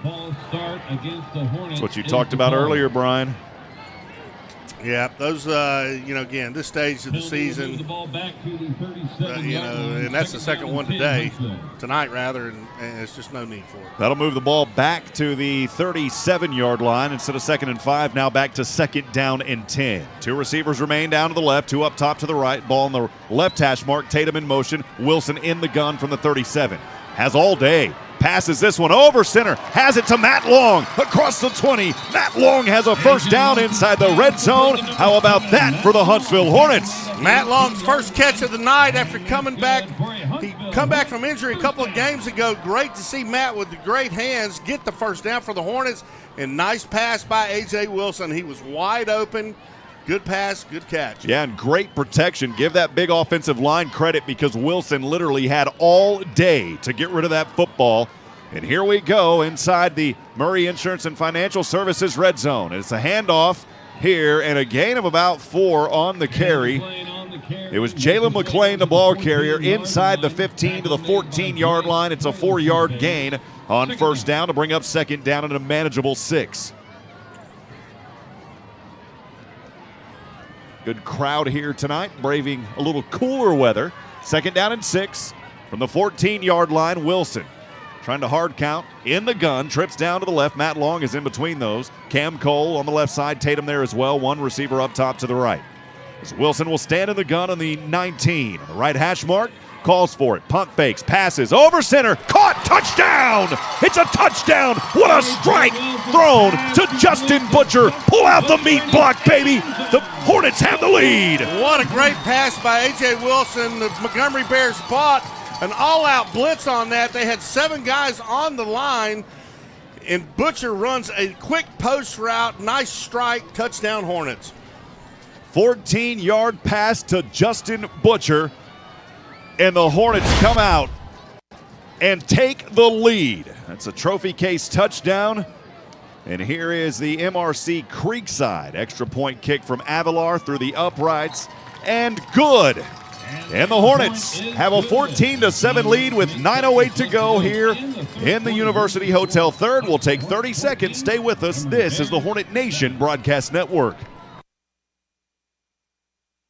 False start against the Hornets. That's what you talked about earlier, Brian. Yeah, those, again, this stage of the season, and that's the second one tonight, rather, and it's just no need for it. That'll move the ball back to the 37-yard line instead of 2nd and 5, now back to 2nd down and 10. 2 receivers remain down to the left, 2 up top to the right. Ball on the left hash mark, Tatum in motion, Wilson in the gun from the 37. Has all day. Passes this one over center, has it to Matt Long across the 20. Matt Long has a first down inside the red zone. How about that for the Huntsville Hornets? Matt Long's first catch of the night after coming back. He come back from injury a couple of games ago. Great to see Matt with the great hands get the first down for the Hornets. And nice pass by A.J. Wilson. He was wide open. Good pass, good catch. Yeah, and great protection. Give that big offensive line credit because Wilson literally had all day to get rid of that football. And here we go inside the Murray Insurance and Financial Services red zone. It's a handoff here and a gain of about 4 on the carry. It was Jalen McClain, the ball carrier, inside the 15 to the 14-yard line. It's a 4-yard gain on first down to bring up 2nd down and a manageable 6. Good crowd here tonight, braving a little cooler weather. 2nd down and 6 from the 14-yard line. Wilson trying to hard count in the gun, trips down to the left. Matt Long is in between those. Cam Cole on the left side, Tatum there as well. 1 receiver up top to the right. As Wilson will stand in the gun on the 19. On the right hash mark, calls for it. Punt fakes, passes, over center, caught, touchdown! It's a touchdown! What a strike thrown to Justin Butcher. Pull out the meat block, baby! The Hornets have the lead! What a great pass by A.J. Wilson. The Montgomery Bears bought an all-out blitz on that. They had 7 guys on the line, and Butcher runs a quick post route. Nice strike, touchdown Hornets. 14-yard pass to Justin Butcher. And the Hornets come out and take the lead. That's a trophy case touchdown. And here is the MRC Creekside extra point kick from Avalar through the uprights. And good. And the Hornets have a 14-7 lead with 9:08 to go here in the University Hotel. Third will take 30 seconds. Stay with us. This is the Hornet Nation Broadcast Network.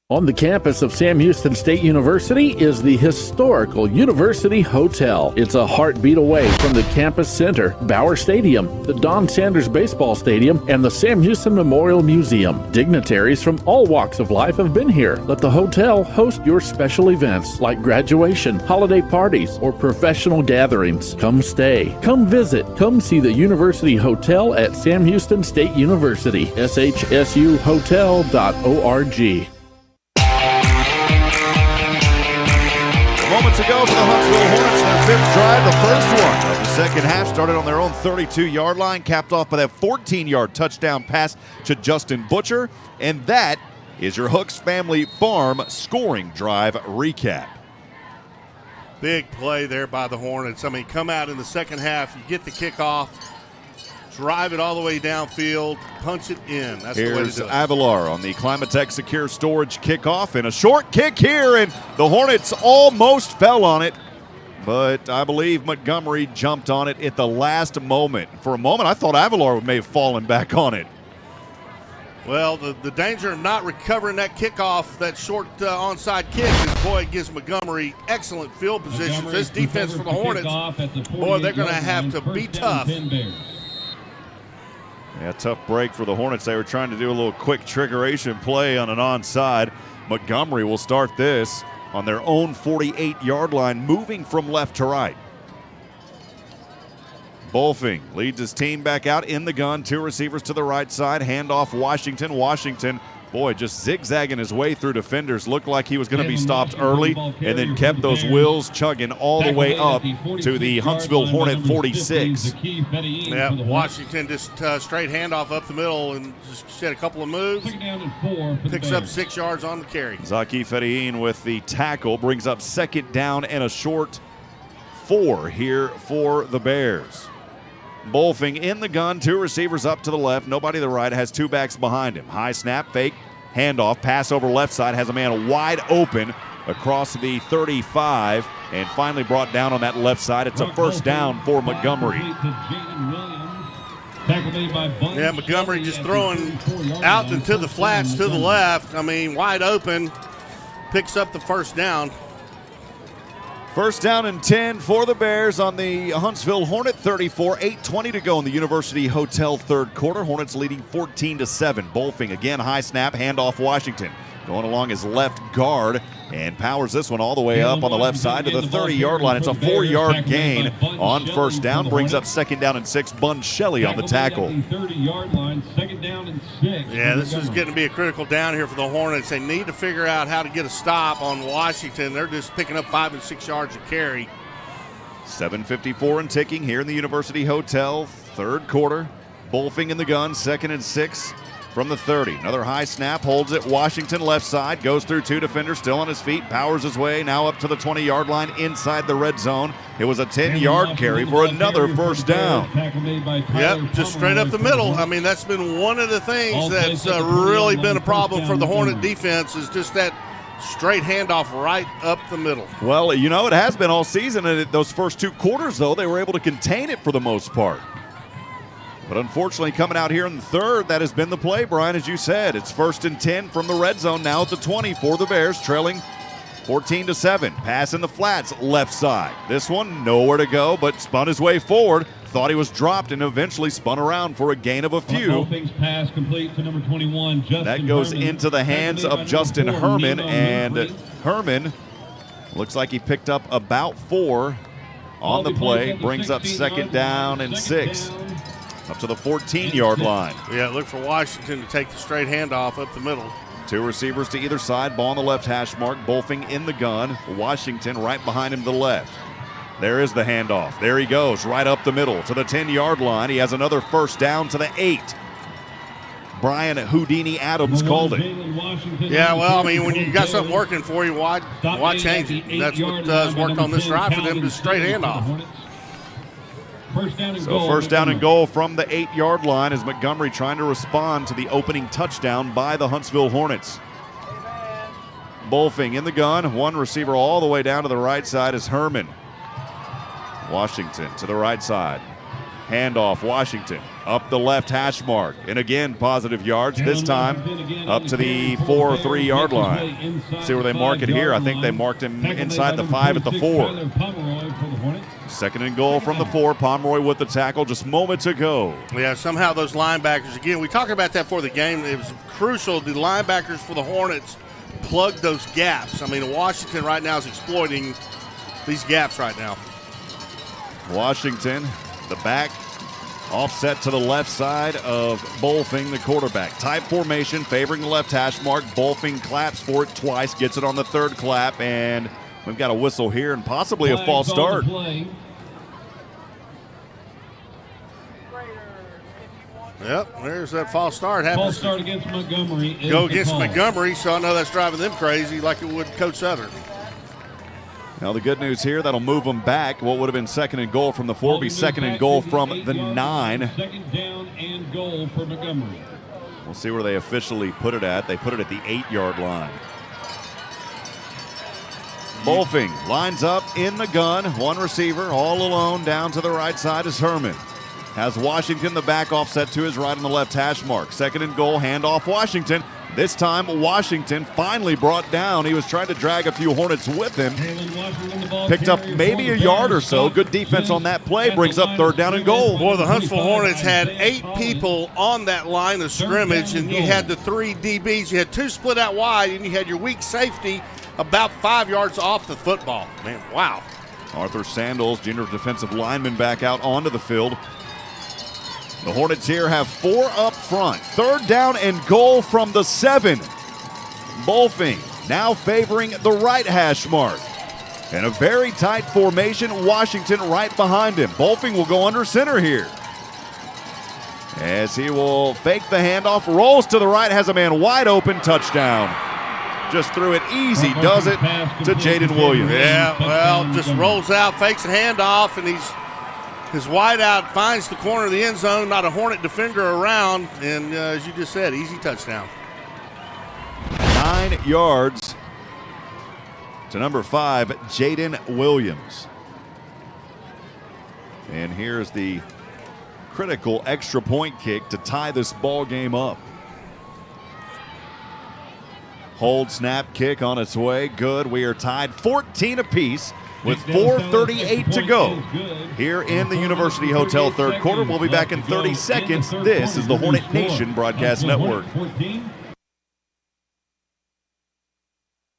On the campus of Sam Houston State University is the historical University Hotel. It's a heartbeat away from the campus center, Bauer Stadium, the Don Sanders Baseball Stadium, and the Sam Houston Memorial Museum. Dignitaries from all walks of life have been here. Let the hotel host your special events like graduation, holiday parties, or professional gatherings. Come stay, come visit, come see the University Hotel at Sam Houston State University, shsuhotel.org. Moments ago for the Huntsville Hornets, their fifth drive, the first one of the second half, started on their own 32-yard line, capped off by that 14-yard touchdown pass to Justin Butcher. And that is your Hooks Family Farm scoring drive recap. Big play there by the Hornets. I mean, come out in the second half, you get the kickoff, drive it all the way downfield, punch it in. That's the way to Here's do it. Avalar on the Climatech Secure Storage kickoff, and a short kick here, and the Hornets almost fell on it, but I believe Montgomery jumped on it at the last moment. For a moment, I thought Avalar may have fallen back on it. Well, the danger of not recovering that kickoff, that short onside kick, is, boy, it gives Montgomery excellent field positions. This defense for the Hornets, boy, they're going to have to be tough. Yeah, tough break for the Hornets. They were trying to do a little quick trickeration play on an onside. Montgomery will start this on their own 48-yard line, moving from left to right. Bolfing leads his team back out in the gun. Two receivers to the right side. Handoff Washington. Washington, boy, just zigzagging his way through defenders. Looked like he was going to be stopped early and then kept those wheels chugging all the way up to the Huntsville Hornet 46. Yeah, Washington just straight handoff up the middle and just had a couple of moves. Picks up 6 yards on the carry. Zaki Fediin with the tackle brings up second down and a short 4 here for the Bears. Bolfing in the gun, two receivers up to the left, nobody to the right, has two backs behind him. High snap, fake, handoff, pass over left side, has a man wide open across the 35, and finally brought down on that left side. It's a first down for Montgomery. Yeah, Montgomery just throwing out into the flats to the left. I mean, wide open, picks up the first down. First down and 10 for the Bears on the Huntsville Hornet 34. 8:20 to go in the University Hotel third quarter. Hornets leading 14-7. Bolfing again, high snap, handoff Washington. Going along his left guard and powers this one all the way up on the left side to the 30-yard line. It's a 4-yard gain on first down. Brings up second down and 6. Bun Shelley on the tackle. Yeah, this is getting to be a critical down here for the Hornets. They need to figure out how to get a stop on Washington. They're just picking up 5 and 6 yards a carry. 7:54 and ticking here in the University Hotel third quarter. Bolfing in the gun, 2nd and 6. From the 30, another high snap, holds it, Washington left side, goes through two defenders, still on his feet, powers his way now up to the 20-yard line inside the red zone. It was a 10-yard carry for another first down. Yep, just straight up the middle. I mean, that's been one of the things that's really been a problem for the Hornet defense, is just that straight handoff right up the middle. Well, you know, it has been all season, and those first two quarters, though, they were able to contain it for the most part. But unfortunately, coming out here in the third, that has been the play, Brian, as you said. It's 1st and 10 from the red zone, now at the 20 for the Bears, trailing 14-7. Pass in the flats, left side. This one, nowhere to go, but spun his way forward. Thought he was dropped and eventually spun around for a gain of a few. Pass complete to number 21, Justin that goes Herman. into the hands of Justin Herman, and Herman looks like he picked up about 4 on the play. Brings up second down and 6. Up to the 14-yard line. Yeah, look for Washington to take the straight handoff up the middle. Two receivers to either side. Ball on the left hash mark. Bolfing in the gun. Washington right behind him to the left. There is the handoff. There he goes, right up the middle to the 10-yard line. He has another first down to the 8. Brian Houdini Adams called it. Yeah, well, I mean, when you got something working for you, why change it? That's what has worked on this drive for them, just straight handoff. So first down and goal from the 8-yard line as Montgomery trying to respond to the opening touchdown by the Huntsville Hornets. Bolfing in the gun. One receiver all the way down to the right side is Herman. Washington to the right side. Handoff, Washington. up the left hash mark. And again, positive yards, this time up to the 4 or 3 yard line. See where they mark it here. I think they marked him inside the 5 at the 4. 2nd and goal from the 4. Pomeroy with the tackle just moments ago. Yeah, somehow those linebackers, again, we talked about that for the game. It was crucial. The linebackers for the Hornets plugged those gaps. I mean, Washington right now is exploiting these gaps right now. Washington, the back, offset to the left side of Bolfing, the quarterback. Type formation, favoring the left hash mark. Bolfing claps for it twice, gets it on the 3rd clap, and we've got a whistle here and possibly a false start. Yep, there's that false start. False start against Montgomery. Go against Montgomery, so I know that's driving them crazy like it would Coach Southern. Now the good news here, that'll move them back. What would have been 2nd and goal from the 4 be 2nd and goal from the 9. 2nd down and goal for Montgomery. We'll see where they officially put it at. They put it at the 8-yard line. Bolfing lines up in the gun. One receiver all alone. Down to the right side is Herman. Has Washington the back offset to his right on the left hash mark. 2nd and goal, handoff Washington. This time Washington finally brought down. He was trying to drag a few Hornets with him. Picked up maybe a yard or so. Good defense on that play. Brings up 3rd down and goal. Boy, the Huntsville Hornets had 8 people on that line of scrimmage, and you had the 3 DBs. You had 2 split out wide, and you had your weak safety about 5 yards off the football. Man, wow. Arthur Sandals, junior defensive lineman, back out onto the field. The Hornets here have 4 up front. 3rd down and goal from the 7. Bolfing now favoring the right hash mark. In a very tight formation, Washington right behind him. Bolfing will go under center here. As he will fake the handoff, rolls to the right, has a man wide open, touchdown. Just threw it easy, does it, to Jaden Williams. Yeah, well, just rolls out, fakes a handoff, and his wide out finds the corner of the end zone, not a Hornet defender around, and as you just said, easy touchdown. 9 yards to number 5, Jaden Williams. And here's the critical extra point kick to tie this ball game up. Hold, snap, kick on its way. Good. We are tied 14 apiece with 4:38 to go here in the University Hotel 3rd quarter. We'll be back in 30 seconds. This is the Hornet Nation Broadcast Network.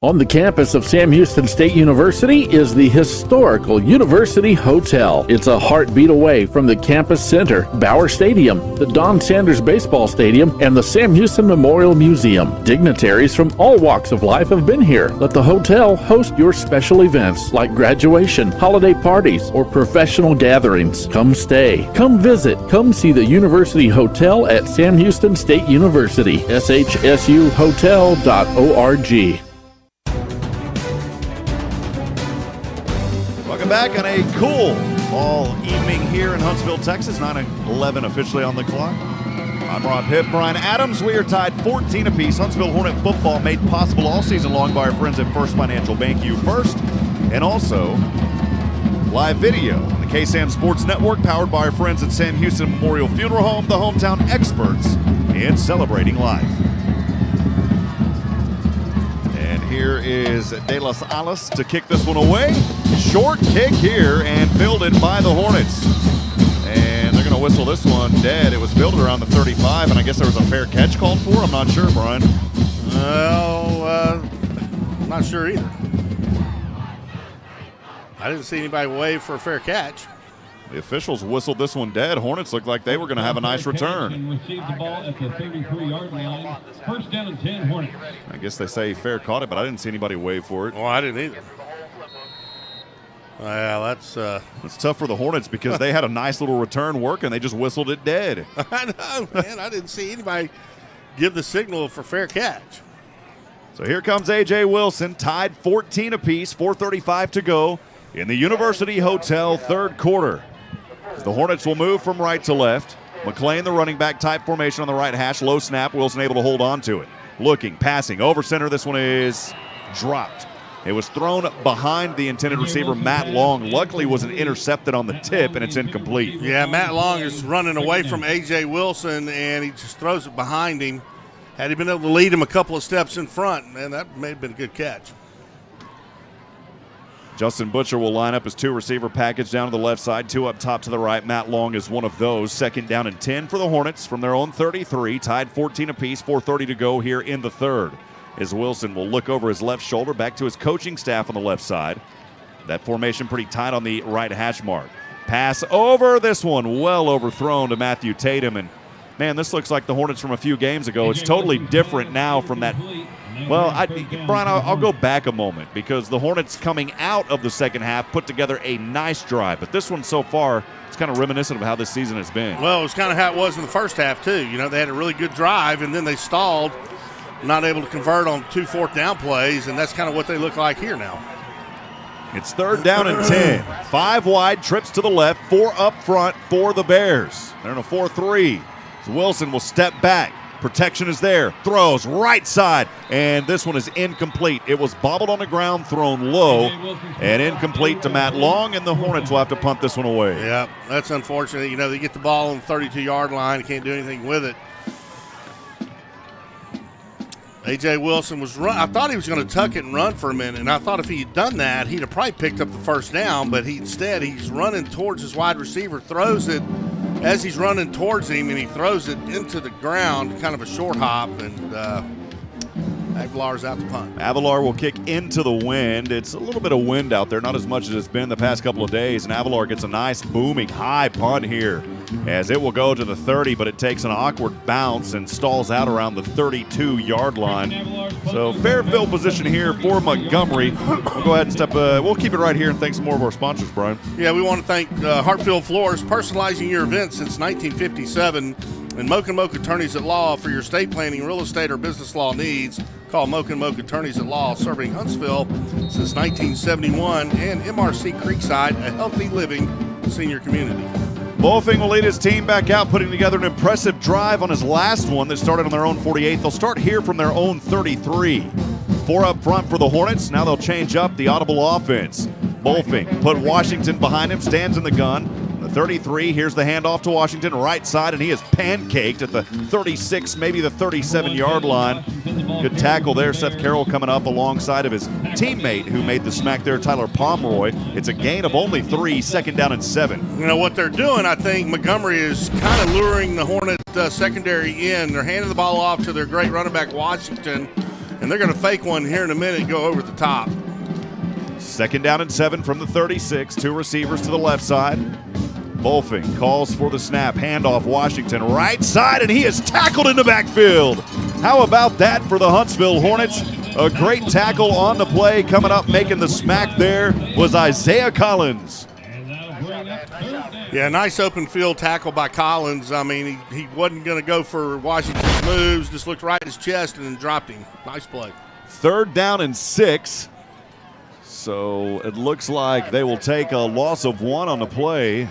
On the campus of Sam Houston State University is the historical University Hotel. It's a heartbeat away from the campus center, Bauer Stadium, the Don Sanders Baseball Stadium, and the Sam Houston Memorial Museum. Dignitaries from all walks of life have been here. Let the hotel host your special events like graduation, holiday parties, or professional gatherings. Come stay, come visit, come see the University Hotel at Sam Houston State University, shsuhotel.org. Welcome back on a cool fall evening here in Huntsville, Texas. 9:11 officially on the clock. I'm Rob Hipp, Brian Adams. We are tied 14 apiece. Huntsville Hornet football made possible all season long by our friends at First Financial Bank. You first, and also live video. The KSAM Sports Network, powered by our friends at Sam Houston Memorial Funeral Home, the hometown experts in celebrating life. Here is De Las Alas to kick this one away. Short kick here and fielded by the Hornets. And they're going to whistle this one dead. It was fielded around the 35, and I guess there was a fair catch called for. I'm not sure, Brian. Well, I'm not sure either. I didn't see anybody wave for a fair catch. The officials whistled this one dead. Hornets looked like they were going to have a nice return. And received the ball at the 33-yard line. 1st down and 10, Hornets. I guess they say fair caught it, but I didn't see anybody wave for it. Well, I didn't either. Well, that's tough for the Hornets because they had a nice little return work and they just whistled it dead. I know, man. I didn't see anybody give the signal for fair catch. So here comes A.J. Wilson, tied 14 apiece, 4:35 to go in the University Hotel 3rd quarter. The Hornets will move from right to left. McClain, the running back, type formation on the right hash. Low snap. Wilson able to hold on to it. Looking, passing, over center. This one is dropped. It was thrown behind the intended receiver, Matt Long. Luckily, was intercepted on the tip, and it's incomplete. Yeah, Matt Long is running away from A.J. Wilson, and he just throws it behind him. Had he been able to lead him a couple of steps in front, man, that may have been a good catch. Justin Butcher will line up his 2 receiver package down to the left side, 2 up top to the right. Matt Long is one of those. 2nd down and 10 for the Hornets from their own 33, tied 14 apiece, 4:30 to go here in the third. As Wilson will look over his left shoulder back to his coaching staff on the left side. That formation pretty tight on the right hash mark. Pass over, this one well overthrown to Matthew Tatum. And man, this looks like the Hornets from a few games ago. It's totally different now from that. Well, Brian, I'll go back a moment, because the Hornets coming out of the second half put together a nice drive. But this one so far, it's kind of reminiscent of how this season has been. Well, it was kind of how it was in the first half, too. You know, they had a really good drive, and then they stalled, not able to convert on 2 fourth-down plays, and that's kind of what they look like here now. It's 3rd down and 10. 5 wide, trips to the left, 4 up front for the Bears. They're in a 4-3. So Wilson will step back. Protection is there. Throws right side, and this one is incomplete. It was bobbled on the ground, thrown low, and incomplete to Matt Long, and the Hornets will have to punt this one away. Yeah, that's unfortunate. You know, they get the ball on the 32-yard line. Can't do anything with it. A.J. Wilson was run. I thought he was going to tuck it and run for a minute, and I thought if he had done that, he'd have probably picked up the first down, but instead he's running towards his wide receiver, throws it as he's running towards him, and he throws it into the ground, kind of a short hop, and Aguilar's out to punt. Aguilar will kick into the wind. It's a little bit of wind out there, not as much as it's been the past couple of days, and Aguilar gets a nice booming high punt here, as it will go to the 30, but it takes an awkward bounce and stalls out around the 32-yard line. So fair field position here for Montgomery. We'll go ahead and we'll keep it right here and thank some more of our sponsors, Brian. Yeah, we want to thank Hartfield Floors, personalizing your event since 1957, and Moke & Moke Attorneys at Law for your estate planning, real estate, or business law needs. Call Moke & Moke Attorneys at Law, serving Huntsville since 1971, and MRC Creekside, a healthy living senior community. Bolfing will lead his team back out, putting together an impressive drive on his last one that started on their own 48. They'll start here from their own 33. 4 up front for the Hornets. Now they'll change up the audible offense. Bolfing put Washington behind him, stands in the gun. The 33, here's the handoff to Washington, right side, and he is pancaked at the 36, maybe the 37-yard line. Good tackle there. Seth Carroll coming up alongside of his teammate who made the smack there, Tyler Pomeroy. It's a gain of only 3, 2nd down and 7. You know what they're doing, I think Montgomery is kind of luring the Hornet secondary in. They're handing the ball off to their great running back, Washington, and they're going to fake one here in a minute and go over the top. 2nd down and 7 from the 36. 2 receivers to the left side. Bolfing calls for the snap. Handoff Washington right side, and he is tackled in the backfield. How about that for the Huntsville Hornets? A great tackle on the play. Coming up, making the smack there was Isaiah Collins. Yeah, nice open field tackle by Collins. I mean, he wasn't going to go for Washington's moves. Just looked right at his chest and then dropped him. Nice play. 3rd down and 6. So it looks like they will take a loss of 1 on the play.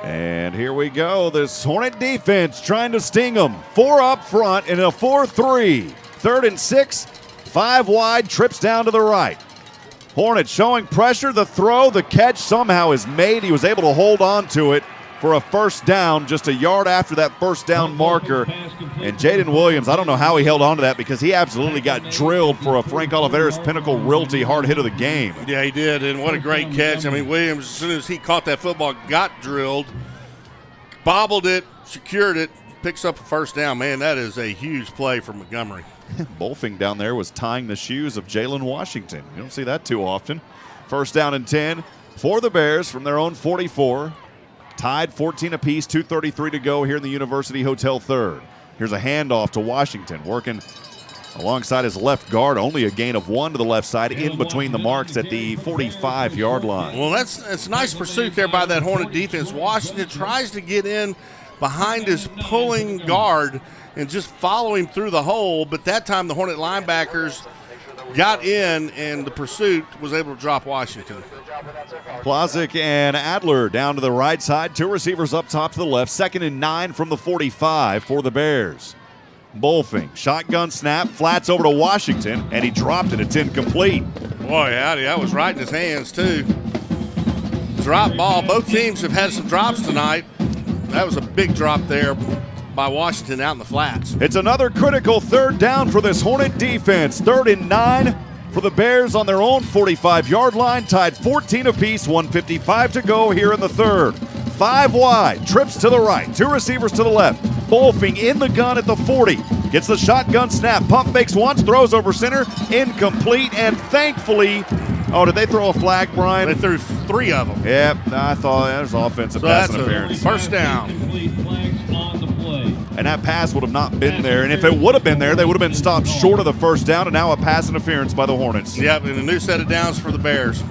And here we go. This Hornet defense trying to sting them. 4 up front in a 4-3. 3rd and 6. 5 wide. Trips down to the right. Hornets showing pressure. The throw, the catch somehow is made. He was able to hold on to it for a first down just a yard after that first down marker. And Jaden Williams, I don't know how he held on to that, because he absolutely got drilled for a Frank Oliveira's Pinnacle Realty hard hit of the game. Yeah, he did, and what a great catch. I mean, Williams, as soon as he caught that football, got drilled, bobbled it, secured it, picks up a first down. Man, that is a huge play for Montgomery. Bolfing down there was tying the shoes of Jalen Washington. You don't see that too often. 1st down and 10 for the Bears from their own 44. Tied 14 apiece, 2:33 to go here in the University Hotel 3rd. Here's a handoff to Washington, working alongside his left guard. Only a gain of 1 to the left side, in between the marks at the 45-yard line. Well, that's nice pursuit there by that Hornet defense. Washington tries to get in behind his pulling guard and just follow him through the hole, but that time the Hornet linebackers got in, and the pursuit was able to drop Washington. Plazic and Adler down to the right side. 2 receivers up top to the left. 2nd and 9 from the 45 for the Bears. Bolfing, shotgun snap, flats over to Washington, and he dropped it. It's incomplete. Boy, howdy, that was right in his hands, too. Drop ball. Both teams have had some drops tonight. That was a big drop there by Washington out in the flats. It's another critical third down for this Hornet defense. 3rd and 9 for the Bears on their own 45-yard line, tied 14 apiece, 1:55 to go here in the third. 5 wide, trips to the right, 2 receivers to the left. Bolfing in the gun at the 40. Gets the shotgun snap, pump fakes once, throws over center, incomplete, and thankfully, did they throw a flag, Brian? They threw 3 of them. Yep, I thought that was offensive pass interference. First down. And that pass would have not been there. And if it would have been there, they would have been stopped short of the first down, and now a pass interference by the Hornets. Yep, and a new set of downs for the Bears.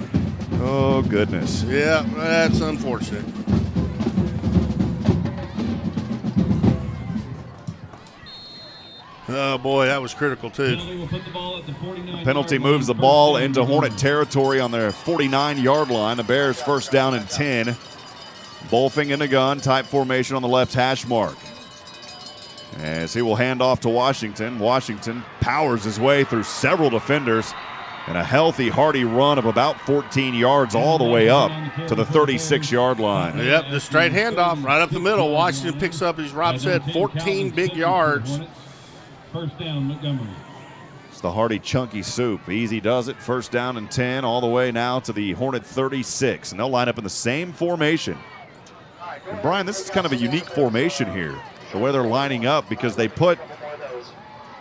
Oh, goodness. Yeah, that's unfortunate. Oh, boy, that was critical, too. Penalty moves the ball into Hornet territory on their 49-yard line. The Bears first down and 10. Bolfing in the gun, type formation on the left hash mark. As he will hand off to Washington. Washington powers his way through several defenders and a healthy, hearty run of about 14 yards all the way up to the 36-yard line. Yep, just straight handoff right up the middle. Washington picks up, as Rob said, 14 big yards. First down, Montgomery. It's the hearty, chunky soup. Easy does it. First down and 10 all the way now to the Hornet 36. And they'll line up in the same formation. And Brian, this is kind of a unique formation here, the way they're lining up, because they put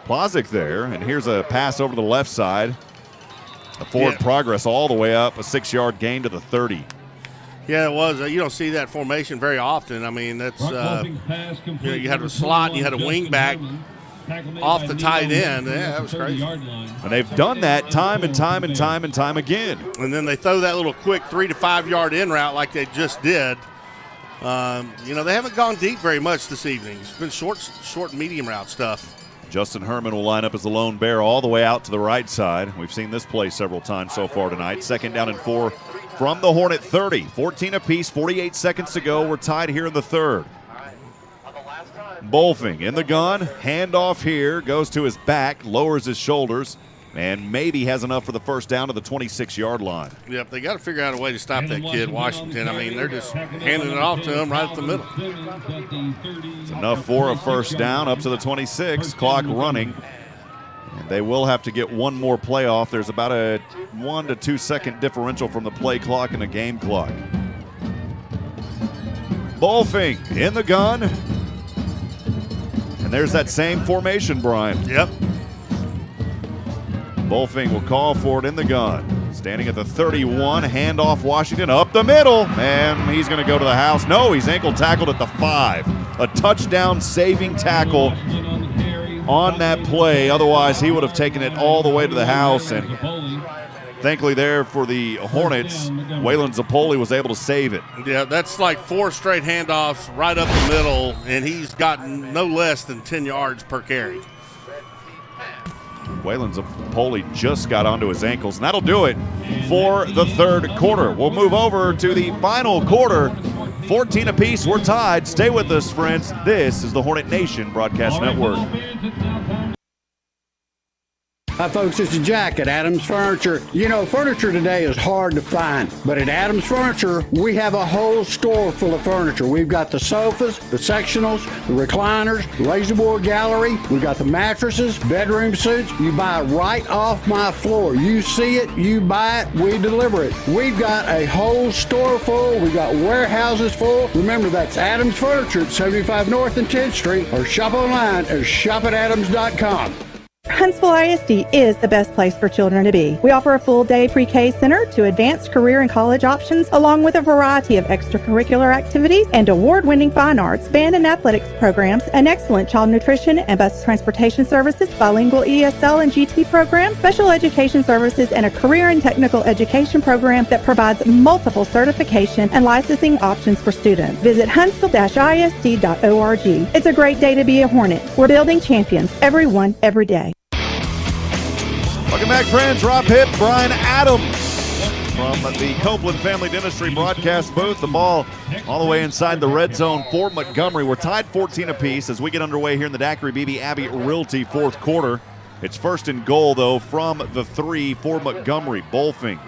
Plazik there, and here's a pass over to the left side. A forward progress all the way up, a 6-yard gain to the 30. Yeah, it was. You don't see that formation very often. I mean, that's you had a slot, and you had a wing back off the tight end. Yeah, that was crazy. And they've done that time and time and time and time again. And then they throw that little quick 3 to 5 yard in route like they just did. They haven't gone deep very much this evening. It's been short medium route stuff. Justin Herman will line up as the lone bear all the way out to the right side. We've seen this play several times so far tonight. 2nd down and 4 from the Hornet 30. 14 apiece, 48 seconds to go. We're tied here in the third. Bolfing in the gun, handoff here, goes to his back, lowers his shoulders, and maybe has enough for the first down to the 26-yard line. Yep, they got to figure out a way to stop that kid, Washington. I mean, they're just handing it off to him right at the middle. It's enough for a first down up to the 26, clock running. And they will have to get one more play off. There's about a 1 to 2 second differential from the play clock and the game clock. Bolfing in the gun. And there's that same formation, Brian. Yep. Bolfing will call for it in the gun. Standing at the 31, handoff Washington up the middle. And he's going to go to the house. No, he's ankle tackled at the 5. A touchdown saving tackle on that play. Otherwise, he would have taken it all the way to the house. And thankfully there for the Hornets, Waylon Zapoli was able to save it. Yeah, that's like 4 straight handoffs right up the middle, and he's gotten no less than 10 yards per carry. Waylon Zapoli just got onto his ankles, and that'll do it for the third quarter. We'll move over to the final quarter. 14 apiece, we're tied. Stay with us, friends. This is the Hornet Nation Broadcast Network. Hi folks, this is Jack at Adams Furniture. You know, furniture today is hard to find, but at Adams Furniture, we have a whole store full of furniture. We've got the sofas, the sectionals, the recliners, the laser board gallery. We've got the mattresses, bedroom suits. You buy it right off my floor. You see it, you buy it, we deliver it. We've got a whole store full. We've got warehouses full. Remember, that's Adams Furniture at 75 North and 10th Street, or shop online at shopatadams.com. Huntsville ISD is the best place for children to be. We offer a full-day pre-K center to advanced career and college options, along with a variety of extracurricular activities and award-winning fine arts, band and athletics programs, an excellent child nutrition and bus transportation services, bilingual ESL and GT programs, special education services, and a career and technical education program that provides multiple certification and licensing options for students. Visit huntsville-isd.org. It's a great day to be a Hornet. We're building champions, everyone, every day. Welcome back, friends. Rob Hipp, Brian Adams. from the Copeland Family Dentistry broadcast booth. The ball all the way inside the red zone for Montgomery. We're tied 14 apiece as we get underway here in the Daiquiri BB Abbey Realty fourth quarter. It's first and goal, though, from the 3 for Montgomery. Bolfing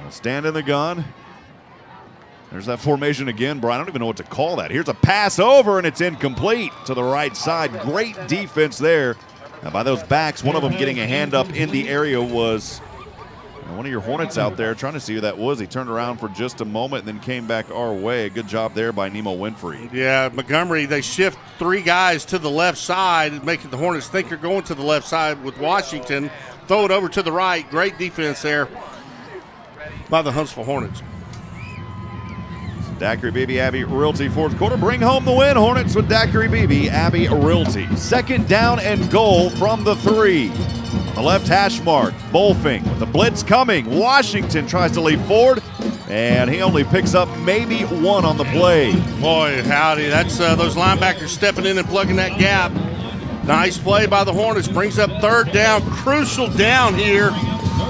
will stand in the gun. There's that formation again, Brian. I don't even know what to call that. Here's a pass over, and it's incomplete to the right side. Great defense there by those backs. One of them getting a hand up in the area was one of your Hornets out there trying to see who that was. He turned around for just a moment and then came back our way. Good job there by Nemo Winfrey. Yeah, Montgomery, they shift 3 guys to the left side, making the Hornets think they're going to the left side with Washington. Throw it over to the right. Great defense there by the Huntsville Hornets. Daiquiri BB Abbey Realty fourth quarter. Bring home the win, Hornets, with Daiquiri BB Abbey Realty. Second down and goal from the 3. On the left hash mark, Bolfing with the blitz coming. Washington tries to leap forward, and he only picks up maybe 1 on the play. Boy, howdy. That's those linebackers stepping in and plugging that gap. Nice play by the Hornets. Brings up third down. Crucial down here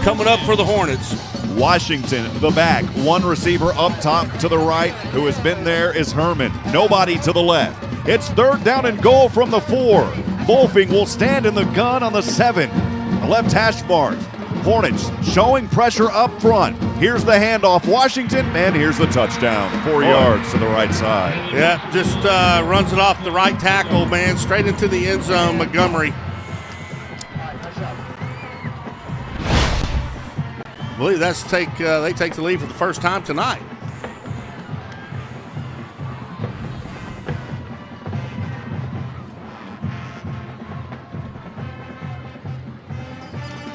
coming up for the Hornets. Washington, the back. 1 receiver up top to the right. Who has been there is Herman. Nobody to the left. It's third down and goal from the 4. Bolfing will stand in the gun on the 7. The left hash mark. Hornets showing pressure up front. Here's the handoff, Washington, and here's the touchdown. 4 yards to the right side. Yeah, just runs it off the right tackle, man, straight into the end zone, Montgomery. I believe they take the lead for the first time tonight.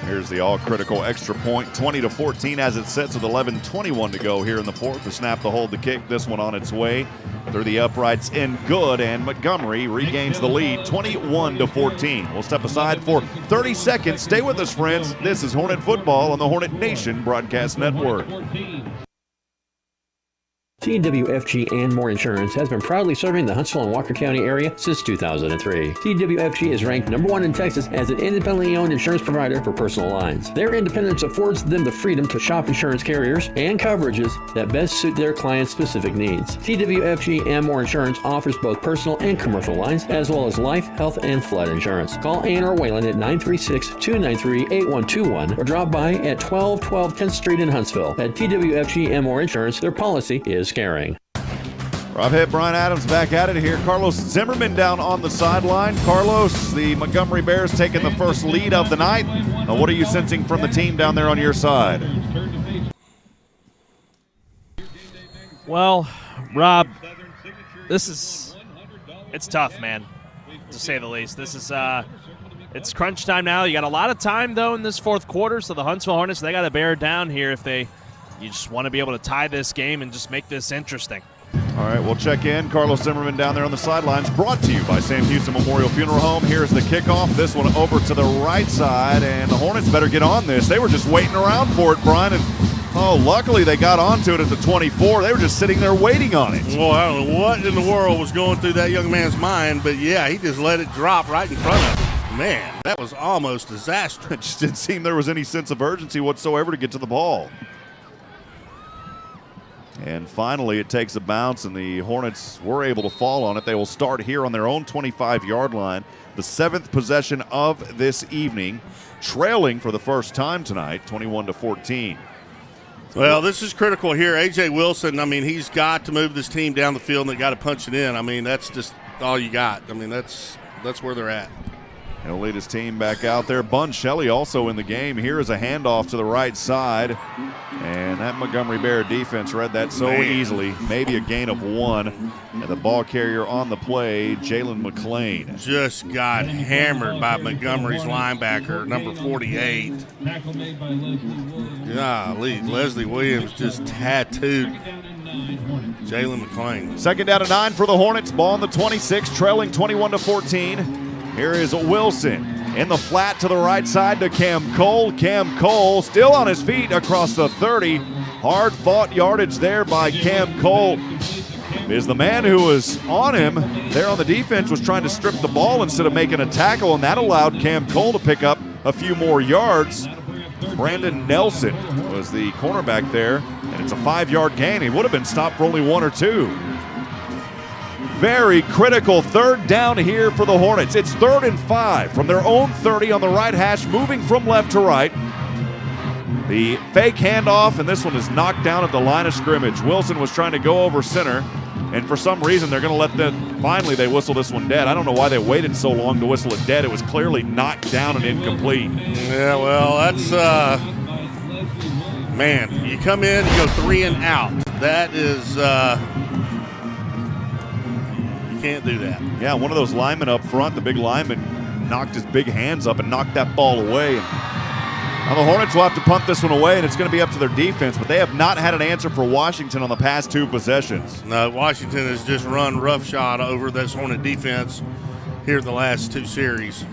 Here's the all-critical extra point, 20-14 as it sits with 11:21 to go here in the fourth. The snap, the hold, the kick. This one on its way through the uprights in good, and Montgomery regains the lead, 21-14. We'll step aside for 30 seconds. Stay with us, friends. This is Hornet Football on the Hornet Nation Broadcast Network. TWFG and More Insurance has been proudly serving the Huntsville and Walker County area since 2003. TWFG is ranked number 1 in Texas as an independently owned insurance provider for personal lines. Their independence affords them the freedom to shop insurance carriers and coverages that best suit their clients' specific needs. TWFG and More Insurance offers both personal and commercial lines, as well as life, health, and flood insurance. Call Ann or Wayland at 936-293-8121 or drop by at 1212 10th Street in Huntsville. At TWFG and More Insurance, their policy is caring. Rob Hipp, Brian Adams back at it here. Carlos Zimmermann down on the sideline. Carlos, the Montgomery Bears taking the first lead of the night. What are you sensing from the team down there on your side? Well, Rob, it's tough, man, to say the least. This is it's crunch time now. You got a lot of time, though, in this fourth quarter, so the Huntsville Hornets, they got to bear down here if you just want to be able to tie this game and just make this interesting. All right, we'll check in. Carlos Zimmermann down there on the sidelines, brought to you by Sam Houston Memorial Funeral Home. Here's the kickoff. This one over to the right side, and the Hornets better get on this. They were just waiting around for it, Brian, and luckily they got onto it at the 24. They were just sitting there waiting on it. Well, I don't know what in the world was going through that young man's mind, but yeah, he just let it drop right in front of him. Man, that was almost disastrous. It just didn't seem there was any sense of urgency whatsoever to get to the ball. And finally, it takes a bounce, and the Hornets were able to fall on it. They will start here on their own 25-yard line, the 7th possession of this evening, trailing for the first time tonight, 21-14. Well, this is critical here. A.J. Wilson, I mean, he's got to move this team down the field, and they got to punch it in. I mean, that's just all you got. I mean, that's where they're at. He'll lead his team back out there. Bun Shelley also in the game. Here is a handoff to the right side. And that Montgomery Bear defense read that so easily. Maybe a gain of 1. And the ball carrier on the play, Jalen McClain. Just got hammered by Montgomery's linebacker, number 48. Golly, Leslie Williams just tattooed Jalen McClain. Second down and 9 for the Hornets. Ball on the 26, trailing 21-14. Here is Wilson in the flat to the right side to Cam Cole. Cam Cole still on his feet across the 30. Hard fought yardage there by Cam Cole. Is the man who was on him there on the defense was trying to strip the ball instead of making a tackle, and that allowed Cam Cole to pick up a few more yards. Brandon Nelson was the cornerback there, and it's a 5-yard gain. He would have been stopped for only 1 or 2. Very critical third down here for the Hornets. It's 3rd and 5 from their own 30 on the right hash, moving from left to right. The fake handoff, and this one is knocked down at the line of scrimmage. Wilson was trying to go over center, and for some reason they're going to let finally they whistle this one dead. I don't know why they waited so long to whistle it dead. It was clearly knocked down and incomplete. Yeah, well, that's, man, you come in, you go 3 and out. That is, you can't do that. Yeah, one of those linemen up front, the big lineman, knocked his big hands up and knocked that ball away. Now the Hornets will have to punt this one away, and it's going to be up to their defense, but they have not had an answer for Washington on the past 2 possessions. No, Washington has just run roughshod over this Hornet defense here the last 2 series.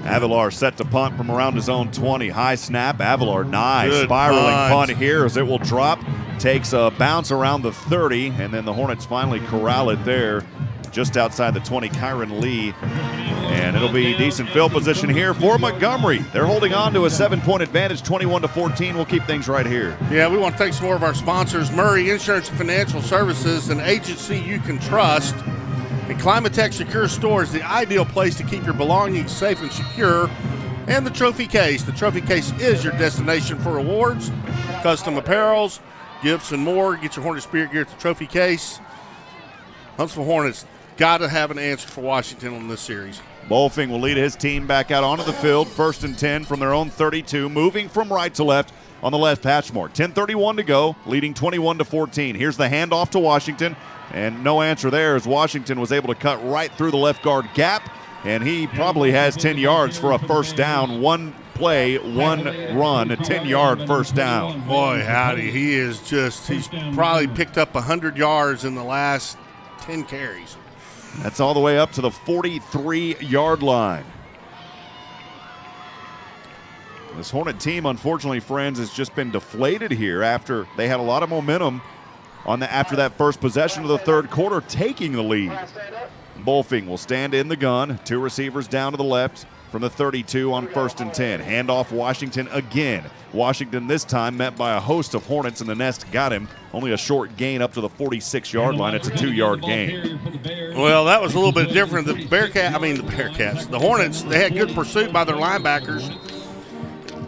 Avilar set to punt from around his own 20. High snap. Avilar, nice. Good spiraling punt punt here as it will drop. Takes a bounce around the 30, and then the Hornets finally corral it there just outside the 20. Kyron Lee. And it'll be decent field position here for Montgomery. They're holding on to a 7-point advantage, 21-14. We'll keep things right here. Yeah, we want to thank some more of our sponsors. Murray Insurance and Financial Services, an agency you can trust. And Climatech Secure Store is the ideal place to keep your belongings safe and secure. And the Trophy Case. The Trophy Case is your destination for awards, custom apparels, gifts, and more. Get your Hornet Spirit gear at the Trophy Case. Huntsville Hornets got to have an answer for Washington on this series. Bolfing will lead his team back out onto the field. 1st and 10 from their own 32, moving from right to left on the left hash mark. 10:31 to go, leading 21-14. Here's the handoff to Washington, and no answer there as Washington was able to cut right through the left guard gap, and he probably has 10 yards for a first down. 1 play, 1 run, a 10-yard first down. Boy, howdy, he's probably picked up 100 yards in the last 10 carries. That's all the way up to the 43-yard line. This Hornet team, unfortunately, friends, has just been deflated here after they had a lot of momentum after that first possession of the 3rd quarter, taking the lead. Bolfing will stand in the gun. 2 receivers down to the left from the 32 on 1st and 10. Handoff Washington again. Washington this time met by a host of Hornets, and the nest got him. Only a short gain up to the 46-yard line. It's a 2-yard gain. Well, that was a little bit different. The Hornets, they had good pursuit by their linebackers.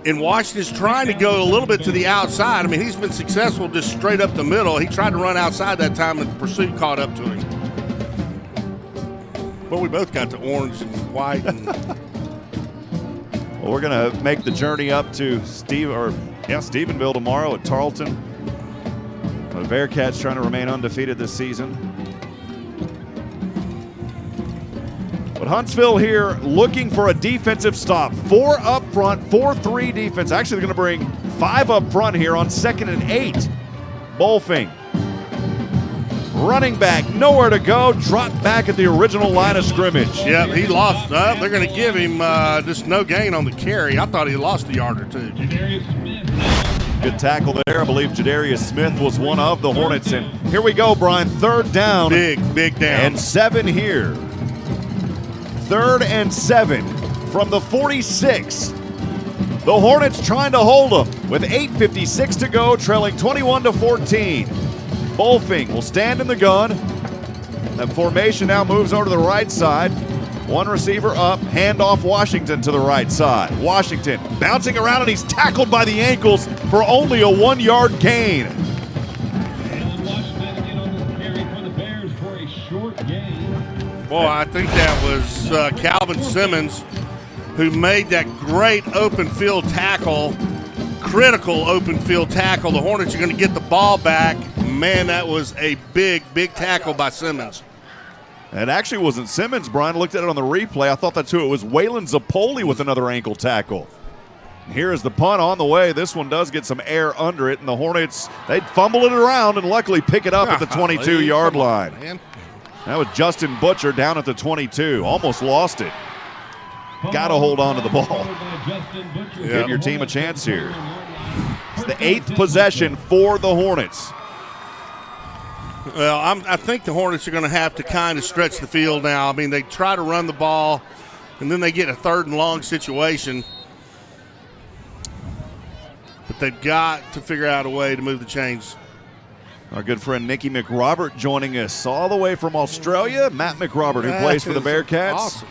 And Washington's trying to go a little bit to the outside. I mean, he's been successful just straight up the middle. He tried to run outside that time, and the pursuit caught up to him. Well, we both got the orange and white. And well, we're going to make the journey up to Stephenville tomorrow at Tarleton. The Bearcats trying to remain undefeated this season. But Huntsville here looking for a defensive stop. 4 up front, 4-3 defense. Actually, they're going to bring 5 up front here on 2nd and 8. Bolfing. Running back, nowhere to go. Dropped back at the original line of scrimmage. Yep, he lost. They're going to give him just no gain on the carry. I thought he lost a yard or 2. Good tackle there. I believe Jadarius Smith was one of the Hornets. And here we go, Brian. 3rd down. Big down. And 7 here. 3rd and 7 from the 46. The Hornets trying to hold them with 8:56 to go, trailing 21-14. Bolfing will stand in the gun. That formation now moves over to the right side. 1 receiver up, handoff Washington to the right side. Washington bouncing around, and he's tackled by the ankles for only a 1-yard gain. Boy, I think that was Calvin Simmons who made that great open field tackle, critical open field tackle. The Hornets are going to get the ball back. Man, that was a big tackle by Simmons. It actually wasn't Simmons, Brian. I looked at it on the replay. I thought that's who it was. Waylon Zapoli with another ankle tackle. And here is the punt on the way. This one does get some air under it, and the Hornets, they fumble it around and luckily pick it up at the 22-yard line. Man. That was Justin Butcher down at the 22. Almost lost it. Got to hold on to the ball. Give your team a chance here. It's the 8th possession for the Hornets. Well, I think the Hornets are going to have to kind of stretch the field now. I mean, they try to run the ball, and then they get a 3rd and long situation. They've got to figure out a way to move the chains. Our good friend Nicky McRobert joining us all the way from Australia. Matt McRobert, who plays for the Bearcats. Awesome.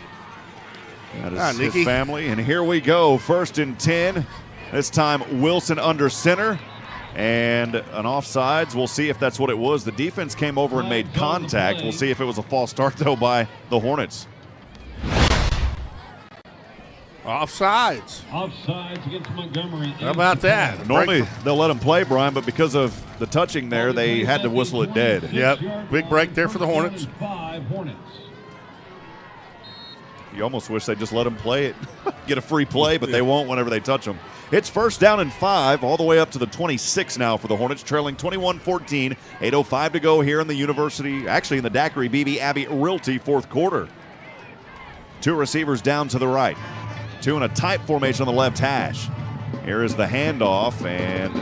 That is his family. And here we go, 1st and 10. This time Wilson under center. And an offsides. We'll see if that's what it was. The defense came over and made contact. We'll see if it was a false start, though, by the Hornets. Offsides. Offsides against Montgomery. How about that? Normally they'll let them play, Brian, but because of the touching there, they had to whistle it dead. Yep. Big break there for the Hornets. 5 Hornets. You almost wish they just let them play it, get a free play, but they won't whenever they touch them. It's 1st down and 5, all the way up to the 26 now for the Hornets, trailing 21-14. 8:05 to go here in the in the Daiquiri BB Abbey Realty 4th quarter. 2 receivers down to the right. 2 in a tight formation on the left hash. Here is the handoff, and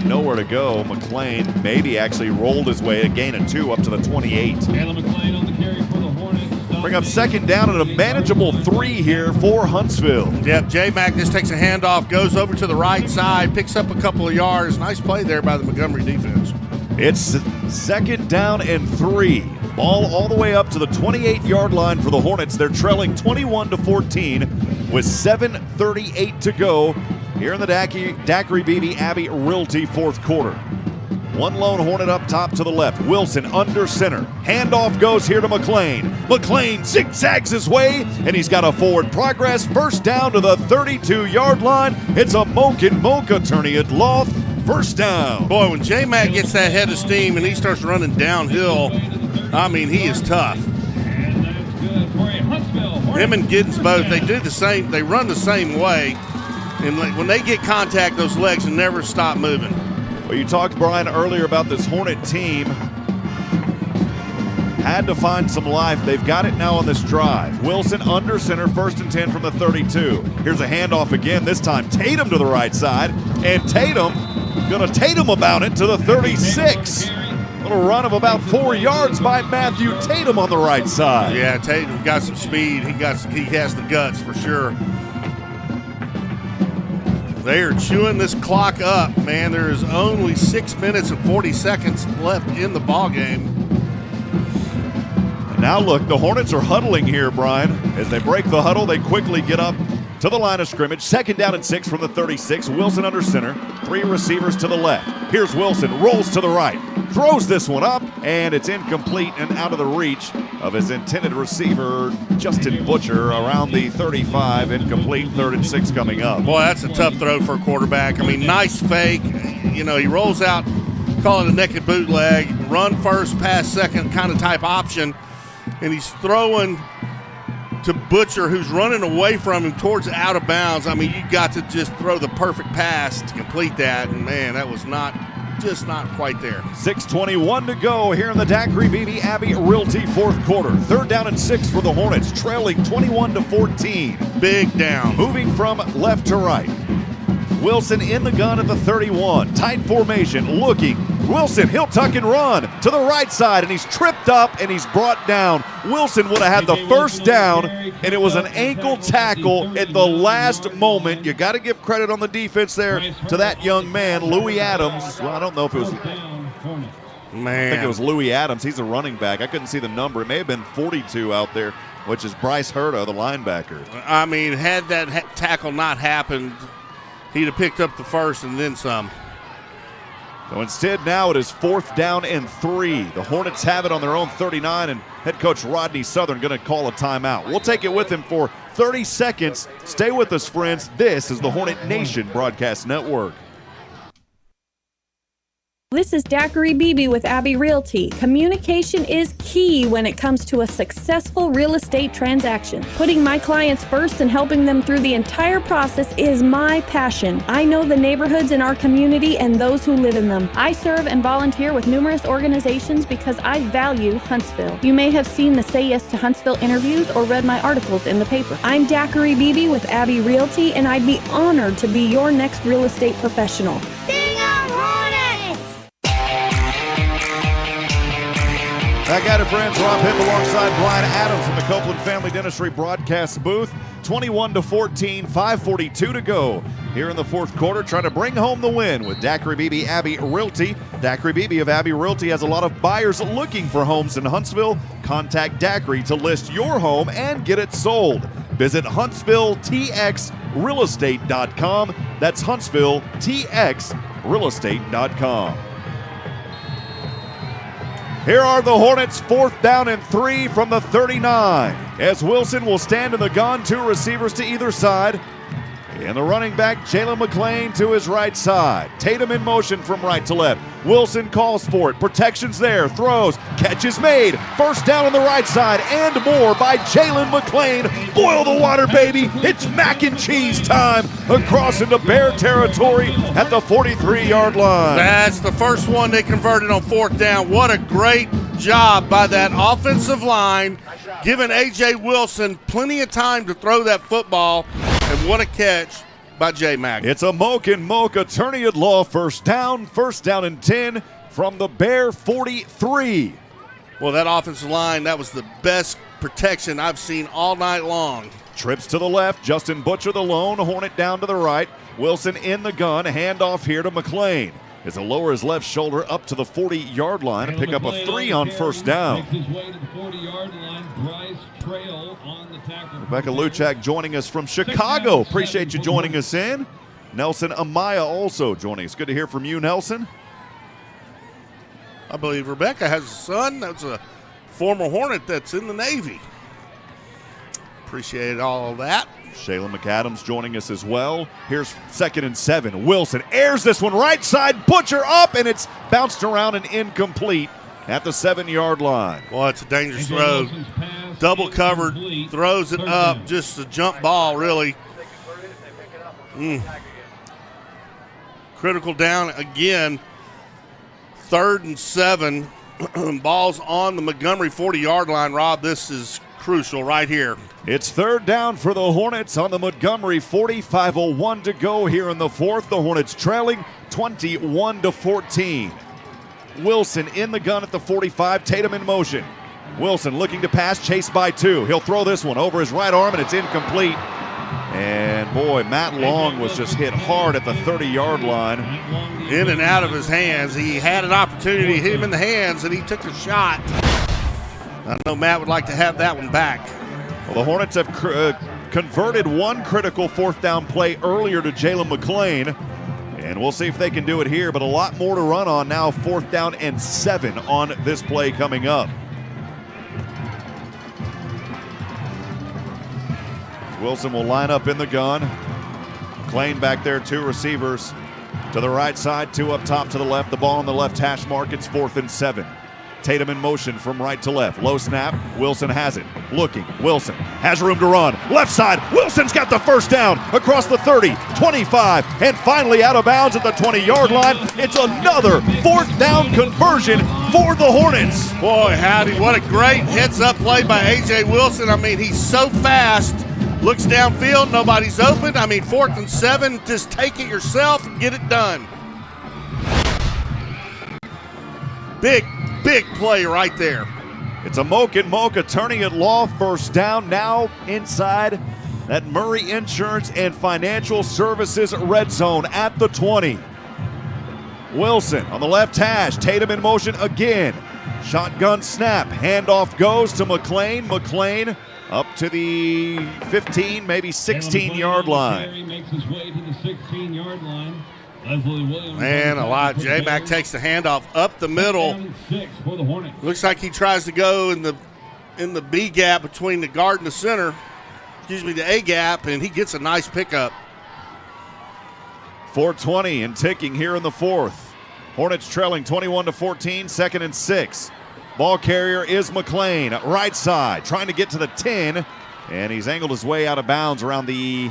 nowhere to go. McLean maybe actually rolled his way, a gain of 2 up to the 28. Caleb McLean on the carry for the Hornets. Bring up 2nd down and a manageable 3 here for Huntsville. Yep, J-Mac just takes a handoff, goes over to the right side, picks up a couple of yards. Nice play there by the Montgomery defense. It's 2nd down and 3. Ball all the way up to the 28-yard line for the Hornets. They're trailing 21-14 with 7:38 to go here in the Daiquiri BB Abbey Realty 4th quarter. 1 lone Hornet up top to the left. Wilson under center. Handoff goes here to McLean. McLean zigzags his way, and he's got a forward progress. 1st down to the 32-yard line. It's a Mocha turning it loft. 1st down. Boy, when J-Mac gets that head of steam and he starts running downhill, I mean, he is tough. And that's good for a Huntsville Hornets. Him and Giddens both, they do the same. They run the same way. And when they get contact, those legs never stop moving. Well, you talked, Brian, earlier about this Hornet team. Had to find some life. They've got it now on this drive. Wilson under center, 1st and 10 from the 32. Here's a handoff again, this time Tatum to the right side. And Tatum going to Tatum about it to the 36. Little run of about 4 yards by Matthew Tatum on the right side. Yeah, Tatum got some speed. He has the guts for sure. They are chewing this clock up, man. There is only 6 minutes and 40 seconds left in the ball game. And now look, the Hornets are huddling here, Brian. As they break the huddle, they quickly get up to the line of scrimmage. 2nd down and 6 from the 36. Wilson under center. 3 receivers to the left. Here's Wilson, rolls to the right. Throws this one up, and it's incomplete and out of the reach of his intended receiver, Justin Butcher, around the 35. Incomplete, 3rd and 6 coming up. Boy, that's a tough throw for a quarterback. I mean, nice fake. You know, he rolls out, call it a naked bootleg, run first, pass second kind of type option, and he's throwing to Butcher, who's running away from him towards out of bounds. I mean, you got to just throw the perfect pass to complete that, and man, that was just not quite there. 6:21 to go here in the Daiquiri BB Abbey Realty 4th quarter. 3rd down and 6 for the Hornets, trailing 21-14. Big down. Moving from left to right. Wilson in the gun at the 31. Tight formation, looking. Wilson, he'll tuck and run to the right side, and he's tripped up and he's brought down. Wilson would have had the 1st down, and it was an ankle tackle at the last moment. You got to give credit on the defense there to that young man, Louis Adams. Well, I don't know if it was. Man. I think it was Louis Adams. He's a running back. I couldn't see the number. It may have been 42 out there, which is Bryce Herta, the linebacker. I mean, had that tackle not happened, he'd have picked up the 1st and then some. So instead, now it is 4th down and 3. The Hornets have it on their own 39, and head coach Rodney Southern going to call a timeout. We'll take it with him for 30 seconds. Stay with us, friends. This is the Hornet Nation Broadcast Network. This is Daiquiri BB with Abbey Realty. Communication is key when it comes to a successful real estate transaction. Putting my clients first and helping them through the entire process is my passion. I know the neighborhoods in our community and those who live in them. I serve and volunteer with numerous organizations because I value Huntsville. You may have seen the Say Yes to Huntsville interviews or read my articles in the paper. I'm Daiquiri BB with Abbey Realty, and I'd be honored to be your next real estate professional. Back at it, friends. Rob Hipp alongside Brian Adams from the Copeland Family Dentistry broadcast booth. 21-14, 5:42 to go here in the fourth quarter, trying to bring home the win with Daiquiri Beebe Abbey Realty. Daiquiri Beebe of Abbey Realty has a lot of buyers looking for homes in Huntsville. Contact Daiquiri to list your home and get it sold. Visit HuntsvilleTXRealestate.com. That's HuntsvilleTXRealestate.com. Here are the Hornets, 4th down and 3 from the 39. As Wilson will stand in the gun, 2 receivers to either side. And the running back, Jalen McClain, to his right side. Tatum in motion from right to left. Wilson calls for it. Protection's there. Throws. Catch is made. First down on the right side and more by Jalen McClain. Boil the water, baby. It's mac and cheese time across into Bear territory at the 43-yard line. That's the first one they converted on 4th down. What a great job by that offensive line, giving A.J. Wilson plenty of time to throw that football. And what a catch by J-Mac. It's a Moke attorney at law. First down and 10 from the Bear 43. Well, that offensive line, that was the best protection I've seen all night long. Trips to the left. Justin Butcher the lone. Hornet down to the right. Wilson in the gun. Handoff here to McClain. As he'll lower his left shoulder up to the 40-yard line and pick up a 3 on first down. Rebecca Luchak joining us from Chicago. Appreciate you joining us in. Nelson Amaya also joining us. Good to hear from you, Nelson. I believe Rebecca has a son that's a former Hornet that's in the Navy. Appreciate all of that. Shayla McAdams joining us as well. Here's 2nd and 7. Wilson airs this one right side. Butcher up, and it's bounced around and incomplete at the 7-yard line. Well, it's a dangerous throw. Double covered, throws it up, just a jump ball, really. Critical down again. 3rd and 7. Ball's on the Montgomery 40-yard line. Rob, this is crucial right here. It's 3rd down for the Hornets on the Montgomery 40. 5:01 to go here in the 4th. The Hornets trailing 21-14. Wilson in the gun at the 45. Tatum in motion. Wilson looking to pass, chased by 2. He'll throw this one over his right arm, and it's incomplete. And boy, Matt Long was just hit hard at the 30-yard line. In and out of his hands. He had an opportunity to hit him in the hands, and he took a shot. I know Matt would like to have that one back. Well, the Hornets have converted one critical 4th down play earlier to Jalen McClain. And we'll see if they can do it here, but a lot more to run on now. 4th down and 7 on this play coming up. Wilson will line up in the gun. McClain back there, 2 receivers to the right side, 2 up top to the left. The ball on the left hash mark. It's 4th and 7. Tatum in motion from right to left. Low snap. Wilson has it. Looking. Wilson has room to run. Left side. Wilson's got the first down across the 30, 25, and finally out of bounds at the 20-yard line. It's another 4th down conversion for the Hornets. Boy, howdy. What a great heads-up play by A.J. Wilson. I mean, he's so fast. Looks downfield. Nobody's open. I mean, 4th and 7. Just take it yourself and get it done. Big play right there. It's a Moke attorney at law. First down now inside that Murray Insurance and Financial Services red zone at the 20. Wilson on the left hash. Tatum in motion again. Shotgun snap. Handoff goes to McClain. McClain up to the 15, maybe 16-yard line. Makes his way to the 16-yard line. Leslie Williams. Man, alive. J-Mac takes the handoff up the middle. Looks like he tries to go in the B gap between the guard and the center. The A gap, and he gets a nice pickup. 4:20 and ticking here in the 4th. Hornets trailing 21-14, 2nd and 6. Ball carrier is McClain, right side, trying to get to the 10, and he's angled his way out of bounds around the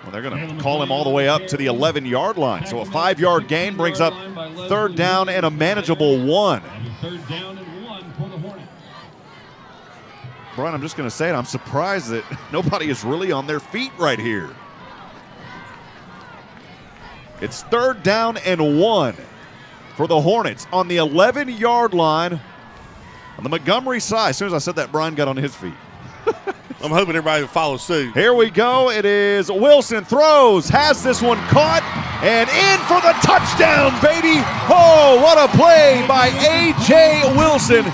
Well, they're going to call him all the way up to the 11-yard line. So a 5-yard gain brings up 3rd down and a manageable 1. 3rd down and 1 for the Hornets. Brian, I'm just going to say it. I'm surprised that nobody is really on their feet right here. It's 3rd down and 1 for the Hornets on the 11-yard line on the Montgomery side. As soon as I said that, Brian got on his feet. I'm hoping everybody will follow suit. Here we go. It is Wilson throws, has this one caught, and in for the touchdown, baby. Oh, what a play by A.J. Wilson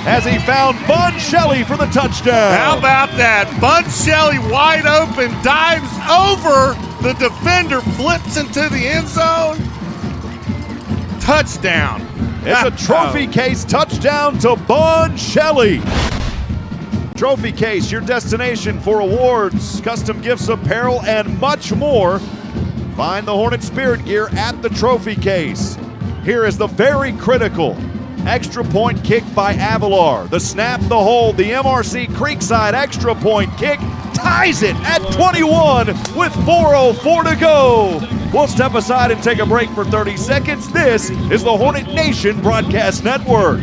as he found Bun Shelley for the touchdown. How about that? Bun Shelley wide open, dives over the defender, flips into the end zone. Touchdown. It's a trophy case touchdown to Bun Shelley. Trophy Case, your destination for awards, custom gifts, apparel, and much more. Find the Hornet Spirit gear at the Trophy Case. Here is the very critical extra point kick by Avalar. The snap, the hold, the MRC Creekside extra point kick ties it at 21 with 4:04 to go. We'll step aside and take a break for 30 seconds. This is the Hornet Nation Broadcast Network.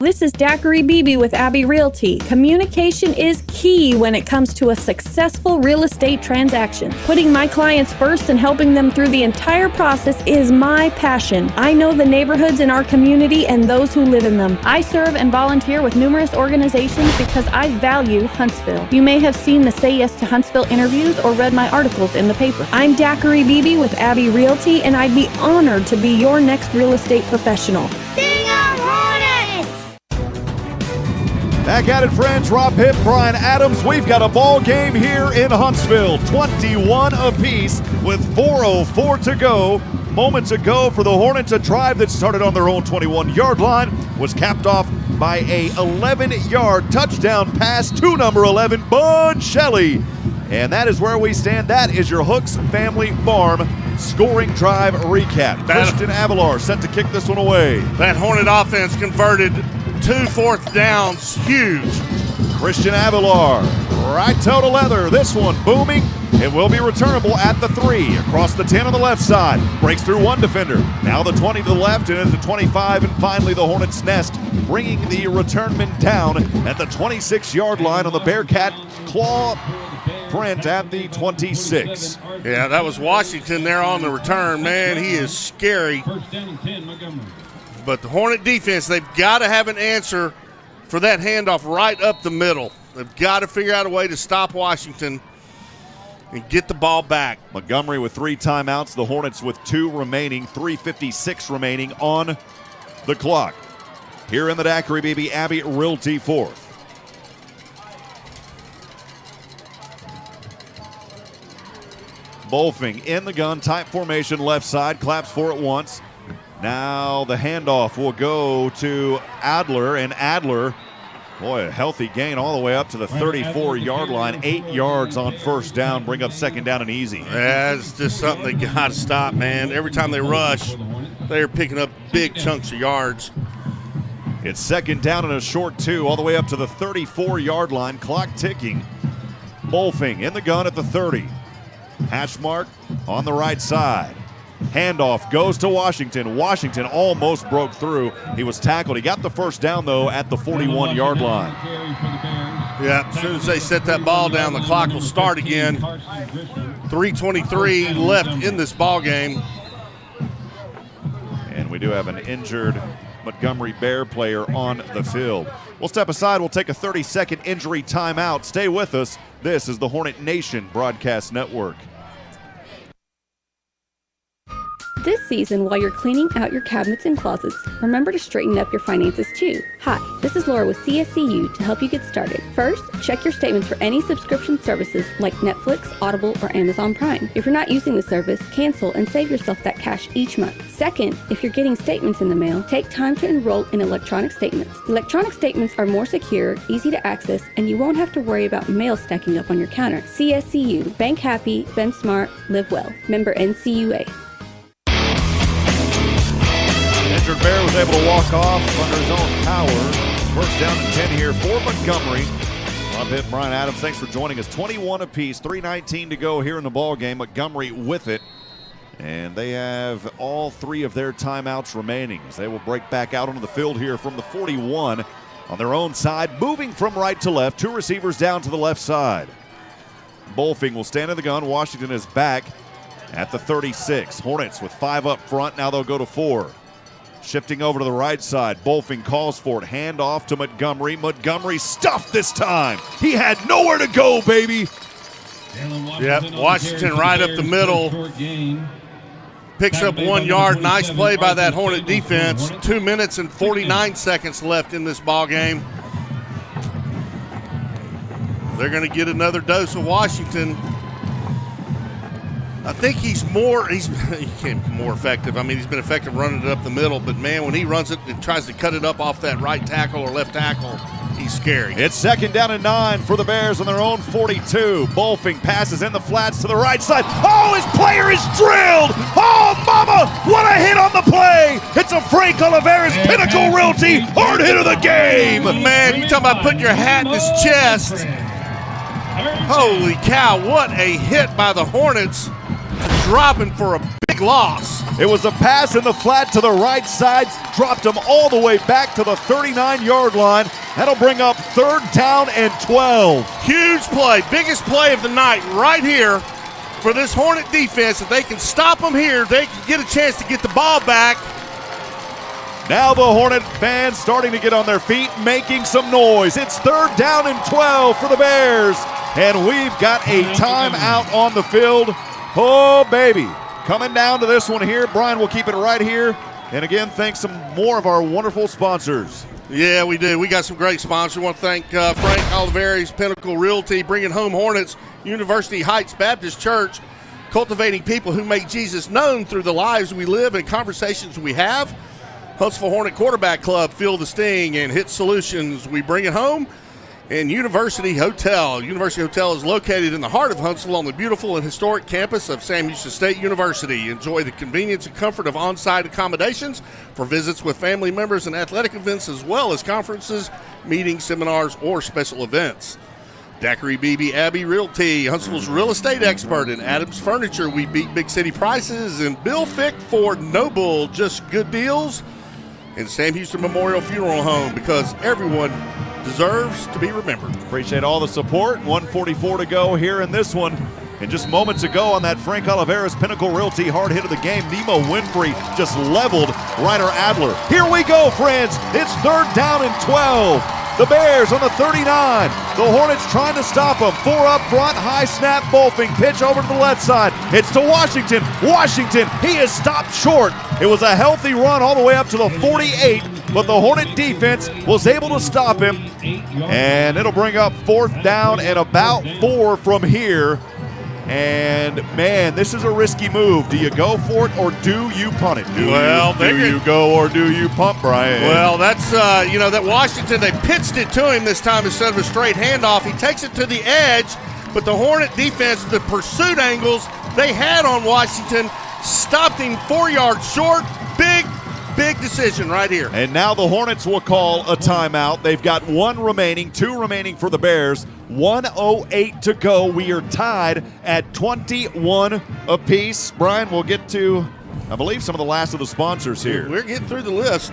This is Daiquiri Beebe with Abbey Realty. Communication is key when it comes to a successful real estate transaction. Putting my clients first and helping them through the entire process is my passion. I know the neighborhoods in our community and those who live in them. I serve and volunteer with numerous organizations because I value Huntsville. You may have seen the Say Yes to Huntsville interviews or read my articles in the paper. I'm Daiquiri Beebe with Abbey Realty, and I'd be honored to be your next real estate professional. Back at it, friends. Rob Hipp, Brian Adams. We've got a ball game here in Huntsville. 21 apiece with 4:04 to go. Moments ago for the Hornets, a drive that started on their own 21-yard line was capped off by a 11-yard touchdown pass to number 11, Bun Shelley. And that is where we stand. That is your Hooks Family Farm scoring drive recap. Christian Avalar set to kick this one away. That Hornet offense converted 2 fourth downs, huge. Christian Avalar, right toe to leather. This one booming. It will be returnable at the 3. Across the 10 on the left side. Breaks through one defender. Now the 20 to the left and into the 25. And finally the Hornets nest, bringing the returnman down at the 26-yard line on the Bearcat claw print at the 26. Yeah, that was Washington there on the return. Man, he is scary. But the Hornet defense, they've got to have an answer for that handoff right up the middle. They've got to figure out a way to stop Washington and get the ball back. Montgomery with 3 timeouts. The Hornets with 2 remaining, 3:56 remaining on the clock. Here in the Daiquiri Beebe, Abbey Realty fourth. Bolfing in the gun, tight formation, left side, claps for it once. Now the handoff will go to Adler, and Adler, boy, a healthy gain all the way up to the 34-yard line. 8 yards on first down, bring up second down and easy. Yeah, it's just something they got to stop, man. Every time they rush, they're picking up big chunks of yards. It's second down and a short 2, all the way up to the 34-yard line, clock ticking. Bolfing in the gun at the 30. Hash mark on the right side. Handoff goes to Washington. Washington almost broke through. He was tackled. He got the first down, though, at the 41-yard line. Yeah, as soon as they set that ball down, the clock will start again. 3:23 left in this ball game. And we do have an injured Montgomery Bear player on the field. We'll step aside. We'll take a 30-second injury timeout. Stay with us. This is the Hornet Nation Broadcast Network. This season, while you're cleaning out your cabinets and closets, remember to straighten up your finances too. Hi, this is Laura with CSCU to help you get started. First, check your statements for any subscription services like Netflix, Audible, or Amazon Prime. If you're not using the service, cancel and save yourself that cash each month. Second, if you're getting statements in the mail, take time to enroll in electronic statements. Electronic statements are more secure, easy to access, and you won't have to worry about mail stacking up on your counter. CSCU. Bank happy, spend smart, live well. Member NCUA. Injured Bear was able to walk off under his own power. First down and 10 here for Montgomery. Rob Hipp, Brian Adams, thanks for joining us. 21 apiece, 3:19 to go here in the ball game. Montgomery with it. And they have all 3 of their timeouts remaining as they will break back out onto the field here from the 41 on their own side, moving from right to left. 2 receivers down to the left side. Bolfing will stand in the gun. Washington is back at the 36. Hornets with 5 up front. Now they'll go to 4. Shifting over to the right side. Bolfing calls for it. Hand off to Montgomery. Montgomery stuffed this time. He had nowhere to go, baby. Yep, Washington right up the middle. Picks up 1 yard. Nice play by that Hornet defense. 2 minutes and 49 seconds left in this ball game. They're going to get another dose of Washington. I think he's more effective. I mean, he's been effective running it up the middle, but man, when he runs it and tries to cut it up off that right tackle or left tackle, he's scary. It's 2nd down and 9 for the Bears on their own 42. Bolfing passes in the flats to the right side. Oh, his player is drilled. Oh, mama, what a hit on the play. It's a Frank Oliveira's Pinnacle Realty hard hit of the game. Man, you talking about putting your hat in his chest. Holy cow, what a hit by the Hornets. Dropping for a big loss. It was a pass in the flat to the right side, dropped him all the way back to the 39-yard line. That'll bring up 3rd down and 12. Huge play, biggest play of the night right here for this Hornet defense. If they can stop them here, they can get a chance to get the ball back. Now the Hornet fans starting to get on their feet, making some noise. It's 3rd down and 12 for the Bears. And we've got a timeout on the field. Oh, baby. Coming down to this one here. Brian will keep it right here. And again, thanks some more of our wonderful sponsors. Yeah, we do. We got some great sponsors. We want to thank Frank Oliveira's Pinnacle Realty, bringing home Hornets, University Heights Baptist Church, cultivating people who make Jesus known through the lives we live and conversations we have. Huntsville Hornet Quarterback Club, Feel the Sting, and Hit Solutions, we bring it home. And University Hotel. University Hotel is located in the heart of Huntsville on the beautiful and historic campus of Sam Houston State University. Enjoy the convenience and comfort of on-site accommodations for visits with family members and athletic events, as well as conferences, meetings, seminars, or special events. Daiquiri BB Abbey Realty, Huntsville's real estate expert, and Adams Furniture. We beat big city prices. And Bill Fick Ford Noble, just good deals. And Sam Houston Memorial Funeral Home, because everyone deserves to be remembered. Appreciate all the support. 1:44 to go here in this one. And just moments ago on that Frank Oliveira's Pinnacle Realty hard hit of the game, Nemo Winfrey just leveled Ryder Adler. Here we go, friends. It's 3rd down and 12. The Bears on the 39. The Hornets trying to stop them. 4 up front, high snap, Bolfing. Pitch over to the left side. It's to Washington. Washington, he is stopped short. It was a healthy run all the way up to the 48, but the Hornet defense was able to stop him. And it'll bring up 4th down and about 4 from here. And, man, this is a risky move. Do you go for it or do you punt it? Do you go or do you punt, Brian? Well, that's, that Washington, they pitched it to him this time instead of a straight handoff. He takes it to the edge, but the Hornet defense, the pursuit angles they had on Washington, stopped him 4 yards short. Big decision right here. And now the Hornets will call a timeout. They've got 1 remaining, 2 remaining for the Bears. 1:08 to go. We are tied at 21 apiece. Brian, we'll get to, I believe, some of the last of the sponsors here. We're getting through the list.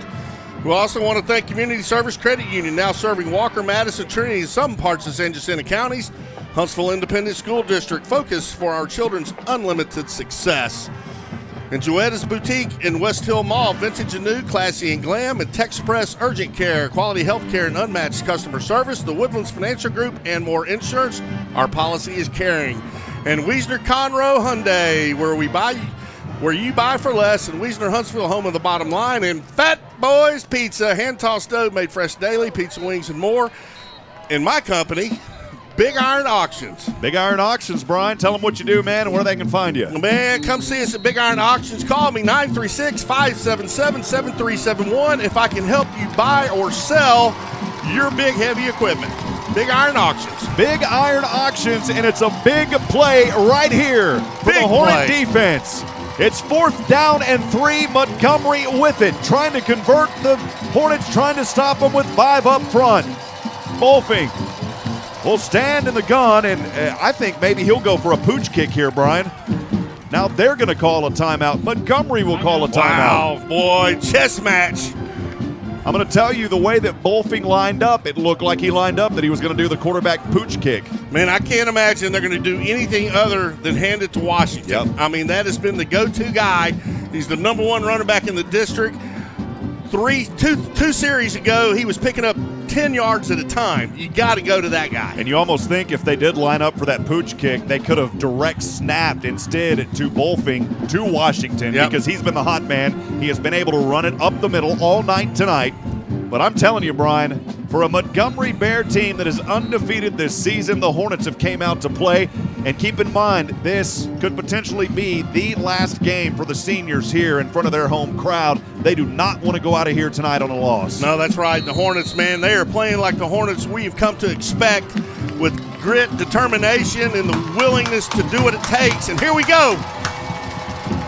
We also want to thank Community Service Credit Union, now serving Walker, Madison, Trinity, and some parts of San Jacinto counties. Huntsville Independent School District, focus for our children's unlimited success. And Joetta's Boutique in West Hill Mall, vintage and new, classy and glam, and Texpress Urgent Care, quality health care and unmatched customer service, the Woodlands Financial Group, and more insurance. Our policy is caring. And Wiesner Conroe Hyundai, where you buy for less, and Wiesner Huntsville, home of the bottom line. And Fat Boys Pizza, hand-tossed dough made fresh daily, pizza, wings, and more. In my company, Big Iron Auctions. Big Iron Auctions, Brian. Tell them what you do, man, and where they can find you. Man, come see us at Big Iron Auctions. Call me, 936-577-7371, if I can help you buy or sell your big, heavy equipment. Big Iron Auctions. Big Iron Auctions, and it's a big play right here for the Hornet defense. It's 4th down and 3. Montgomery with it, trying to convert the Hornets, trying to stop them with 5 up front. Bolfing will stand in the gun, and I think maybe he'll go for a pooch kick here, Brian. Now they're going to call a timeout. Montgomery will call a timeout. Wow, boy, chess match. I'm going to tell you the way that Bolfing lined up, it looked like he lined up that he was going to do the quarterback pooch kick. Man, I can't imagine they're going to do anything other than hand it to Washington. Yep. I mean, that has been the go-to guy. He's the #1 running back in the district. Two series ago, he was picking up 10 yards at a time. You got to go to that guy. And you almost think if they did line up for that pooch kick, they could have direct snapped instead to Bolfing to Washington because he's been the hot man. He has been able to run it up the middle all night tonight. But I'm telling you, Brian, for a Montgomery Bear team that is undefeated this season, the Hornets have came out to play. And keep in mind, this could potentially be the last game for the seniors here in front of their home crowd. They do not want to go out of here tonight on a loss. No, that's right. The Hornets, man, they are playing like the Hornets we've come to expect, with grit, determination, and the willingness to do what it takes. And here we go.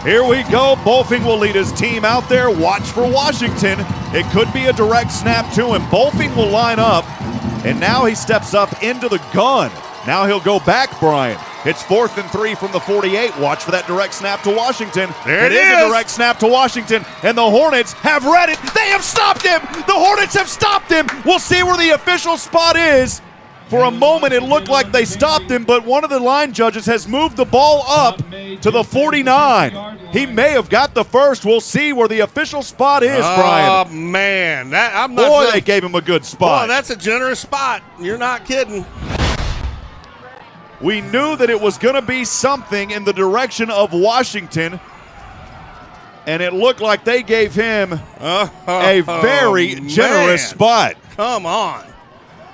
Here we go. Bolfing will lead his team out there. Watch for Washington. It could be a direct snap to him. Bolfing will line up, and now he steps up into the gun. Now he'll go back, Brian. It's 4th and 3 from the 48. Watch for that direct snap to Washington. There it is. A direct snap to Washington, and the Hornets have read it. They have stopped him. The Hornets have stopped him. We'll see where the official spot is. For a moment, it looked like they stopped him, but one of the line judges has moved the ball up to the 49. He may have got the first. We'll see where the official spot is, Brian. Oh, man. They gave him a good spot. Boy, that's a generous spot. You're not kidding. We knew that it was going to be something in the direction of Washington, and it looked like they gave him a very generous spot. Come on.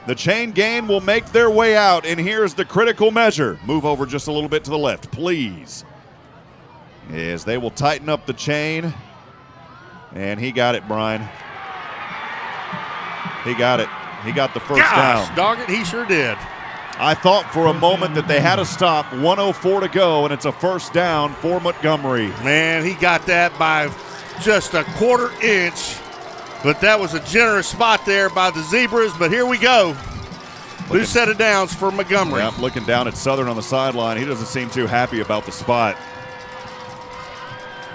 The chain gang will make their way out, and here's the critical measure. Move over just a little bit to the left, please. As they will tighten up the chain, and he got it, Brian. He got it. He got the first down. Dog it, he sure did. I thought for a moment that they had to stop. 1:04 to go, and it's a first down for Montgomery. Man, he got that by just a quarter inch. But that was a generous spot there by the Zebras. But here we go. New set of downs for Montgomery. Yep, looking down at Southern on the sideline. He doesn't seem too happy about the spot.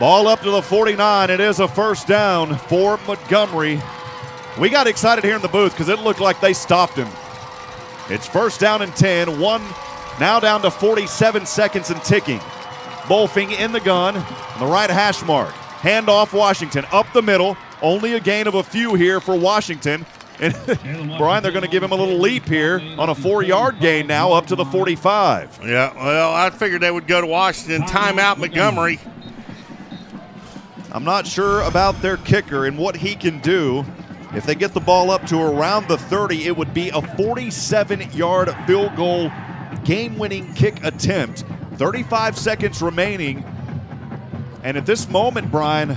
Ball up to the 49. It is a first down for Montgomery. We got excited here in the booth because it looked like they stopped him. It's first down and 10. One now down to 47 seconds and ticking. Bolfing in the gun on the right hash mark. Hand off Washington up the middle. Only a gain of a few here for Washington. And Brian, they're going to give him a little leap here on a 4-yard gain now up to the 45. Yeah, well, I figured they would go to Washington. Timeout Montgomery. I'm not sure about their kicker and what he can do. If they get the ball up to around the 30, it would be a 47-yard field goal game-winning kick attempt. 35 seconds remaining. And at this moment, Brian,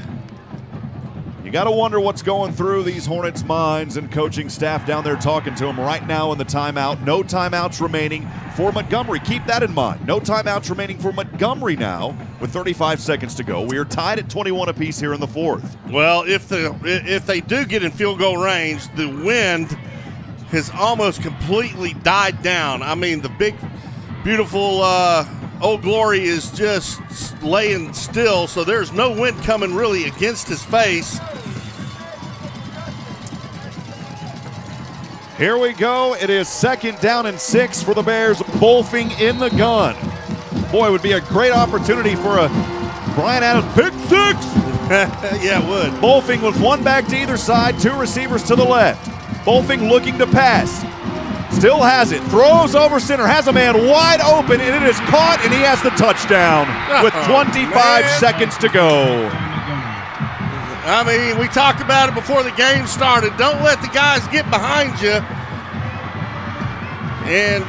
you got to wonder what's going through these Hornets' minds and coaching staff down there talking to them right now in the timeout. No timeouts remaining for Montgomery. Keep that in mind. No timeouts remaining for Montgomery now with 35 seconds to go. We are tied at 21 apiece here in the fourth. Well, if they do get in field goal range, the wind has almost completely died down. I mean, the big, beautiful Old Glory is just laying still, so there's no wind coming really against his face. Here we go. It is second down and 6 for the Bears. Bolfing in the gun. Boy, it would be a great opportunity for a Brian Adams pick six. Yeah, it would. Bolfing with one back to either side, 2 receivers to the left. Bolfing looking to pass. Still has it. Throws over center. Has a man wide open, and it is caught, and he has the touchdown with 25 seconds to go. I mean, we talked about it before the game started. Don't let the guys get behind you. And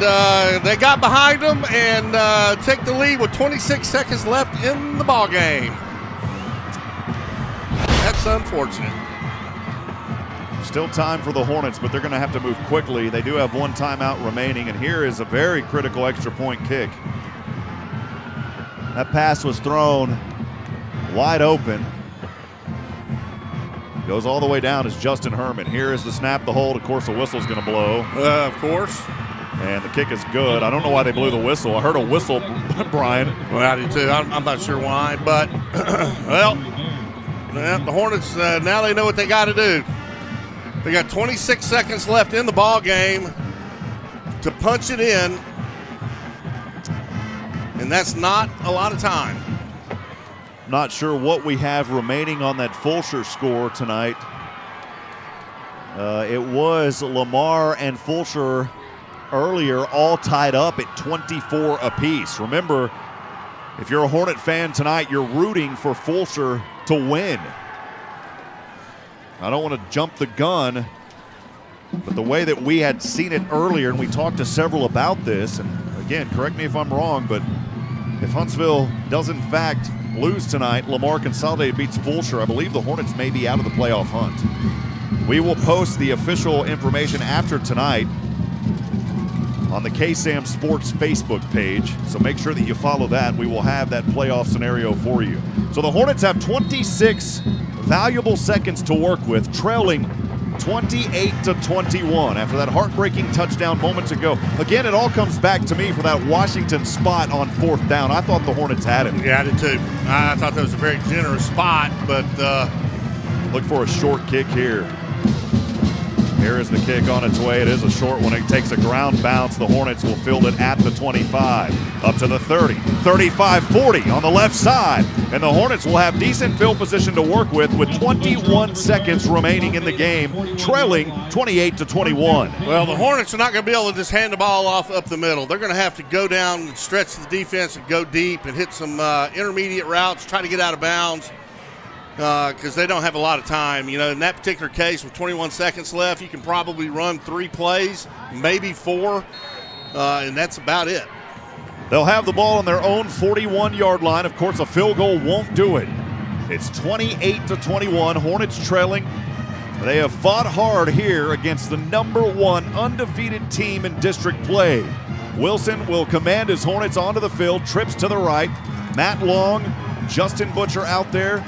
they got behind them and take the lead with 26 seconds left in the ball game. That's unfortunate. Still time for the Hornets, but they're going to have to move quickly. They do have one timeout remaining, and here is a very critical extra point kick. That pass was thrown wide open. Goes all the way down as Justin Herman. Here is the snap, the hold. Of course, the whistle's going to blow. Of course. And the kick is good. I don't know why they blew the whistle. I heard a whistle, Brian. Well, I did too. I'm not sure why, but, well, the Hornets, now they know what they got to do. They got 26 seconds left in the ball game to punch it in, and that's not a lot of time. Not sure what we have remaining on that Fulsher score tonight. It was Lamar and Fulcher earlier, all tied up at 24 apiece. Remember, if you're a Hornet fan tonight, you're rooting for Fulcher to win. I don't want to jump the gun, but the way that we had seen it earlier, and we talked to several about this, and again, correct me if I'm wrong, but if Huntsville does in fact lose tonight, Lamar Consolidated beats Fulcher, I believe the Hornets may be out of the playoff hunt. We will post the official information after tonight on the KSAM Sports Facebook page, so make sure that you follow that. We will have that playoff scenario for you. So the Hornets have 26 valuable seconds to work with, trailing 28-21 after that heartbreaking touchdown moments ago. Again, it all comes back to me for that Washington spot on 4th down. I thought the Hornets had it. Yeah, I did too. I thought that was a very generous spot, but look for a short kick here. Here is the kick on its way. It is a short one. It takes a ground bounce. The Hornets will field it at the 25, up to the 30, 35, 40 on the left side. And the Hornets will have decent field position to work with 21 seconds remaining in the game, trailing 28-21. Well, the Hornets are not going to be able to just hand the ball off up the middle. They're going to have to go down and stretch the defense and go deep and hit some intermediate routes, try to get out of bounds. Because they don't have a lot of time. You know, in that particular case, with 21 seconds left, you can probably run 3 plays, maybe 4, and that's about it. They'll have the ball on their own 41-yard line. Of course, a field goal won't do it. It's 28-21. Hornets trailing. They have fought hard here against the #1 undefeated team in district play. Wilson will command his Hornets onto the field, trips to the right. Matt Long, Justin Butcher out there.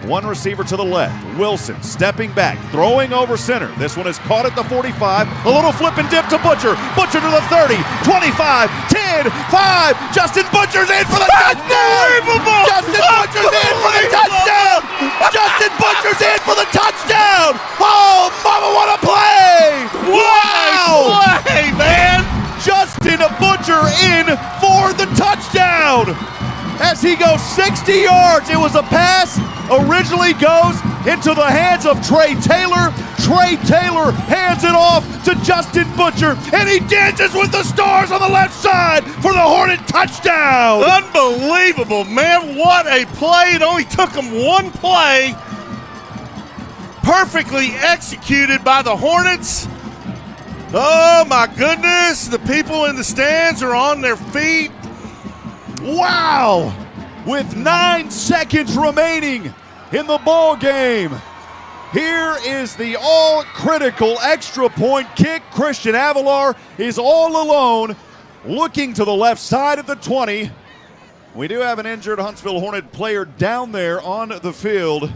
One receiver to the left. Wilson stepping back, throwing over center. This one is caught at the 45. A little flip and dip to Butcher. Butcher to the 30, 25, 10, 5. Justin Butcher's in for the touchdown! Justin Butcher's in for the touchdown! Justin Butcher's in for the touchdown! Oh, mama, what a play! Wow! What a play, man! Justin Butcher in for the touchdown! As he goes 60 yards, it was a pass, originally goes into the hands of Trey Taylor. Trey Taylor hands it off to Justin Butcher, and he dances with the stars on the left side for the Hornet touchdown. Unbelievable, man. What a play. It only took him one play. Perfectly executed by the Hornets. Oh, my goodness. The people in the stands are on their feet. Wow! With 9 seconds remaining in the ball game, here is the all-critical extra point kick. Christian Avalar is all alone, looking to the left side of the 20. We do have an injured Huntsville Hornet player down there on the field.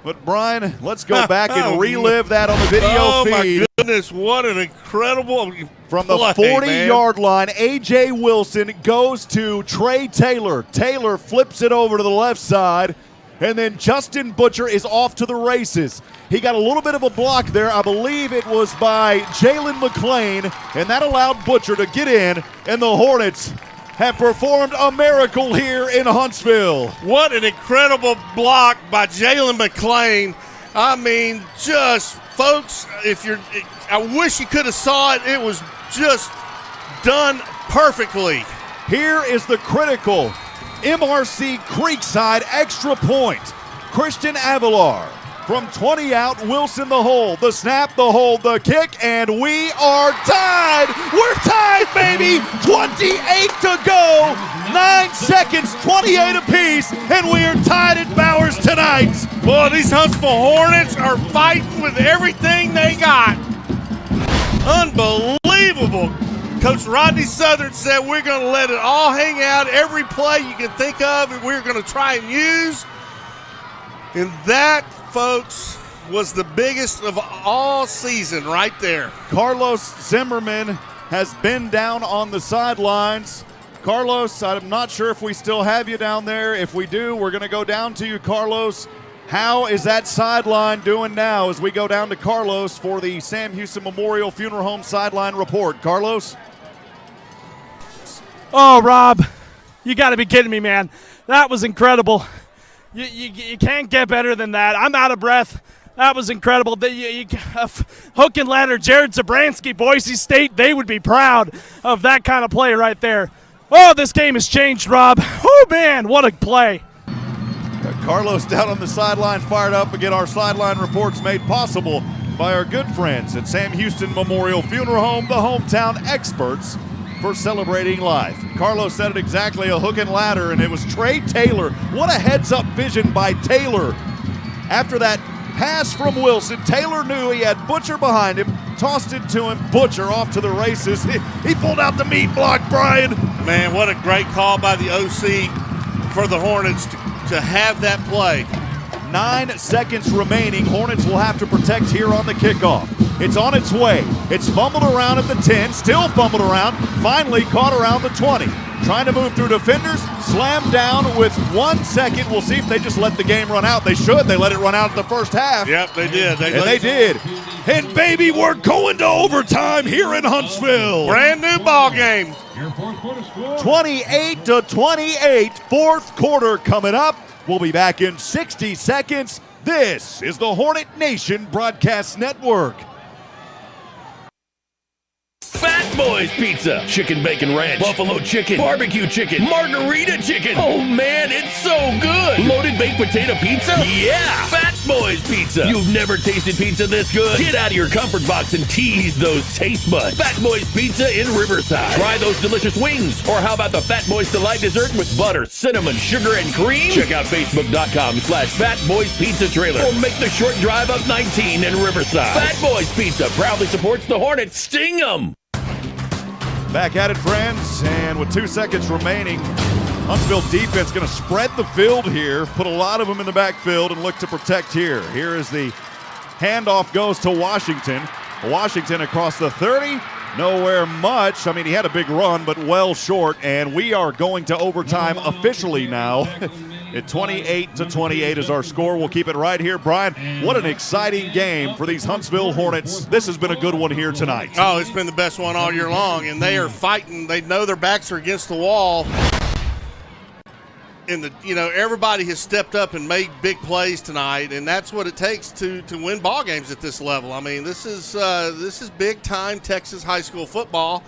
But, Brian, let's go back and relive that on the video feed. Oh, my goodness, what an incredible From the 40-yard line, A.J. Wilson goes to Trey Taylor. Taylor flips it over to the left side, and then Justin Butcher is off to the races. He got a little bit of a block there. I believe it was by Jalen McClain, and that allowed Butcher to get in, and the Hornets have performed a miracle here in Huntsville. What an incredible block by Jalen McClain. I mean, just, folks, I wish you could have saw it. It was just done perfectly. Here is the critical MRC Creekside extra point. Christian Avalar from 20 out, Wilson the hold, the snap, the hold, the kick, and we are tied. We're tied, baby. 28 to go. 9 seconds, 28 apiece, and we are tied at Bowers tonight. Boy, these Huntsville Hornets are fighting with everything they got. Unbelievable. Coach Rodney Southern said we're going to let it all hang out. Every play you can think of, and we're going to try and use. And that, folks, was the biggest of all season right there. Carlos Zimmermann has been down on the sidelines. Carlos, I'm not sure if we still have you down there. If we do, we're going to go down to you, Carlos. How is that sideline doing now as we go down to Carlos for the Sam Houston Memorial Funeral Home sideline report? Carlos? Oh, Rob, you got to be kidding me, man. That was incredible. You can't get better than that. I'm out of breath. That was incredible. Hook and ladder, Jared Zabransky, Boise State, they would be proud of that kind of play right there. Oh, this game has changed, Rob. Oh, man, what a play. Carlos down on the sideline, fired up. Again, our sideline reports made possible by our good friends at Sam Houston Memorial Funeral Home, the hometown experts for celebrating life. Carlos said it exactly, a hook and ladder, and it was Trey Taylor. What a heads-up vision by Taylor. After that pass from Wilson, Taylor knew he had Butcher behind him, tossed it to him, Butcher off to the races. He pulled out the meat block, Brian. Man, what a great call by the OC for the Hornets to have that play. 9 seconds remaining. Hornets will have to protect here on the kickoff. It's on its way. It's fumbled around at the 10, still fumbled around, finally caught around the 20. Trying to move through defenders, slammed down with 1 second. We'll see if they just let the game run out. They should. They let it run out the first half. Yep, they did. They did. And baby, we're going to overtime here in Huntsville. Brand new ball game. 28-28, fourth quarter coming up. We'll be back in 60 seconds. This is the Hornet Nation Broadcast Network. Fat Boys Pizza, chicken bacon ranch, buffalo chicken, barbecue chicken, margarita chicken. Oh man, it's so good. Loaded baked potato pizza? Yeah, Fat Boys Pizza. You've never tasted pizza this good? Get out of your comfort box and tease those taste buds. Fat Boys Pizza in Riverside. Try those delicious wings. Or how about the Fat Boys Delight dessert with butter, cinnamon, sugar, and cream? Check out Facebook.com/Fat Boys Pizza Trailer. Or make the short drive up 19 in Riverside. Fat Boys Pizza proudly supports the Hornets. Sting 'em! Back at it, friends, and with 2 seconds remaining, Huntsville defense going to spread the field here, put a lot of them in the backfield and look to protect here. Here is the handoff goes to Washington. Washington across the 30, nowhere much. I mean, he had a big run, but well short, and we are going to overtime officially now. At 28-28 is our score. We'll keep it right here. Brian, what an exciting game for these Huntsville Hornets. This has been a good one here tonight. Oh, it's been the best one all year long, and they are fighting. They know their backs are against the wall. And everybody has stepped up and made big plays tonight, and that's what it takes to win ball games at this level. I mean, this is big time Texas high school football,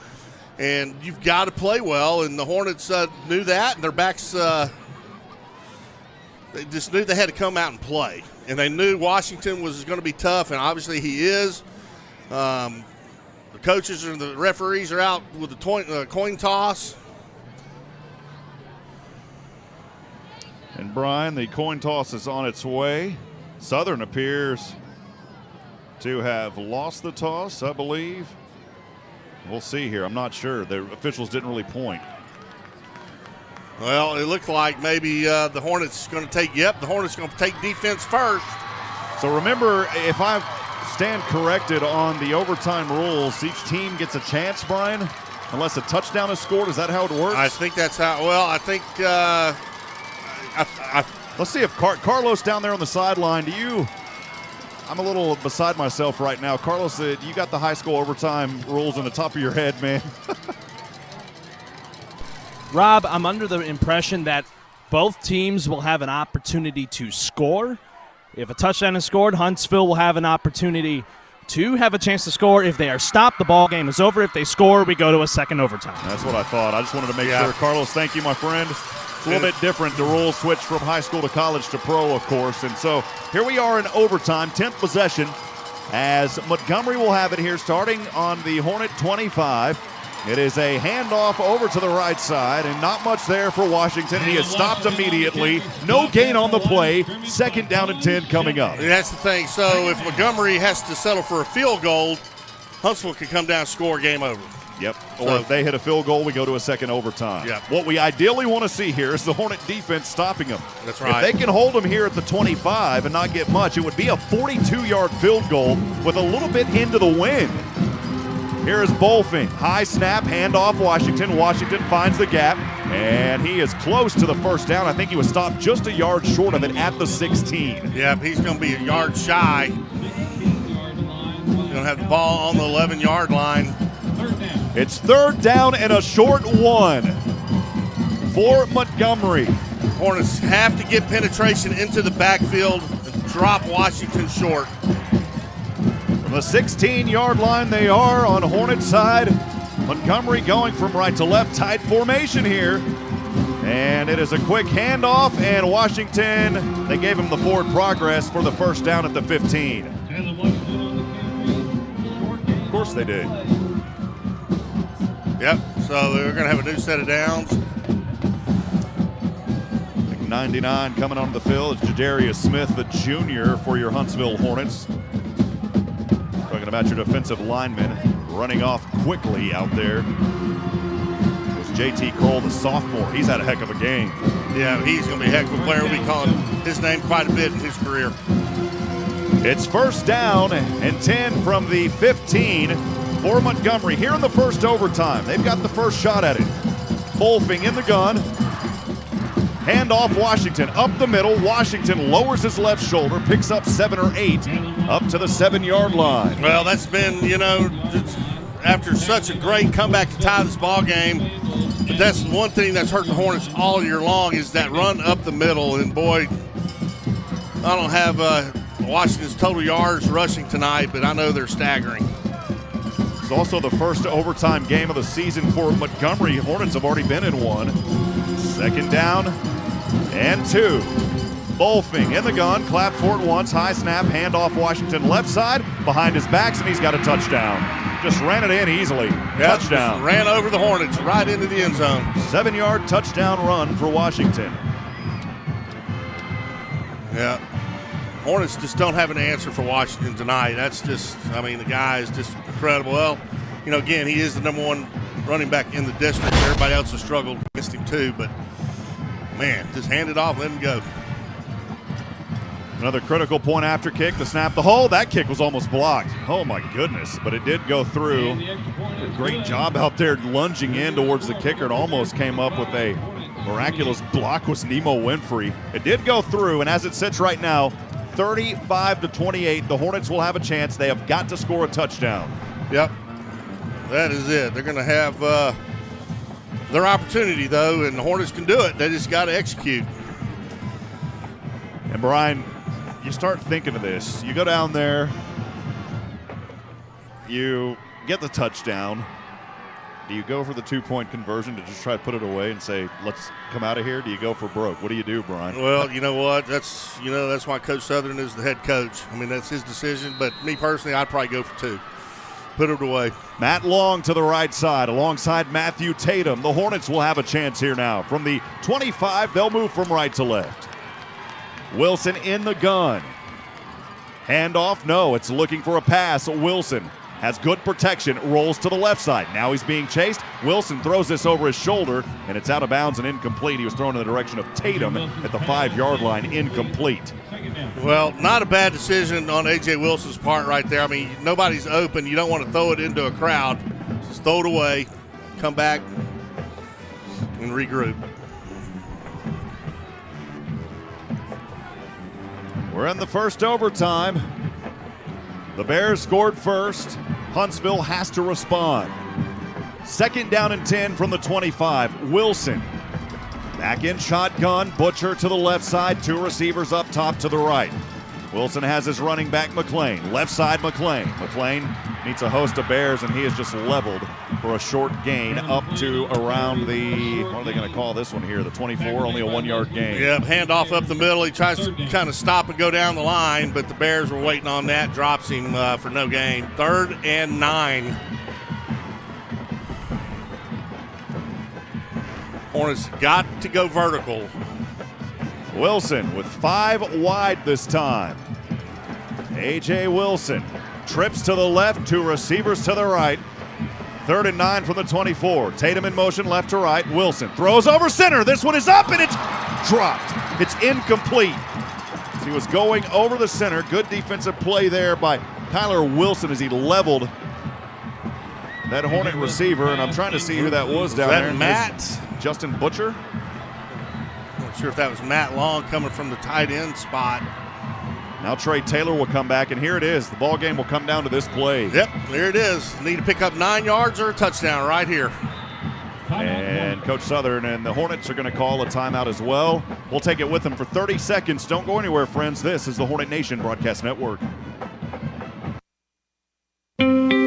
and you've got to play well. And the Hornets knew that, and their backs. They just knew they had to come out and play. And they knew Washington was going to be tough, and obviously he is. The coaches and the referees are out with the coin toss. And, Brian, the coin toss is on its way. Southern appears to have lost the toss, I believe. We'll see here. I'm not sure. The officials didn't really point. Well, it looked like maybe the Hornets going to take, the Hornets going to take defense first. So remember, if I stand corrected on the overtime rules, each team gets a chance, Brian, unless a touchdown is scored. Is that how it works? I think that's how, let's see if Carlos down there on the sideline, I'm a little beside myself right now. Carlos, you got the high school overtime rules on the top of your head, man. Rob, I'm under the impression that both teams will have an opportunity to score. If a touchdown is scored, Huntsville will have an opportunity to have a chance to score. If they are stopped, the ball game is over. If they score, we go to a second overtime. That's what I thought. I just wanted to make sure. Carlos, thank you, my friend. It's a little bit different. The rules switch from high school to college to pro, of course. And so here we are in overtime, 10th possession, as Montgomery will have it here starting on the Hornet 25. It is a handoff over to the right side, and not much there for Washington. He is stopped immediately. No gain on the play. Second down and 10 coming up. That's the thing. So if Montgomery has to settle for a field goal, Huntsville can come down and score, game over. Yep. Or if they hit a field goal, we go to a second overtime. Yep. What we ideally want to see here is the Hornet defense stopping them. That's right. If they can hold them here at the 25 and not get much, it would be a 42-yard field goal with a little bit into the wind. Here is Bolfing. High snap, handoff Washington. Washington finds the gap, and he is close to the first down. I think he was stopped just a yard short of it at the 16. Yep, he's going to be a yard shy. He's going to have the ball on the 11-yard line. It's third down and a short one for Montgomery. Hornets have to get penetration into the backfield and drop Washington short. From the 16-yard line they are on Hornet side. Montgomery going from right to left, tight formation here. And it is a quick handoff, and Washington, they gave him the forward progress for the first down at the 15. Of course they did. Yep, so they're going to have a new set of downs. 99 coming onto the field. It's Jadarius Smith, the junior, for your Huntsville Hornets. Talking about your defensive lineman running off quickly out there. It was JT Cole, the sophomore. He's had a heck of a game. Yeah, he's going to be a heck of a player. We'll be calling his name quite a bit in his career. It's first down and 10 from the 15 for Montgomery here in the first overtime. They've got the first shot at it. Bolfing in the gun. Hand off Washington up the middle. Washington lowers his left shoulder, picks up 7 or 8 up to the 7-yard line. Well, that's been, after such a great comeback to tie this ball game. But that's one thing that's hurt the Hornets all year long is that run up the middle. And boy, I don't have Washington's total yards rushing tonight, but I know they're staggering. It's also the first overtime game of the season for Montgomery. Hornets have already been in one. Second down and 2. Bolfing in the gun, clap for it once, high snap, handoff Washington left side, behind his backs, and he's got a touchdown. Just ran it in easily. Yep, Touchdown. Ran over the Hornets right into the end zone. 7-yard touchdown run for Washington. Yeah. Hornets just don't have an answer for Washington tonight. That's just, the guy is just incredible. Well, again, he is the number 1 running back in the district. Everybody else has struggled against him too, but man, just hand it off, let him go. Another critical point after kick, the snap, the hold. That kick was almost blocked. Oh my goodness, but it did go through. A great job out there lunging in towards the kicker and almost came up with a miraculous block was Nemo Winfrey. It did go through, and as it sits right now, 35-28, the Hornets will have a chance. They have got to score a touchdown. Yep. That is it. They're going to have their opportunity, though, and the Hornets can do it. They just got to execute. And, Brian, you start thinking of this. You go down there, you get the touchdown. Do you go for the 2-point conversion to just try to put it away and say, let's come out of here? Do you go for broke? What do you do, Brian? Well, you know what? That's why Coach Southern is the head coach. That's his decision. But me personally, I'd probably go for 2. Put it away. Matt Long to the right side alongside Matthew Tatum. The Hornets will have a chance here now. From the 25, they'll move from right to left. Wilson in the gun. Handoff, no, it's looking for a pass. Wilson has good protection, rolls to the left side. Now he's being chased. Wilson throws this over his shoulder, and it's out of bounds and incomplete. He was thrown in the direction of Tatum at the 5-yard line, incomplete. Well, not a bad decision on A.J. Wilson's part right there. Nobody's open. You don't want to throw it into a crowd. Just throw it away, come back, and regroup. We're in the first overtime. The Bears scored first. Huntsville has to respond. Second down and 10 from the 25. Wilson back in shotgun. Butcher to the left side. 2 receivers up top to the right. Wilson has his running back McLean. Left side McLean. McLean meets a host of Bears, and he is just leveled for a short gain up to around the, what are they going to call this one here, the 24, only a 1-yard gain. Yep, handoff up the middle. He tries to kind of stop and go down the line, but the Bears were waiting on that, drops him for no gain. 3rd and 9. Hornets got to go vertical. Wilson with 5 wide this time. A.J. Wilson trips to the left, 2 receivers to the right. 3rd and 9 from the 24. Tatum in motion left to right. Wilson throws over center. This one is up and it's dropped. It's incomplete. He was going over the center. Good defensive play there by Kyler Wilson as he leveled that Hornet receiver. And I'm trying to see who that was down there. Matt? Justin Butcher? Not sure if that was Matt Long coming from the tight end spot. Now Trey Taylor will come back, and here it is. The ball game will come down to this play. Yep, there it is. Need to pick up 9 yards or a touchdown right here. And Coach Southern, and the Hornets are going to call a timeout as well. We'll take it with them for 30 seconds. Don't go anywhere, friends. This is the Hornet Nation Broadcast Network.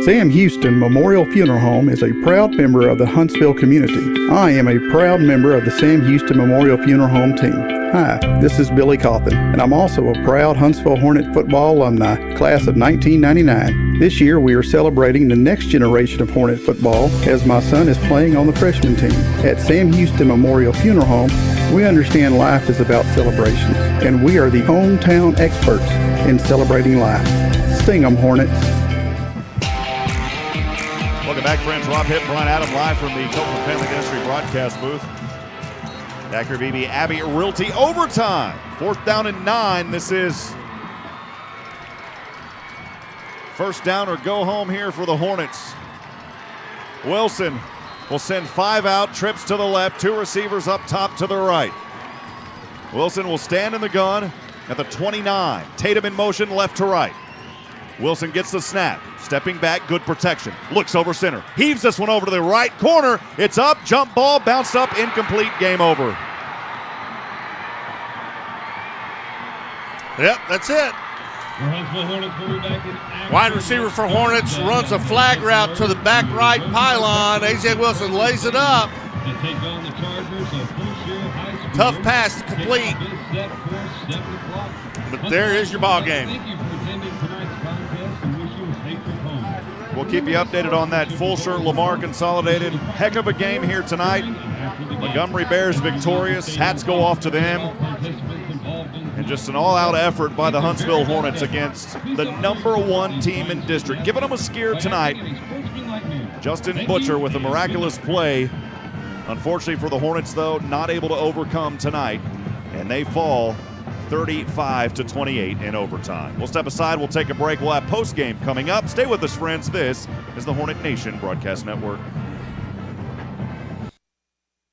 Sam Houston Memorial Funeral Home is a proud member of the Huntsville community. I am a proud member of the Sam Houston Memorial Funeral Home team. Hi, this is Billy Cawthon, and I'm also a proud Huntsville Hornet football alumni, class of 1999. This year we are celebrating the next generation of Hornet football as my son is playing on the freshman team. At Sam Houston Memorial Funeral Home, we understand life is about celebrations, and we are the hometown experts in celebrating life. Sting 'em, Hornets. Welcome back, friends. Rob Hipp, Brian Adam, live from the Copeland Family Dentistry broadcast booth. Daiquiri BB, Abby Realty, overtime. 4th down and 9. This is first down or go home here for the Hornets. Wilson will send 5 out, trips to the left, 2 receivers up top to the right. Wilson will stand in the gun at the 29. Tatum in motion left to right. Wilson gets the snap, stepping back, good protection. Looks over center, heaves this one over to the right corner. It's up, jump ball, bounced up, incomplete, game over. Yep, that's it. Wide receiver for Hornets runs a flag route to the back right pylon. A.J. Wilson lays it up. Tough pass to complete. But there is your ball game. We'll keep you updated on that full shirt Lamar Consolidated. Heck of a game here tonight. Montgomery Bears victorious. Hats go off to them. And just an all-out effort by the Huntsville Hornets against the #1 team in district. Giving them a scare tonight. Justin Butcher with a miraculous play. Unfortunately for the Hornets, though, not able to overcome tonight. And they fall 35-28 in overtime. We'll step aside. We'll take a break. We'll have postgame coming up. Stay with us, friends. This is the Hornet Nation Broadcast Network.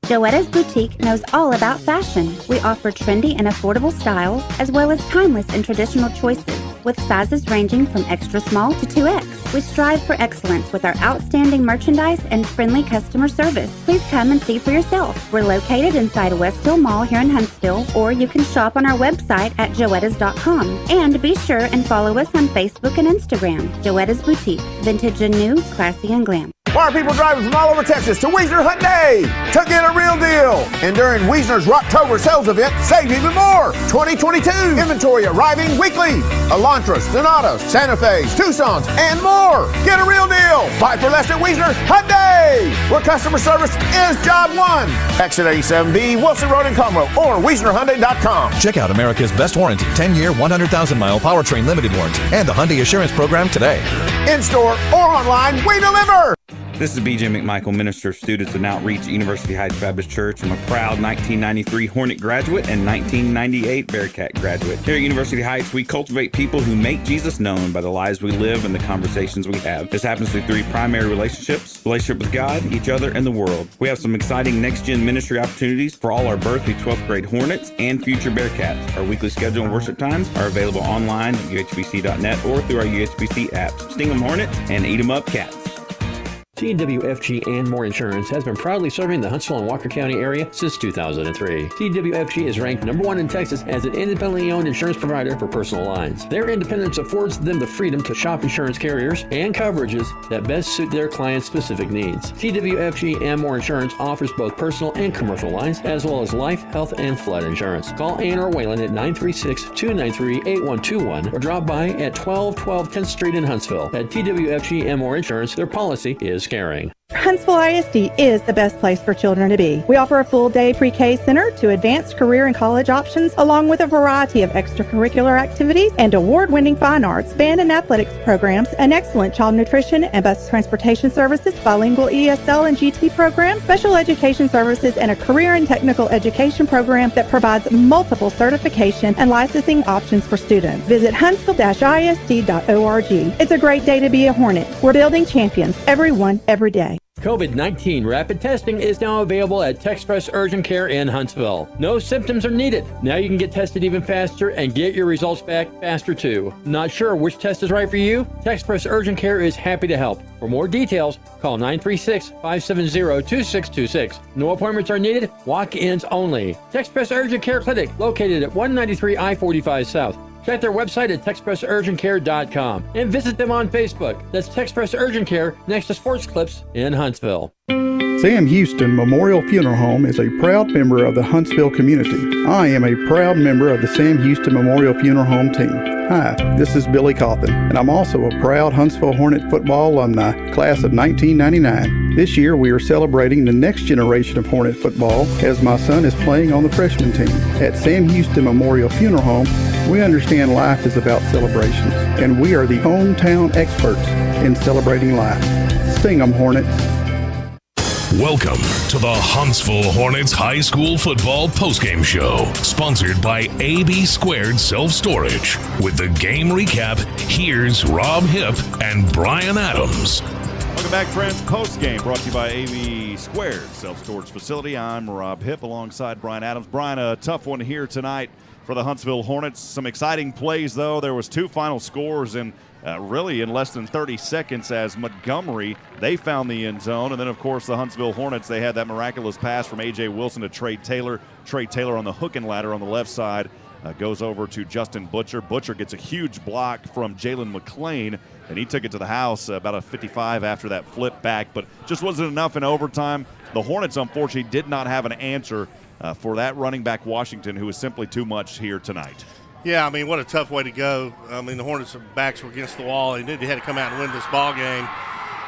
Joetta's Boutique knows all about fashion. We offer trendy and affordable styles, as well as timeless and traditional choices, with sizes ranging from extra small to 2X. We strive for excellence with our outstanding merchandise and friendly customer service. Please come and see for yourself. We're located inside Westhill Mall here in Huntsville, or you can shop on our website at joettas.com. And be sure and follow us on Facebook and Instagram. Joetta's Boutique, vintage and new, classy and glam. Why are people driving from all over Texas to Wiesner Hyundai to get a real deal? And during Wiesner's Rocktober sales event, save even more. 2022 inventory arriving weekly. Elantras, Sonatas, Santa Fe's, Tucson's, and more. Get a real deal. Buy for less at Wiesner Hyundai, where customer service is job one. Exit 87B, Wilson Road in Conroe, or WiesnerHyundai.com. Check out America's best warranty, 10-year, 100,000-mile powertrain limited warranty, and the Hyundai Assurance Program today. In-store or online, we deliver. This is B.J. McMichael, Minister of Students and Outreach at University Heights Baptist Church. I'm a proud 1993 Hornet graduate and 1998 Bearcat graduate. Here at University Heights, we cultivate people who make Jesus known by the lives we live and the conversations we have. This happens through 3 primary relationships: relationship with God, each other, and the world. We have some exciting next-gen ministry opportunities for all our birth through 12th grade Hornets and future Bearcats. Our weekly schedule and worship times are available online at uhbc.net or through our UHBC app. Sting 'em Hornets and eat 'em up Cats. TWFG and More Insurance has been proudly serving the Huntsville and Walker County area since 2003. TWFG is ranked #1 in Texas as an independently owned insurance provider for personal lines. Their independence affords them the freedom to shop insurance carriers and coverages that best suit their clients' specific needs. TWFG and More Insurance offers both personal and commercial lines, as well as life, health, and flood insurance. Call Ann or Waylon at 936-293-8121 or drop by at 1212 10th Street in Huntsville. At TWFG and More Insurance, their policy is caring. Huntsville ISD is the best place for children to be. We offer a full-day pre-K center to advanced career and college options, along with a variety of extracurricular activities and award-winning fine arts, band and athletics programs, an excellent child nutrition and bus transportation services, bilingual ESL and GT programs, special education services, and a career and technical education program that provides multiple certification and licensing options for students. Visit huntsville-isd.org. It's a great day to be a Hornet. We're building champions, everyone, every day. COVID-19 rapid testing is now available at Texpress Urgent Care in Huntsville. No symptoms are needed. Now you can get tested even faster and get your results back faster too. Not sure which test is right for you? Texpress Urgent Care is happy to help. For more details, call 936-570-2626. No appointments are needed. Walk-ins only. Texpress Urgent Care Clinic, located at 193 I-45 South. Check their website at TexpressUrgentCare.com and visit them on Facebook. That's Texpress Urgent Care next to Sports Clips in Huntsville. Sam Houston Memorial Funeral Home is a proud member of the Huntsville community. I am a proud member of the Sam Houston Memorial Funeral Home team. Hi, this is Billy Cawthon, and I'm also a proud Huntsville Hornet football alumni, class of 1999. This year we are celebrating the next generation of Hornet football as my son is playing on the freshman team. At Sam Houston Memorial Funeral Home, we understand life is about celebrations, and we are the hometown experts in celebrating life. Sing 'em, Hornets. Welcome to the Huntsville Hornets High School Football Postgame Show, sponsored by AB Squared Self-Storage. With the game recap, here's Rob Hipp and Brian Adams. Welcome back, friends. Postgame brought to you by AB Squared Self-Storage Facility. I'm Rob Hipp alongside Brian Adams. Brian, a tough one here tonight for the Huntsville Hornets. Some exciting plays, though. There was two final scores in really in less than 30 seconds as Montgomery, they found the end zone. And then, of course, the Huntsville Hornets, they had that miraculous pass from A.J. Wilson to Trey Taylor. Trey Taylor on the hook and ladder on the left side goes over to Justin Butcher. Butcher gets a huge block from Jalen McClain, and he took it to the house about a 55 after that flip back, but just wasn't enough in overtime. The Hornets, unfortunately, did not have an answer for that running back Washington, who was simply too much here tonight. Yeah, I mean, what a tough way to go. I mean, the Hornets' backs were against the wall. They knew they had to come out and win this ball game.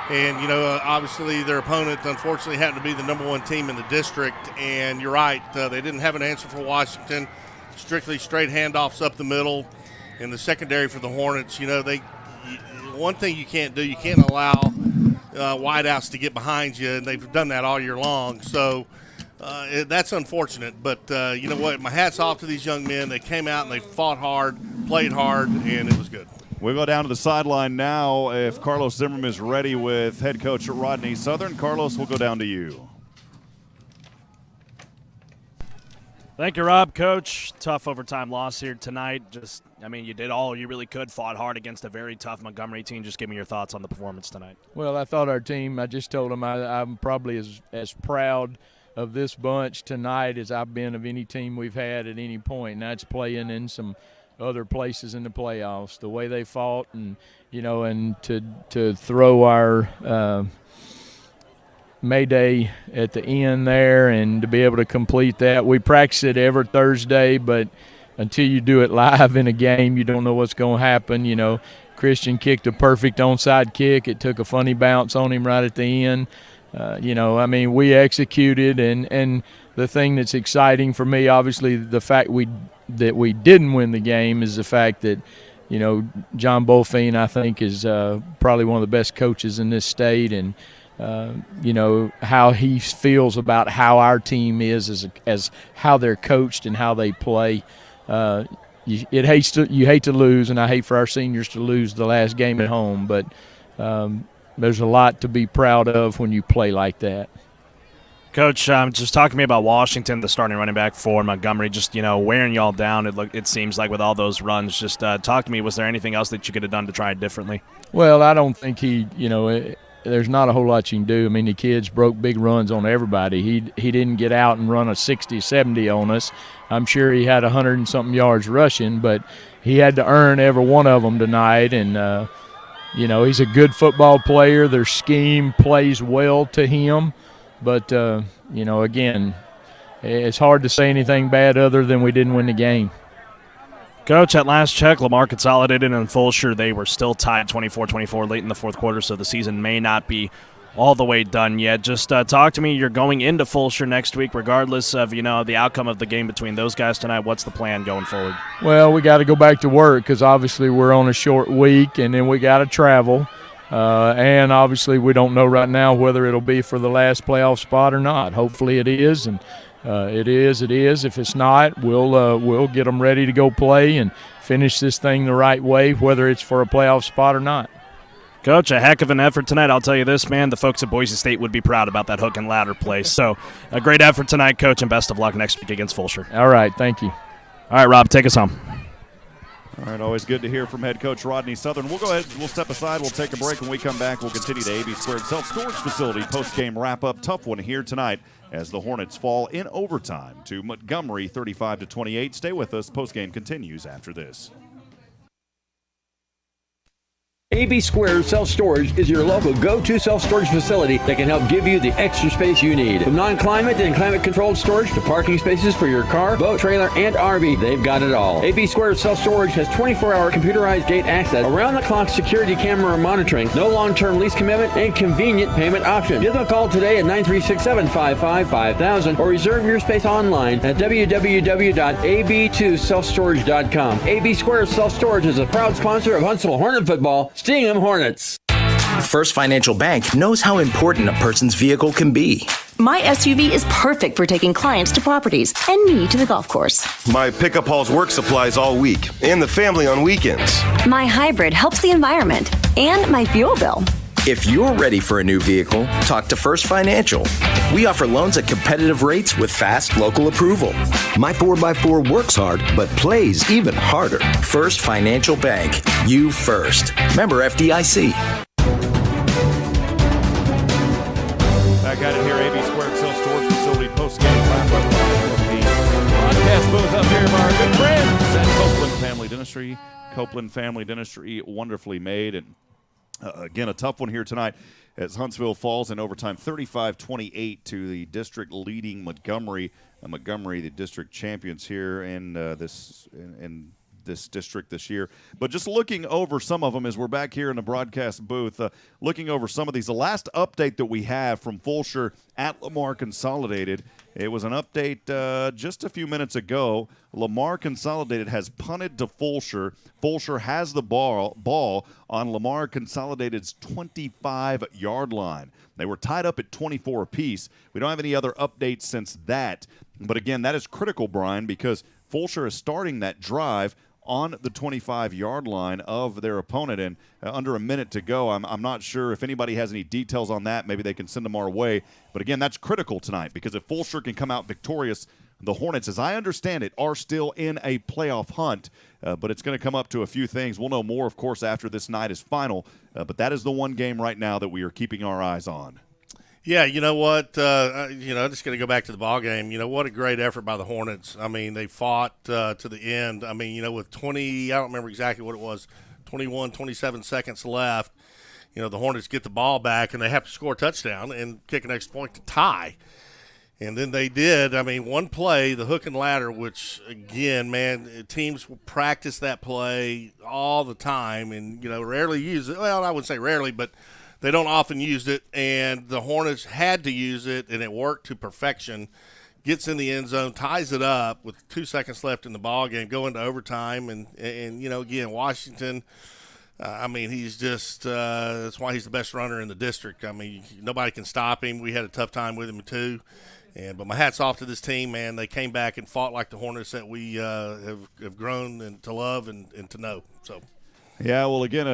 And, you know, obviously their opponent, unfortunately, happened to be the number one team in the district. And you're right, they didn't have an answer for Washington. Strictly straight handoffs up the middle. In the secondary for the Hornets, you know, one thing you can't do, you can't allow wideouts to get behind you, and they've done that all year long. So that's unfortunate. But you know what? My hat's off to these young men. They came out and they fought hard, played hard, and it was good. We'll go down to the sideline now. If Carlos Zimmermann is ready with head coach Rodney Southern. Carlos, we'll go down to you. Thank you, Rob. Coach, tough overtime loss here tonight. You did all you really could, fought hard against a very tough Montgomery team. Just give me your thoughts on the performance tonight. Well, I thought our team, I just told them I'm probably as proud of this bunch tonight as I've been of any team we've had at any point, and that's playing in some other places in the playoffs. The way they fought and to throw our Mayday at the end there and to be able to complete that. We practice it every Thursday, but until you do it live in a game, you don't know what's going to happen. You know, Christian kicked a perfect onside kick. It took a funny bounce on him right at the end. We executed, and the thing that's exciting for me, obviously, the fact that we didn't win the game is the fact that, you know, John Bolfine, I think, is probably one of the best coaches in this state, and how he feels about how our team is as how they're coached and how they play. You hate to lose, and I hate for our seniors to lose the last game at home, but there's a lot to be proud of when you play like that. Coach, just talk to me about Washington, the starting running back for Montgomery, just, wearing y'all down, it seems like, with all those runs. Just talk to me, was there anything else that you could have done to try it differently? Well, I don't think there's not a whole lot you can do. I mean, the kids broke big runs on everybody. He didn't get out and run a 60, 70 on us. I'm sure he had 100 and something yards rushing, but he had to earn every one of them tonight. And, he's a good football player. Their scheme plays well to him. But, again, it's hard to say anything bad other than we didn't win the game. Coach, at last check, Lamar Consolidated and Fulshear, they were still tied 24-24 late in the fourth quarter, so the season may not be all the way done yet. Just talk to me. You're going into Fulshear next week, regardless of, the outcome of the game between those guys tonight. What's the plan going forward? Well, we got to go back to work because obviously we're on a short week, and then we got to travel. And obviously we don't know right now whether it'll be for the last playoff spot or not. Hopefully it is, and it is. If it's not, we'll get them ready to go play and finish this thing the right way, whether it's for a playoff spot or not. Coach, a heck of an effort tonight. I'll tell you this, man, the folks at Boise State would be proud about that hook and ladder play. So a great effort tonight, Coach, and best of luck next week against Fulshear. All right, thank you. All right, Rob, take us home. All right, always good to hear from head coach Rodney Southern. We'll go ahead, we'll step aside, we'll take a break. When we come back, we'll continue the AB Squared Self-Storage Facility post-game wrap-up. Tough one here tonight as the Hornets fall in overtime to Montgomery 35-28. Stay with us. Post-game continues after this. AB Squared Self-Storage is your local go-to self-storage facility that can help give you the extra space you need. From non-climate and climate-controlled storage to parking spaces for your car, boat, trailer, and RV, they've got it all. AB Squared Self-Storage has 24-hour computerized gate access, around-the-clock security camera monitoring, no long-term lease commitment, and convenient payment option. Give them a call today at 936-755-5000 or reserve your space online at www.ab2selfstorage.com. AB Squared Self-Storage is a proud sponsor of Huntsville Hornet football. Sting 'em Hornets. First Financial Bank knows how important a person's vehicle can be. My SUV is perfect for taking clients to properties and me to the golf course. My pickup hauls work supplies all week and the family on weekends. My hybrid helps the environment and my fuel bill. If you're ready for a new vehicle, talk to First Financial. We offer loans at competitive rates with fast local approval. My 4x4 works hard, but plays even harder. First Financial Bank. You first. Member FDIC. Back at it here, AB Squared Self-Storage Facility post-game wrap-up. Broadcast booth up here by our good friends at Copeland Family Dentistry. Copeland Family Dentistry, wonderfully made. And again, a tough one here tonight as Huntsville falls in overtime 35-28 to the district leading Montgomery. Montgomery, the district champions here in this district this year. But just looking over some of them as we're back here in the broadcast booth, looking over some of these. The last update that we have from Fulshear at Lamar Consolidated, it was an update just a few minutes ago. Lamar Consolidated has punted to Fulshear. Fulshear has the ball on Lamar Consolidated's 25-yard line. They were tied up at 24 apiece. We don't have any other updates since that. But again, that is critical, Brian, because Fulshear is starting that drive on the 25-yard line of their opponent, and under a minute to go. I'm not sure if anybody has any details on that. Maybe they can send them our way. But again, that's critical tonight because if Fulshear can come out victorious, the Hornets, as I understand it, are still in a playoff hunt, but it's going to come up to a few things. We'll know more, of course, after this night is final, but that is the one game right now that we are keeping our eyes on. Yeah, you know what? Just going to go back to the ball game. You know, what a great effort by the Hornets. I mean, they fought to the end. I mean, with 20, I don't remember exactly what it was, 21, 27 seconds left. The Hornets get the ball back, and they have to score a touchdown and kick an extra point to tie. And then they did. I mean, one play, the hook and ladder, which, again, man, teams will practice that play all the time and, rarely use it. Well, I wouldn't say rarely, but they don't often use it, and the Hornets had to use it, and it worked to perfection. Gets in the end zone, ties it up with 2 seconds left in the ball game, go into overtime, and again, Washington, he's just that's why he's the best runner in the district. I mean, nobody can stop him. We had a tough time with him too. But my hat's off to this team, man. They came back and fought like the Hornets that we have grown and to love and to know. So. Yeah, well, again,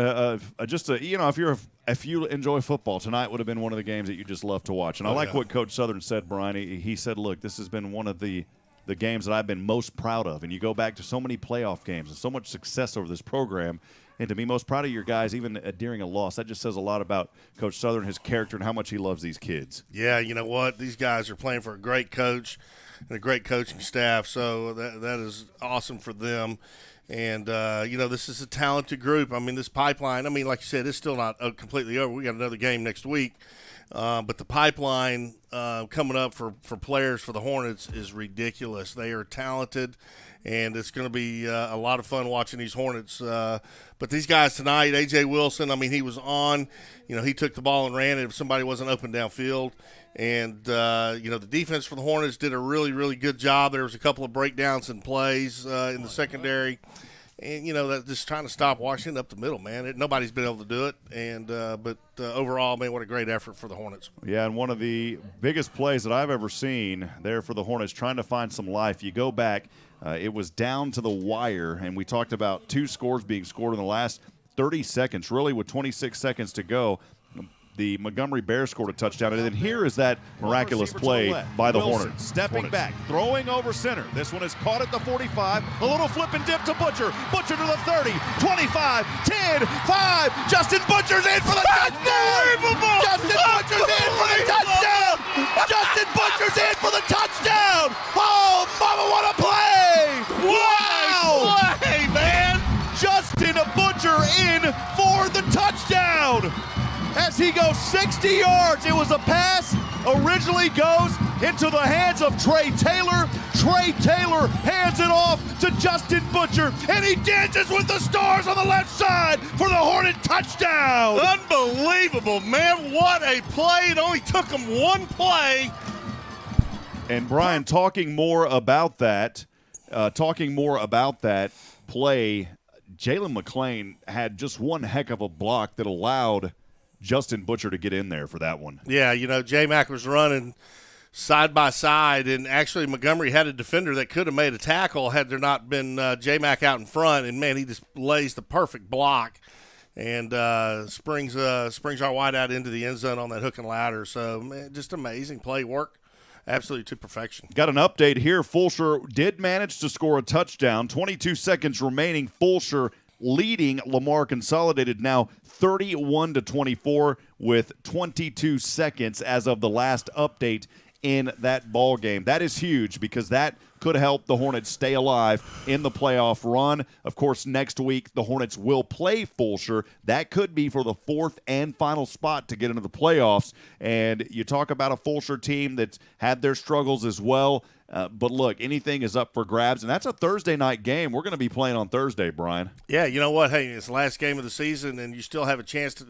if you enjoy football, tonight would have been one of the games that you just love to watch. And I like what Coach Southern said, Brian. He said, look, this has been one of the games that I've been most proud of. And you go back to so many playoff games and so much success over this program. And to be most proud of your guys, even during a loss, that just says a lot about Coach Southern, his character, and how much he loves these kids. Yeah, you know what? These guys are playing for a great coach and a great coaching staff. So that is awesome for them. And, this is a talented group. I mean, this pipeline, like you said, it's still not completely over. We got another game next week. But the pipeline coming up for players for the Hornets is ridiculous. They are talented, and it's going to be a lot of fun watching these Hornets. But these guys tonight, A.J. Wilson, he was on. He took the ball and ran it if somebody wasn't open downfield. And, the defense for the Hornets did a really, really good job. There was a couple of breakdowns and plays in the secondary. And, that just trying to stop Washington up the middle, man. Nobody's been able to do it. And but overall, man, what a great effort for the Hornets. Yeah, and one of the biggest plays that I've ever seen there for the Hornets, trying to find some life. You go back, it was down to the wire, and we talked about 2 scores being scored in the last 30 seconds, really, with 26 seconds to go. The Montgomery Bears scored a touchdown, and then here is that miraculous play by the Hornets. Stepping back, throwing over center. This one is caught at the 45. A little flip and dip to Butcher. Butcher to the 30, 25, 10, 5. Justin Butcher's in for the touchdown! Justin Butcher's in for the touchdown! Justin Butcher's in for the touchdown! Oh, mama, what a play! Wow! Hey, man! Justin Butcher in for the touchdown! As he goes 60 yards, it was a pass, originally goes into the hands of Trey Taylor. Trey Taylor hands it off to Justin Butcher, and he dances with the stars on the left side for the Hornet touchdown. Unbelievable, man. What a play. It only took him one play. And Brian, talking more about that play, Jalen McClain had just one heck of a block that allowed Justin Butcher to get in there for that one. Yeah, J-Mac was running side by side, and actually Montgomery had a defender that could have made a tackle had there not been J-Mac out in front, and, man, he just lays the perfect block and springs our wideout into the end zone on that hook and ladder. So, man, just amazing play work. Absolutely to perfection. Got an update here. Fulsher did manage to score a touchdown. 22 seconds remaining. Fulsher leading Lamar Consolidated now 31-24 with 22 seconds as of the last update in that ball game. That is huge because that could help the Hornets stay alive in the playoff run. Of course, next week the Hornets will play Fulsher. That could be for the fourth and final spot to get into the playoffs. And you talk about a Fulsher team that's had their struggles as well. But look, anything is up for grabs, and that's a Thursday night game. We're going to be playing on Thursday, Brian. Yeah, you know what? Hey, it's the last game of the season, and you still have a chance to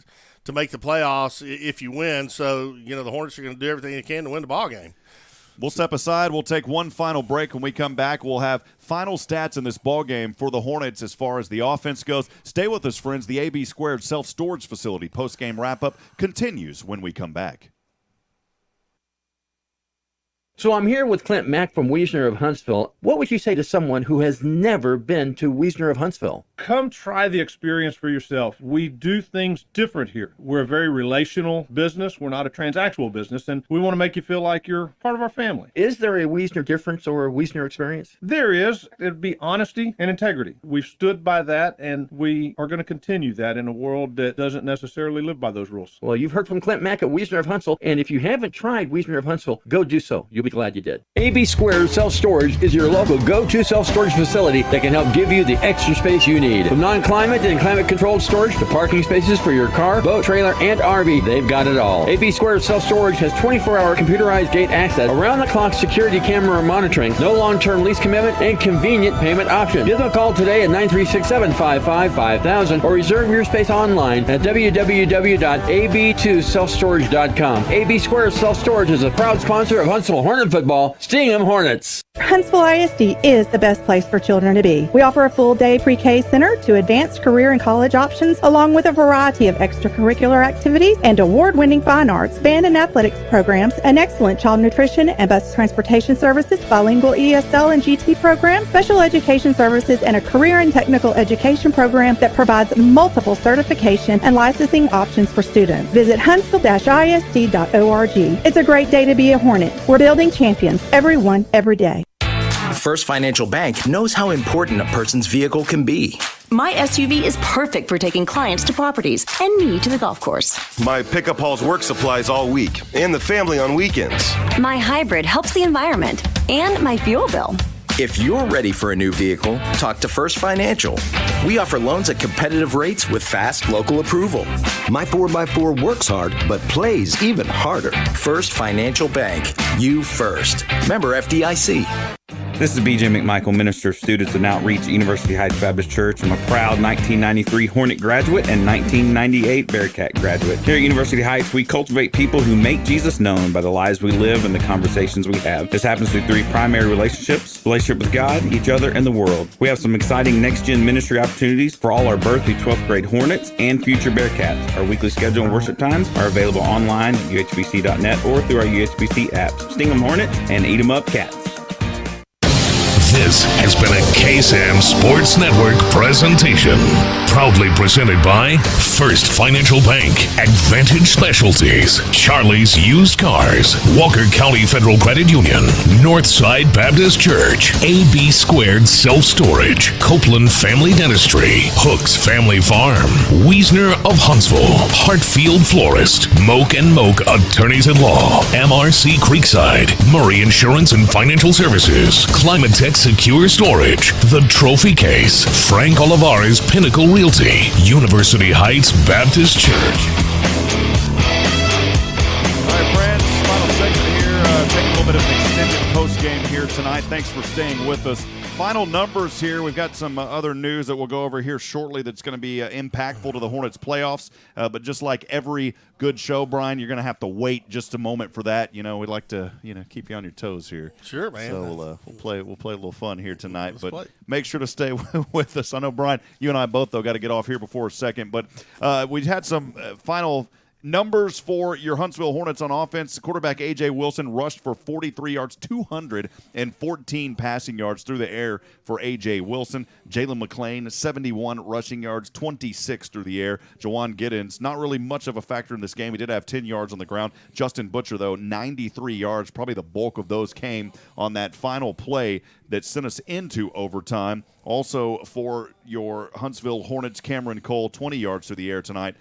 make the playoffs if you win. So, the Hornets are going to do everything they can to win the ball game. We'll step aside. We'll take one final break. When we come back, we'll have final stats in this ball game for the Hornets as far as the offense goes. Stay with us, friends. The AB Squared self-storage facility post-game wrap-up continues when we come back. So I'm here with Clint Mack from Wiesner of Huntsville. What would you say to someone who has never been to Wiesner of Huntsville? Come try the experience for yourself. We do things different here. We're a very relational business. We're not a transactional business, and we want to make you feel like you're part of our family. Is there a Wiesner difference or a Wiesner experience? There is. It'd be honesty and integrity. We've stood by that, and we are going to continue that in a world that doesn't necessarily live by those rules. Well, you've heard from Clint Mack at Wiesner of Huntsville, and if you haven't tried Wiesner of Huntsville, go do so. You'll be glad you did. AB Squared Self-Storage is your local go-to self-storage facility that can help give you the extra space you need. From non-climate and climate-controlled storage to parking spaces for your car, boat, trailer, and RV, they've got it all. AB Squared Self-Storage has 24-hour computerized gate access, around-the-clock security camera monitoring, no long-term lease commitment, and convenient payment options. Give them a call today at 936-755-5000 or reserve your space online at www.ab2selfstorage.com. AB Squared Self-Storage is a proud sponsor of Huntsville Hornet football. Sting 'em Hornets. Huntsville ISD is the best place for children to be. We offer a full-day pre-K center to advanced career and college options, along with a variety of extracurricular activities and award-winning fine arts, band and athletics programs, an excellent child nutrition and bus transportation services, bilingual ESL and GT programs, special education services, and a career and technical education program that provides multiple certification and licensing options for students. Visit huntsville-isd.org. It's a great day to be a Hornet. We're building champions, everyone, every day. First Financial Bank knows how important a person's vehicle can be. My SUV is perfect for taking clients to properties and me to the golf course. My pickup hauls work supplies all week and the family on weekends. My hybrid helps the environment and my fuel bill. If you're ready for a new vehicle, talk to First Financial. We offer loans at competitive rates with fast local approval. My 4x4 works hard, but plays even harder. First Financial Bank. You first. Member FDIC. This is BJ McMichael, Minister of Students and Outreach at University Heights Baptist Church. I'm a proud 1993 Hornet graduate and 1998 Bearcat graduate. Here at University Heights, we cultivate people who make Jesus known by the lives we live and the conversations we have. This happens through three primary relationships: relationship with God, each other, and the world. We have some exciting next-gen ministry opportunities for all our birth through 12th grade Hornets and future Bearcats. Our weekly schedule and worship times are available online at uhbc.net or through our UHBC apps. Sting 'em Hornets and eat 'em up Cats. This has been a KSAM Sports Network presentation. Proudly presented by First Financial Bank, Advantage Specialties, Charlie's Used Cars, Walker County Federal Credit Union, Northside Baptist Church, AB Squared Self-Storage, Copeland Family Dentistry, Hooks Family Farm, Wiesner of Huntsville, Hartfield Florist, Moak & Moak Attorneys at Law, MRC Creekside, Murray Insurance and Financial Services, Climatech Secure Storage, The Trophy Case, Frank Olivares Pinnacle Realty, University Heights Baptist Church. All right, friends, final segment here. Take a little bit of an extended post-game here tonight. Thanks for staying with us. Final numbers here. We've got some other news that we'll go over here shortly that's going to be impactful to the Hornets playoffs. But just like every good show, Brian, you're going to have to wait just a moment for that. You know, we'd like to, keep you on your toes here. Sure, man. So we'll play a little fun here tonight. Let's but play. Make sure to stay with us. I know, Brian, you and I both, though, got to get off here before a second. But we had some final numbers for your Huntsville Hornets on offense. Quarterback A.J. Wilson rushed for 43 yards, 214 passing yards through the air for A.J. Wilson. Jalen McClain, 71 rushing yards, 26 through the air. Jawan Giddens, not really much of a factor in this game. He did have 10 yards on the ground. Justin Butcher, though, 93 yards. Probably the bulk of those came on that final play that sent us into overtime. Also for your Huntsville Hornets, Cameron Cole, 20 yards through the air tonight.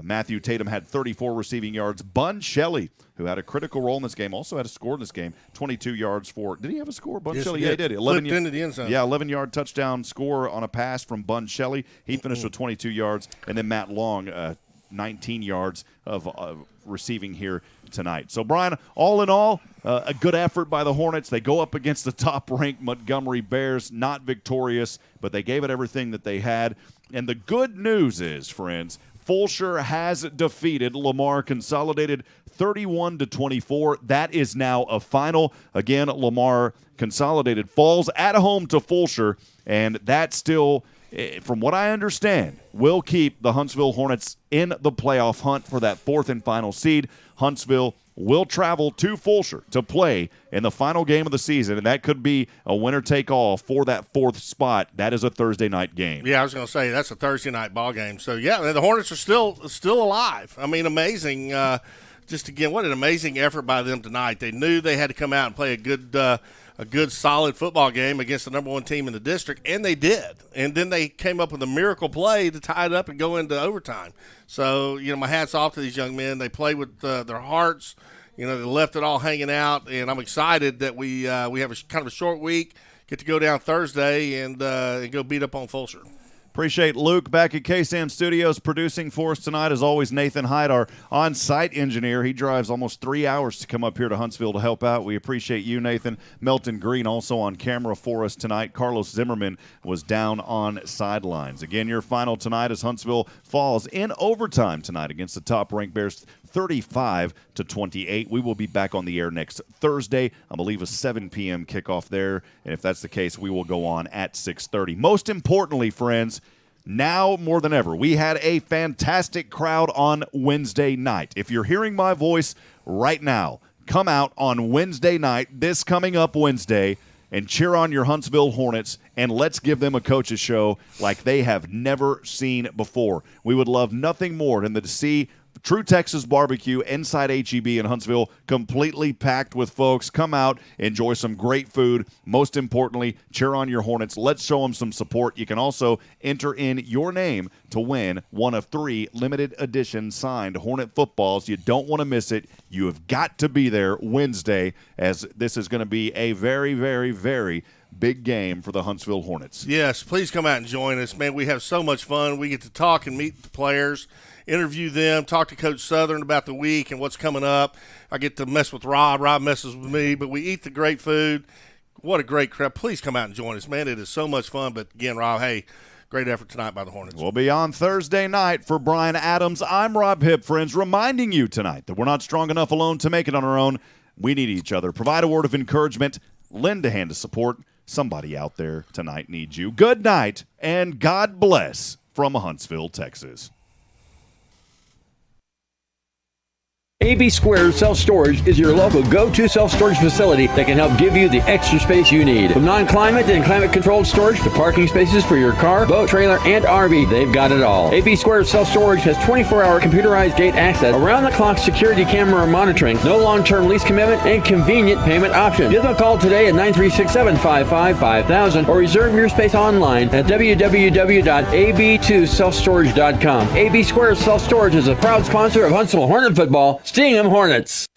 Matthew Tatum had 34 receiving yards. Bun Shelley, who had a critical role in this game, also had a score in this game. 22 yards for – did he have a score? Bun Shelley? Yeah, he did. 11-yard touchdown score on a pass from Bun Shelley. He finished with 22 yards. And then Matt Long, 19 yards of receiving here tonight. So, Brian, all in all, a good effort by the Hornets. They go up against the top-ranked Montgomery Bears, not victorious, but they gave it everything that they had. And the good news is, friends – Fulshear has defeated Lamar, consolidated 31-24. That is now a final. Again, Lamar consolidated falls at home to Fulshear, and that still, from what I understand, will keep the Huntsville Hornets in the playoff hunt for that fourth and final seed. Huntsville will travel to Fulshear to play in the final game of the season, and that could be a winner-take-all for that fourth spot. That is a Thursday night game. Yeah, I was going to say, that's a Thursday night ball game. So, yeah, the Hornets are still alive. I mean, amazing. Just, again, what an amazing effort by them tonight. They knew they had to come out and play a good, solid football game against the number one team in the district, and they did. And then they came up with a miracle play to tie it up and go into overtime. So, my hat's off to these young men. They played with their hearts. They left it all hanging out, and I'm excited that we have a kind of a short week, get to go down Thursday and go beat up on Fulshear. Appreciate Luke back at KSAM Studios producing for us tonight. As always, Nathan Hight, our on-site engineer. He drives almost 3 hours to come up here to Huntsville to help out. We appreciate you, Nathan. Melton Green also on camera for us tonight. Carlos Zimmermann was down on sidelines. Again, your final tonight as Huntsville falls in overtime tonight against the top-ranked Bears, 35-28. We will be back on the air next Thursday. I believe a 7 p.m. kickoff there. And if that's the case, we will go on at 6:30. Most importantly, friends, now more than ever, we had a fantastic crowd on Wednesday night. If you're hearing my voice right now, come out on Wednesday night, this coming up Wednesday, and cheer on your Huntsville Hornets, and let's give them a coach's show like they have never seen before. We would love nothing more than to see True Texas Barbecue inside HEB in Huntsville, completely packed with folks. Come out, enjoy some great food. Most importantly, cheer on your Hornets. Let's show them some support. You can also enter in your name to win one of 3 limited edition signed Hornet footballs. You don't want to miss it. You have got to be there Wednesday, as this is going to be a very, very, very big game for the Huntsville Hornets. Yes, please come out and join us. Man, we have so much fun. We get to talk and meet the players, interview them, talk to Coach Southern about the week and what's coming up. I get to mess with Rob. Rob messes with me, but we eat the great food. What a great crowd. Please come out and join us, man. It is so much fun. But, again, Rob, hey, great effort tonight by the Hornets. We'll be on Thursday night. For Brian Adams, I'm Rob Hipp, friends, reminding you tonight that we're not strong enough alone to make it on our own. We need each other. Provide a word of encouragement. Lend a hand of support. Somebody out there tonight needs you. Good night, and God bless from Huntsville, Texas. AB Square Self-Storage is your local go-to self-storage facility that can help give you the extra space you need. From non-climate and climate-controlled storage to parking spaces for your car, boat, trailer, and RV, they've got it all. AB Square Self-Storage has 24-hour computerized gate access, around-the-clock security camera monitoring, no long-term lease commitment, and convenient payment options. Give them a call today at 936-755-5000 or reserve your space online at www.ab2selfstorage.com. AB Square Self-Storage is a proud sponsor of Huntsville Hornet football. Sting 'em Hornets.